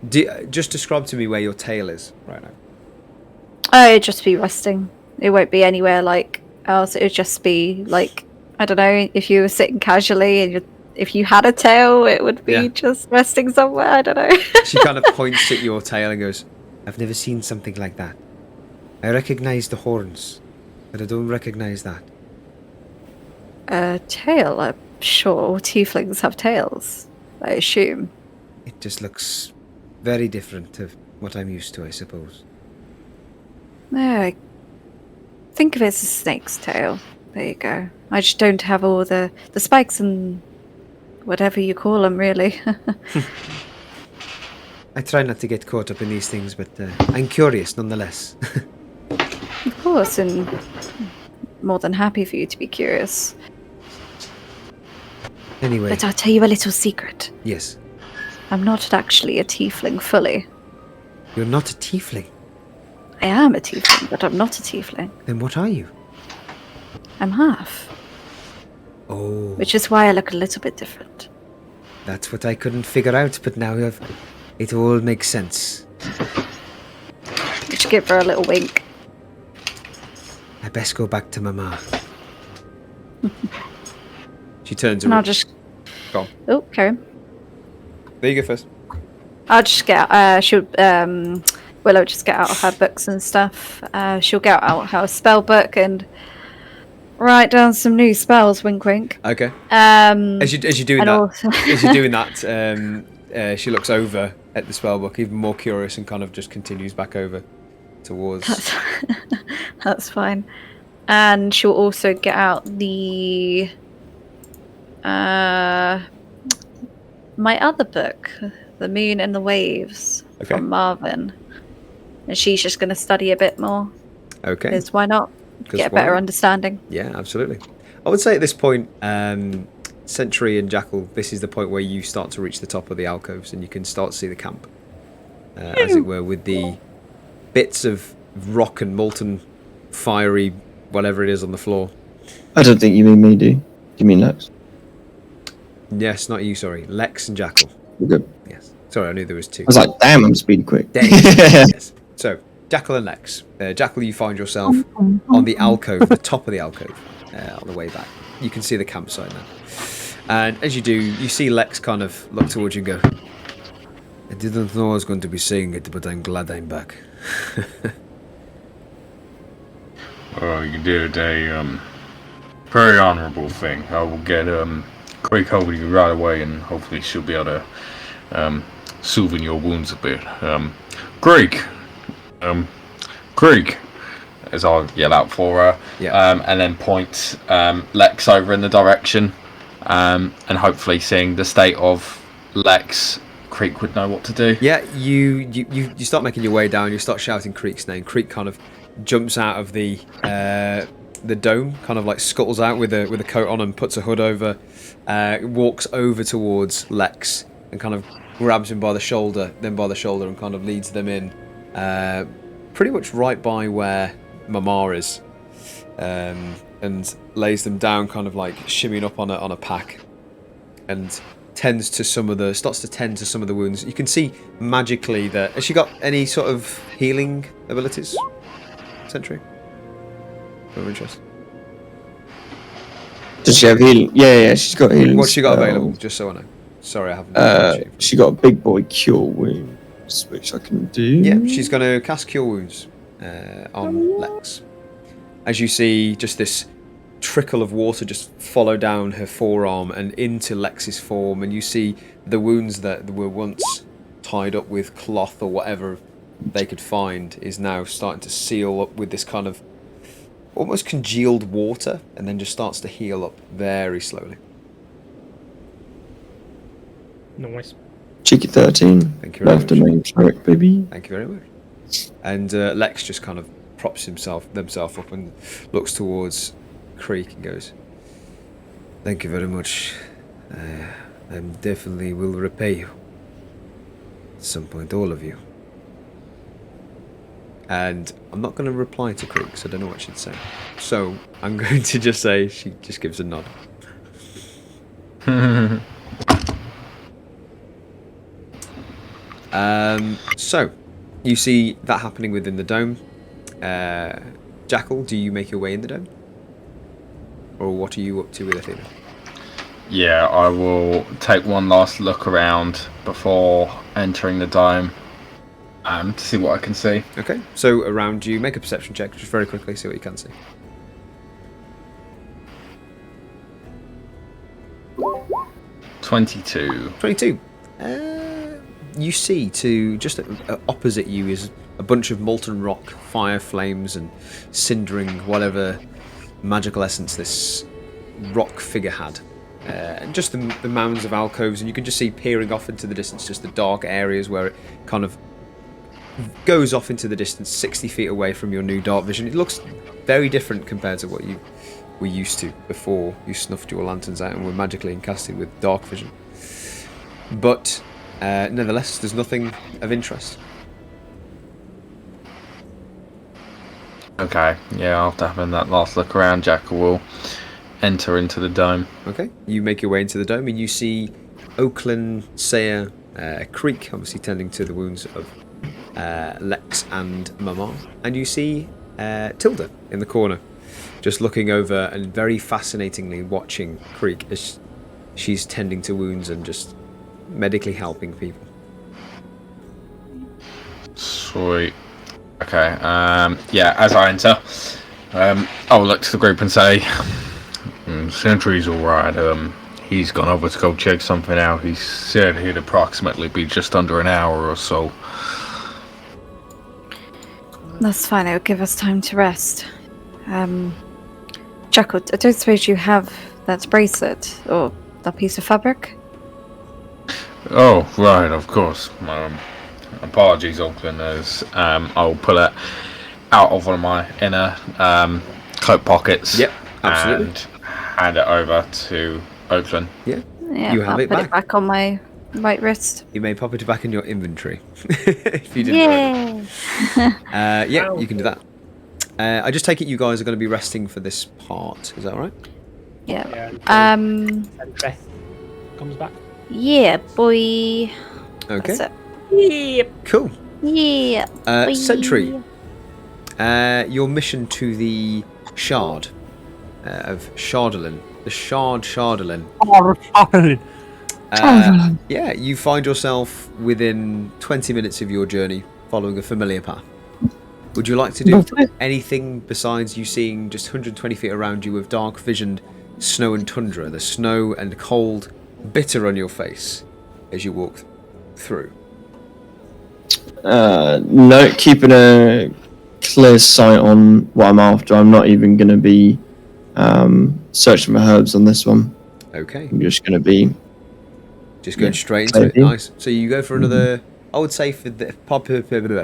Just describe to me where your tail is right now. It'd just be resting. It won't be anywhere like else. It'd just be like, I don't know, if you were sitting casually and if you had a tail, it would be just resting somewhere. I don't know. She kind of points at your tail and goes, I've never seen something like that. I recognize the horns, but I don't recognize that. A tail? I'm sure all tieflings have tails, I assume. It just looks very different to what I'm used to, I suppose. No, I think of it as a snake's tail. There you go. I just don't have all the spikes and whatever you call them, really. I try not to get caught up in these things, but I'm curious nonetheless. Of course, and more than happy for you to be curious. Anyway. But I'll tell you a little secret. Yes. I'm not actually a tiefling fully. You're not a tiefling? I am a tiefling, but I'm not a tiefling. Then what are you? I'm half. Oh. Which is why I look a little bit different. That's what I couldn't figure out, but now it all makes sense. Did you give her a little wink? I best go back to Mama. she turns And around. I'll just... Go on. Oh, carry on. There you go first. I'll just get... Willow just get out of her books and stuff. She'll get out her spell book and write down some new spells. Wink, wink. Okay. As you're doing that, also... as you're doing that, she looks over at the spell book, even more curious, and kind of just continues back over towards. That's fine. And she'll also get out the my other book, The Moon and the Waves, from Marvin. And she's just going to study a bit more. Okay. Because why not? Get a better understanding. Yeah, absolutely. I would say at this point, Sentry and Jackal, this is the point where you start to reach the top of the alcoves and you can start to see the camp. As it were, with the bits of rock and molten, fiery, whatever it is on the floor. I don't think you mean me, do you? You mean Lex? Yes, not you, sorry. Lex and Jackal. We're good. Yes. Sorry, I knew there was two. I was like, damn, I'm speeding quick. Yes. So, Jackal and Lex. Jackal, you find yourself on the alcove, the top of the alcove, on the way back. You can see the campsite now. And as you do, you see Lex kind of look towards you and go, I didn't know I was going to be saying it, but I'm glad I'm back. Well, you did a very honourable thing. I will get Creek over to you right away, and hopefully she'll be able to soothe your wounds a bit. Creek, Creek, as I'll yell out for her, and then point Lex over in the direction, and hopefully seeing the state of Lex, Creek would know what to do. Yeah, you start making your way down. You start shouting Creek's name. Creek kind of jumps out of the dome, kind of like scuttles out with a coat on and puts a hood over. Walks over towards Lex and kind of grabs him by the shoulder, and kind of leads them in, pretty much right by where Mama is, and lays them down, kind of like shimmying up on a pack, and starts to tend to some of the wounds. You can see magically that. Has she got any sort of healing abilities, Sentry? Of interest. Does she have healing? Yeah, she's got healing. What's she got available? Just so I know. Sorry, I haven't. She got a big boy cure wounds, which I can do. Yeah, she's going to cast Cure Wounds on Lex. As you see, just this trickle of water just follow down her forearm and into Lex's form, and you see the wounds that were once tied up with cloth or whatever they could find is now starting to seal up with this kind of almost congealed water, and then just starts to heal up very slowly. Nice. Cheeky 13. Thank you very Left much. a name cleric, baby. Thank you very much. And Lex just kind of props themself up and looks towards Creek and goes, thank you very much. I definitely will repay you. At some point, all of you. And I'm not going to reply to Creek, so I don't know what she'd say. So I'm going to just say she just gives a nod. So, you see that happening within the dome. Jackal, do you make your way in the dome? Or what are you up to with Athena? Yeah, I will take one last look around before entering the dome to see what I can see. Okay, so around you, make a perception check just very quickly, see what you can see. 22. 22. You see to just opposite you is a bunch of molten rock, fire flames, and cindering whatever magical essence this rock figure had. And just the mounds of alcoves, and you can just see peering off into the distance, just the dark areas where it kind of goes off into the distance 60 feet away from your new dark vision. It looks very different compared to what you were used to before you snuffed your lanterns out and were magically encasted with dark vision. But nevertheless, there's nothing of interest. Okay, yeah, after having that last look around, Jackal will enter into the dome. Okay, you make your way into the dome and you see Oakland, Saya, Creek, obviously tending to the wounds of Lex and Mama, and you see Tilda in the corner, just looking over and very fascinatingly watching Creek as she's tending to wounds and just medically helping people. Sweet. Okay, yeah, as I enter, I'll look to the group and say, Sentry's alright, he's gone over to go check something out. He said he'd approximately be just under an hour or so. That's fine, it'll give us time to rest. Jackal, I don't suppose you have that bracelet or that piece of fabric? Oh, right, of course. Apologies, Auckland, as I'll pull it out of one of my inner coat pockets. Yep, absolutely. And hand it over to Oakland. Yeah, Yeah, you have I'll it put back. it back on my right wrist. You may pop it back in your inventory if you didn't. Yeah. Yeah, you can do that. I just take it you guys are going to be resting for this part. Is that all right? Yeah. Sentry comes back. Yeah, boy. Okay. That's it. Cool. Yeah. boy. Sentry, your mission to the Shard of Chardalyn, the Chardalyn. Yeah, you find yourself within 20 minutes of your journey, following a familiar path. Would you like to do anything besides you seeing just 120 feet around you with dark visioned snow and tundra, the snow and cold bitter on your face as you walk through? No, keeping a clear sight on what I'm after. I'm not even going to be searching for herbs on this one. Okay. I'm just going to be going straight into it. Nice. So you go for another, I would say for the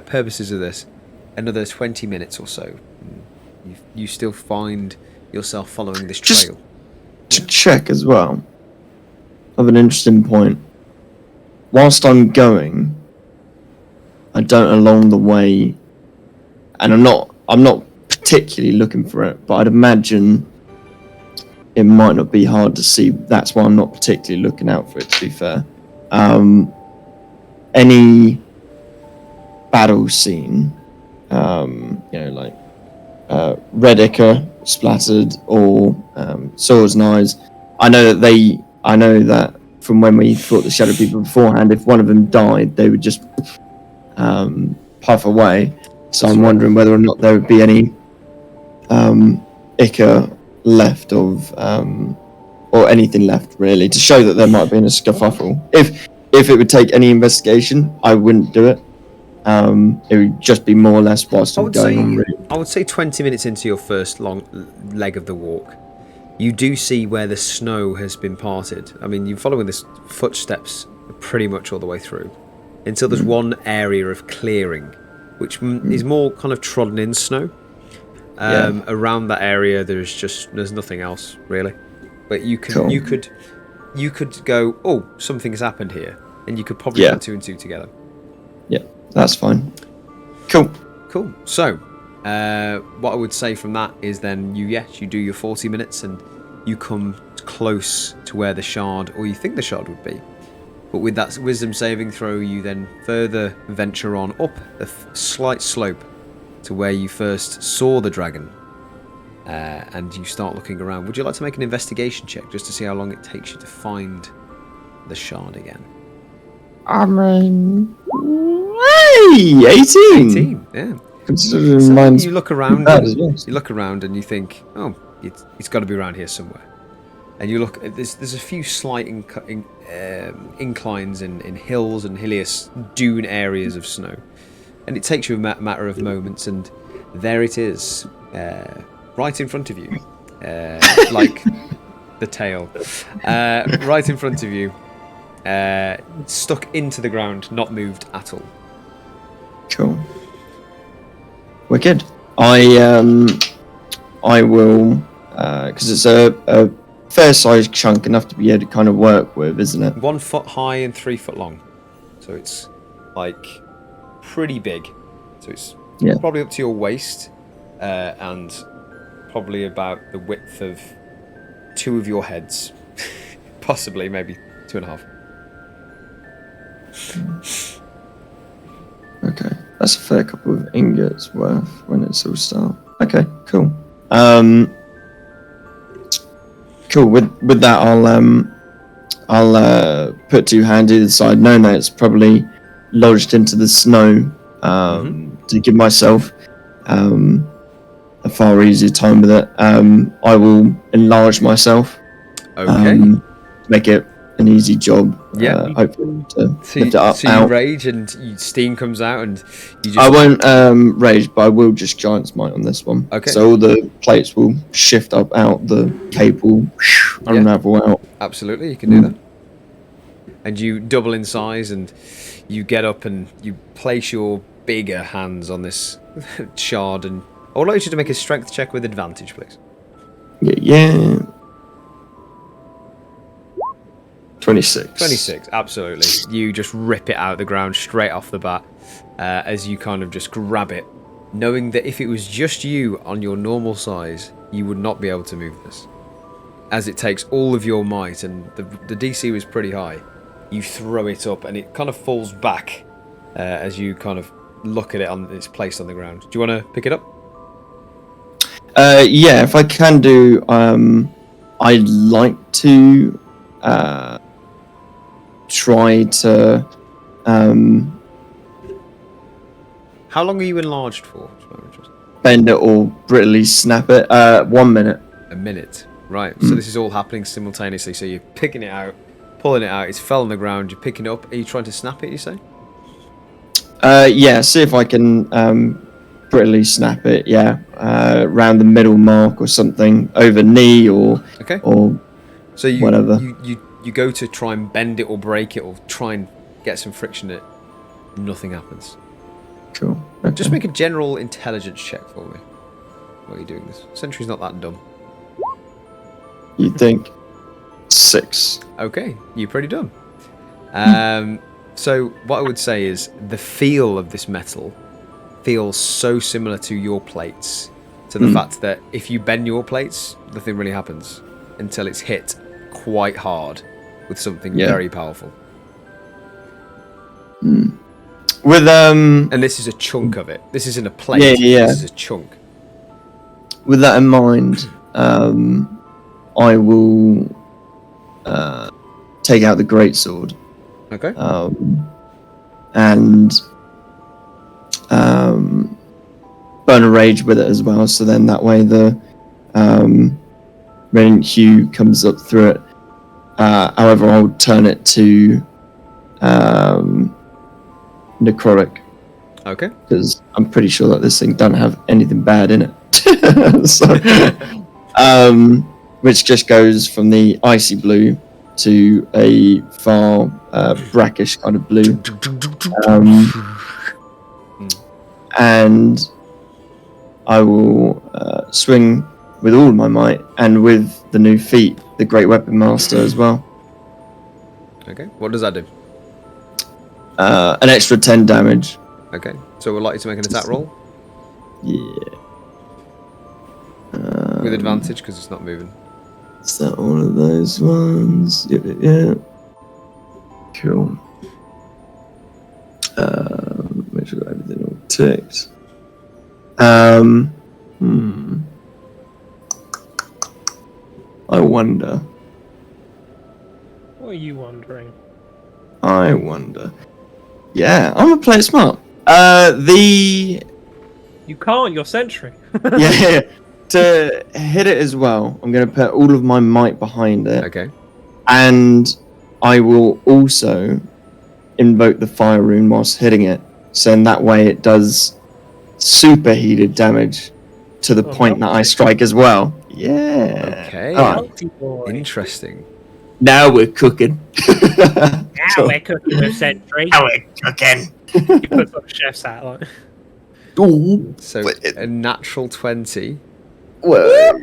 purposes of this, another 20 minutes or so. You still find yourself following this trail. To check as well, of an interesting point. Whilst I'm going, I don't along the way, and I'm not particularly looking for it, but I'd imagine it might not be hard to see. That's why I'm not particularly looking out for it, to be fair. Any battle scene, like red ichor splattered or swords, knives. I know that from when we fought the shadow people beforehand, if one of them died, they would just puff away. So I'm wondering whether or not there would be any ichor left of or anything left really to show that there might have been a scuffle. If it would take any investigation, I wouldn't do it. It would just be more or less whilst I'm going on. Really. I would say 20 minutes into your first long leg of the walk, you do see where the snow has been parted. I mean, you're following this footsteps pretty much all the way through until there's one area of clearing, which is more kind of trodden in snow. Around that area, there's nothing else really. But you could go, oh, something's happened here, and you could probably put two and two together. Yeah, that's fine. Cool. So, what I would say from that is then you do your 40 minutes and you come close to where the shard, or you think the shard would be. But with that wisdom saving throw, you then further venture on up a slight slope to where you first saw the dragon. And you start looking around. Would you like to make an investigation check just to see how long it takes you to find the shard again? I mean, hey, 18. 18, yeah. Considering So mine's you look around. bad as well. You look around and you think, oh, it's got to be around here somewhere. And you look. There's a few slight inclines in hills and hillious dune areas of snow, and it takes you a matter of moments, and there it is, right in front of you, like the tail, right in front of you, stuck into the ground, not moved at all. Cool. Wicked. I will, because it's a fair-sized chunk, enough to be able to kind of work with, isn't it? 1 foot high and 3 foot long, so it's like pretty big. So it's probably up to your waist, and probably about the width of 2 of your heads, possibly maybe 2.5. Okay, that's a fair couple of ingots worth when it's all start. Okay, cool. Cool. With that, I'll put 2 hands either side, knowing that it's probably lodged into the snow, to give myself a far easier time with it. I will enlarge myself. Okay. Make it an easy job. Yeah. Hopefully to lift it up. So you rage and steam comes out and you just... I won't rage, but I will just giant smite on this one. Okay. So all the plates will shift up out, the cape will unravel out. Absolutely, you can do that. And you double in size and you get up and you place your bigger hands on this shard, and I would like you to make a strength check with advantage, please. Yeah. 26. 26, absolutely. You just rip it out of the ground straight off the bat, as you kind of just grab it, knowing that if it was just you on your normal size, you would not be able to move this. As it takes all of your might, and the DC was pretty high, you throw it up and it kind of falls back as you kind of look at it on its place on the ground. Do you want to pick it up? Yeah, if I can do, I'd like to try to How long are you enlarged for? bend it or brittly snap it. 1 minute. A minute. Right, so this is all happening simultaneously. So you're picking it out, pulling it out, it's fell on the ground, you're picking it up. Are you trying to snap it, you say? Yeah, see if I can brittly snap it, around the middle mark or something, over knee or so you, whatever. You go to try and bend it or break it or try and get some friction in it. Nothing happens. Cool. Okay. Just make a general intelligence check for me while you're doing this. Sentry's not that dumb. You'd think 6. Okay, you're pretty dumb. So what I would say is the feel of this metal feels so similar to your plates, to the fact that if you bend your plates, nothing really happens until it's hit quite hard with something very powerful. With and this is a chunk of it. This isn't a plate. This is a chunk. With that in mind, I will take out the greatsword. Okay. And burn a rage with it as well. So then that way the radiant hue comes up through it. However, I'll turn it to necrotic. Okay. Because I'm pretty sure that this thing doesn't have anything bad in it. So, which just goes from the icy blue to a far brackish kind of blue. And I will swing with all my might, and with the new feat, the Great Weapon Master as well. Okay. What does that do? An extra 10 damage. Okay. So we'd like you to make an attack roll. Yeah. With advantage because it's not moving. Is that one of those ones? Yeah. Cool. Make sure everything all ticked. I wonder. What are you wondering? I wonder. Yeah, I'm gonna play it smart. You can't. You're Sentry. Yeah, to hit it as well, I'm gonna put all of my might behind it. Okay. And I will also invoke the fire rune whilst hitting it. So in that way it does superheated damage to the point that I strike as well. Yeah. Okay. Alright. Interesting. Now we're cooking. Now we're cooking with Sentry. Now we're cooking. You put on a chef's hat, like. Ooh. So a natural 20. Well,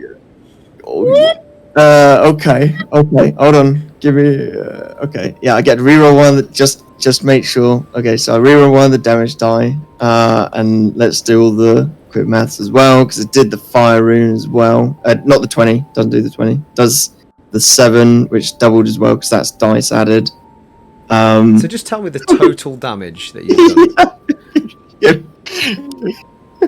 okay. Hold on. Give me. Okay. Yeah, I get to reroll one. That just make sure. Okay, so I reroll one of the damage die. And let's do all the quick maths as well because it did the fire rune as well. Not the 20. Doesn't do the 20. Does the 7, which doubled as well because that's dice added. So just tell me the total damage that you've done. Yeah.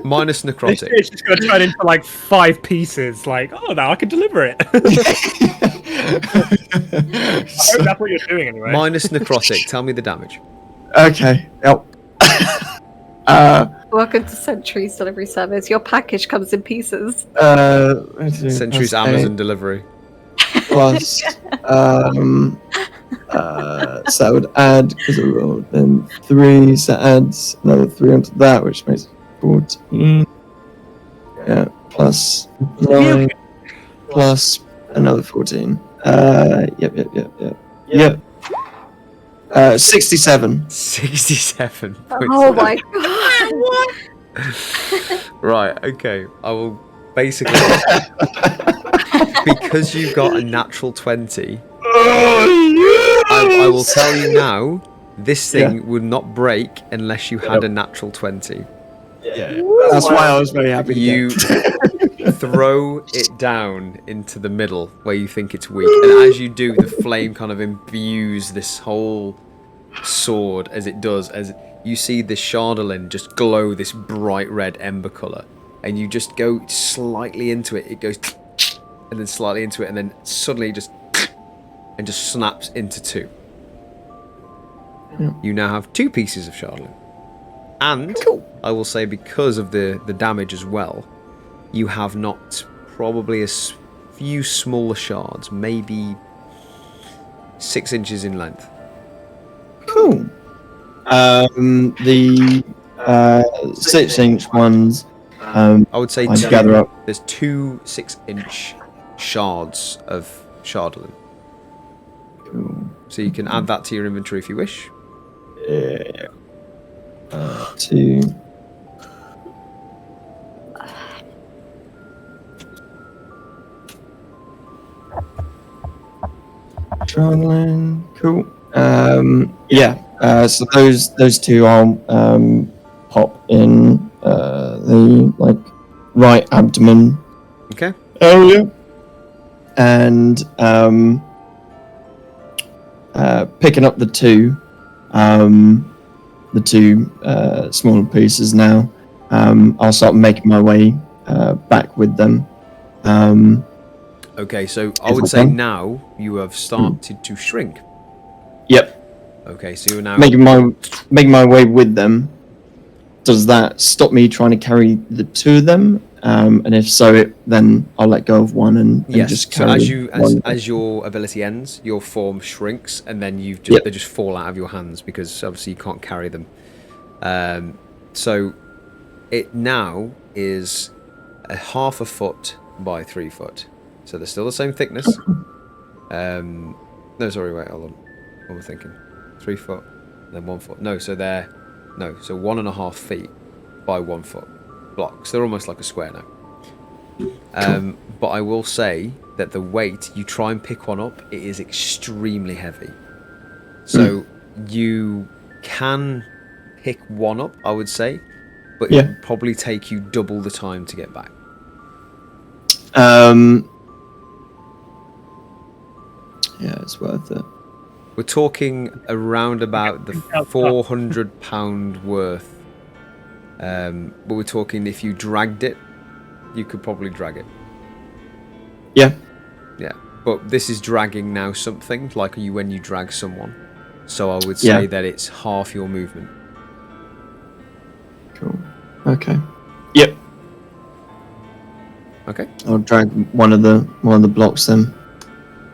Minus necrotic. It's just going to turn into like 5 pieces. Like, oh, now I can deliver it. I hope that's what you're doing anyway. Minus necrotic. Tell me the damage. Okay. Yep. Welcome to Sentry's delivery service. Your package comes in pieces. Sentry's Amazon delivery. Plus, so I would add, because I rolled then 3, so adds another 3 onto that, which makes it 14. Yeah, plus 9, plus another 14. Yep. 67. 67. Oh my god! Right, okay. I will basically... because you've got a natural 20, I will tell you now, this thing would not break unless you had a natural 20. Yeah, that's why I was very happy to You throw it down into the middle where you think it's weak, and as you do, the flame kind of imbues this whole sword as it does, as you see the Chardalyn just glow this bright red ember colour, and you just go slightly into it, it goes and then slightly into it, and then suddenly just snaps into 2. You now have 2 pieces of Chardalyn. And I will say, because of the damage as well, you have not probably a few smaller shards, maybe 6 inches in length. Cool. The 6-inch ones. I would say I'd gather up. there's 2 6-inch shards of Chardalyn. Cool. So you can add that to your inventory if you wish. Yeah. 2. Chardalyn. Cool. So those 2 I'll pop in the right abdomen Okay. area, and picking up the 2 smaller pieces now. I'll start making my way back with them. Okay, so I would say now you have started to shrink. Yep. Okay, so you're now Making my way with them. Does that stop me trying to carry the 2 of them? And if so, then I'll let go of one and just carry. So as your ability ends, your form shrinks, and then they just fall out of your hands because obviously you can't carry them. So it now is a 1/2 foot by 3 foot. So they're still the same thickness. No, sorry, wait, hold on. What am I thinking? 3 foot, then 1 foot. So 1.5 feet by 1 foot blocks. They're almost like a square now. But I will say that the weight, you try and pick one up, it is extremely heavy. So you can pick one up, I would say, but it would probably take you double the time to get back. Yeah, it's worth it. We're talking around about the £400 worth. But we're talking if you dragged it, you could probably drag it. Yeah. Yeah. But this is dragging now something like when you drag someone. So I would say that it's half your movement. Cool. Okay. Yep. Okay. I'll drag one of the blocks then.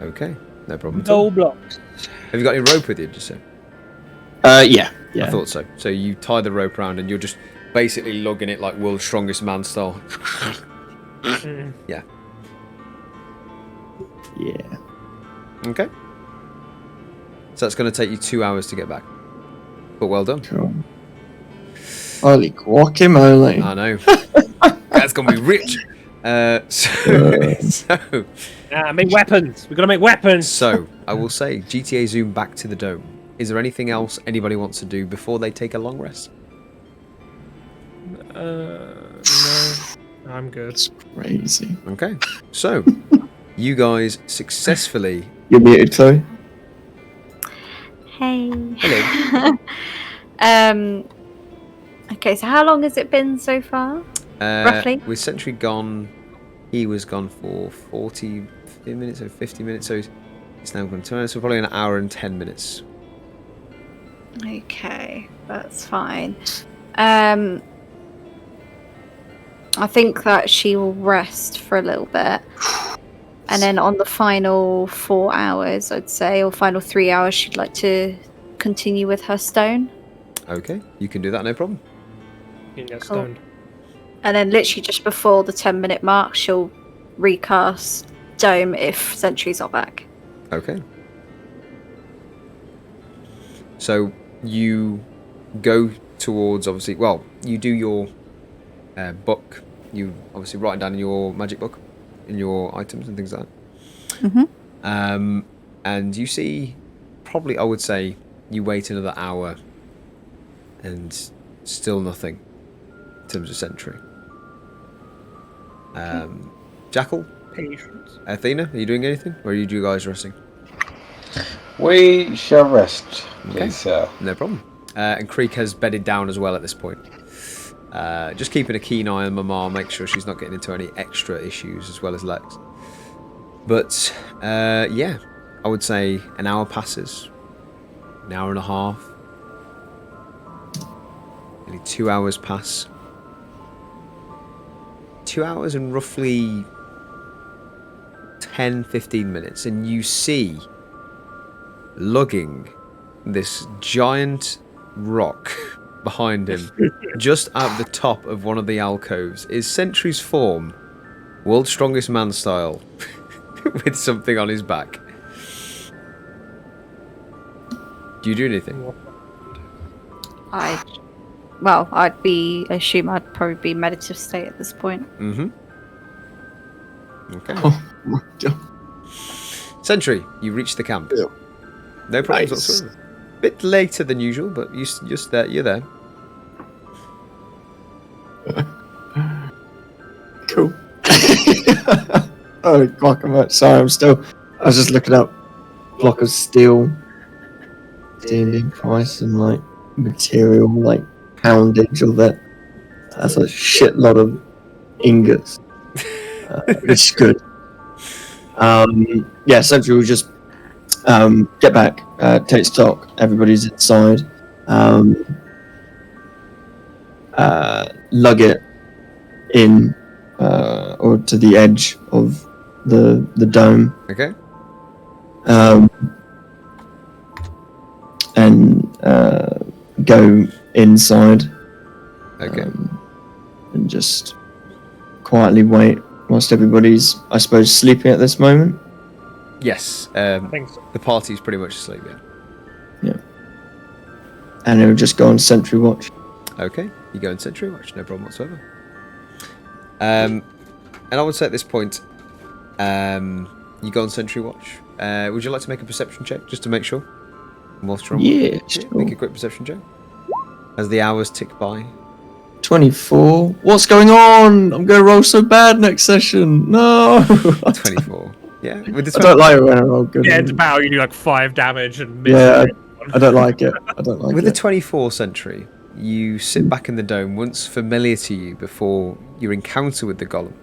Okay. No problem at all. No blocks. Have you got any rope with you, did you say? Yeah. I thought so. So you tie the rope around and you're just basically lugging it like world's strongest man style. Yeah. Yeah. Okay. So that's going to take you 2 hours to get back. But well done. Cool. Holy guacamole. I know. That's going to be rich. Make weapons. We've got to make weapons. So, I will say, GTA Zoom back to the dome. Is there anything else anybody wants to do before they take a long rest? No. I'm good. That's crazy. Okay. So, you guys successfully... You're muted, Chloe. Hey. Hello. Okay, so how long has it been so far? Roughly? With Sentry gone, he was gone for 40 minutes or 50 minutes, so it's now gone 2 hours, so probably an hour and 10 minutes. Okay, that's fine. I think that she will rest for a little bit. And then on the final 4 hours, I'd say, or final 3 hours, she'd like to continue with her stone. Okay, you can do that, no problem. You can get Cool. stoned. And then literally just before the 10-minute mark, she'll recast Dome if Sentry's not back. Okay. So you go towards, obviously, well, you do your book. You obviously write it down in your magic book, in your items and things like that. Mm-hmm. And you see, probably, I would say, you wait another hour and still nothing in terms of Sentry. Jackal? Patience. Athena, are you doing anything? Or are you guys resting? We shall rest, please, sir. No problem. And Creek has bedded down as well at this point. Just keeping a keen eye on Mama, make sure she's not getting into any extra issues as well as Lex. But, yeah, I would say an hour passes. An hour and a half. Nearly 2 hours pass. 2 hours and roughly 10-15 minutes, and you see lugging this giant rock behind him just at the top of one of the alcoves is Sentry's form, world's strongest man style, with something on his back. Do you do anything? Assume I'd probably be meditative state at this point. Mm-hmm. Okay. Oh my god. Sentry, you reach the camp. Yeah. No problems Nice. whatsoever. Bit later than usual, but you're there. Cool. Oh, guacamole. Sorry, I was just looking up block of steel, D&D price and like material, like poundage of that. That's a shitload of ingots. Which is good. Yeah, Sentry will just get back, take stock. Everybody's inside. Lug it in or to the edge of the dome. Okay. And go inside. Okay. And just quietly wait whilst everybody's, I suppose, sleeping at this moment. Yes. I think so. The party's pretty much asleep, yeah. Yeah. And it'll just go on sentry watch. Okay. You go in sentry watch, no problem whatsoever. And I would say at this point, you go on sentry watch. Would you like to make a perception check just to make sure? Whilst you're on Yeah, watch? sure. Make a quick perception check. As the hours tick by. 24. What's going on? I'm going to roll so bad next session. No. 24. Yeah, with the I don't like it when I roll good. Yeah, it's about you do like 5 damage and miss. Yeah, I don't like it. I don't like with it. the 24 Sentry, you sit back in the dome, once familiar to you before your encounter with the golem.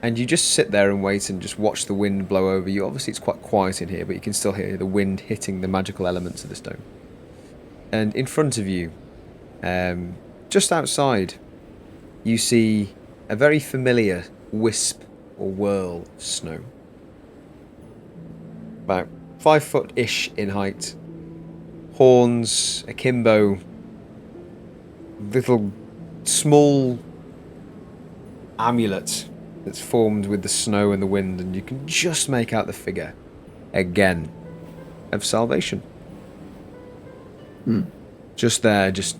And you just sit there and wait and just watch the wind blow over you. Obviously, it's quite quiet in here, but you can still hear the wind hitting the magical elements of this dome. And in front of you, just outside, you see a very familiar wisp or whirl of snow. About 5 foot-ish in height. Horns, akimbo, little small amulet that's formed with the snow and the wind, and you can just make out the figure, again, of Salvation. Just there, just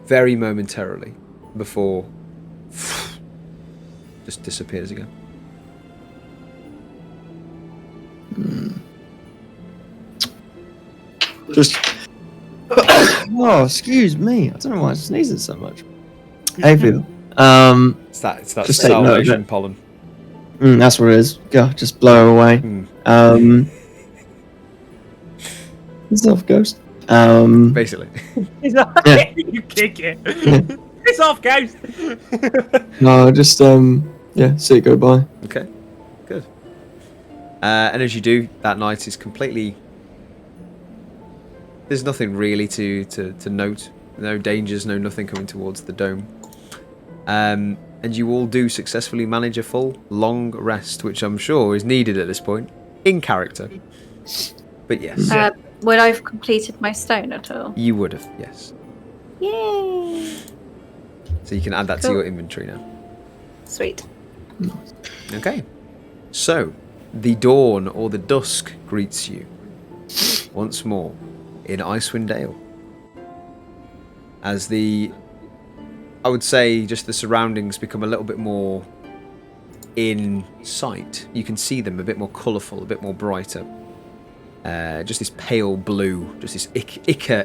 very momentarily, before just disappears again. Just. Oh, excuse me. I don't know why I'm sneezing so much. Hey, Phil. It's that Just take note of Salvation it. pollen. That's what it is. Go, just blow her away. It's off, Ghost. Basically. He's like, Yeah. you kick it. It's off, Ghost. No, just yeah, see it go by. Okay, good. And as you do, that night is completely... There's nothing really to note. No dangers, no nothing coming towards the dome. And you all do successfully manage a full, long rest, which I'm sure is needed at this point, in character. But yes, Would I have completed my stone at all? you would have, yes. Yay! So you can add that to Cool. your inventory now. Sweet. Okay. So, the dawn or the dusk greets you once more in Icewind Dale. As I would say, just the surroundings become a little bit more in sight. You can see them a bit more colourful, a bit more brighter. Just this pale blue, just this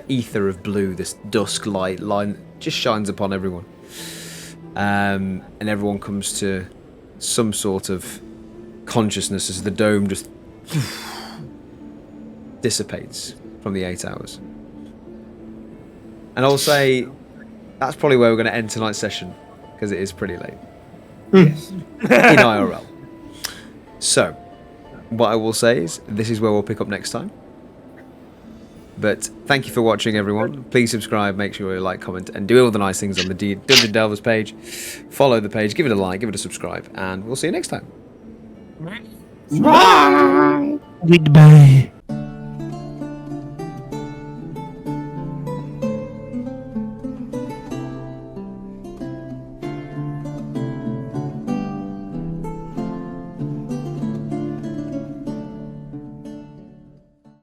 ether of blue, this dusk light line just shines upon everyone. And everyone comes to some sort of consciousness as the dome just dissipates from the 8 hours. And I'll say that's probably where we're going to end tonight's session, because it is pretty late. Yes. In IRL. So, what I will say is, this is where we'll pick up next time. But thank you for watching, everyone. Please subscribe, make sure you like, comment, and do all the nice things on the Dungeon Delvers page. Follow the page, give it a like, give it a subscribe, and we'll see you next time. Goodbye.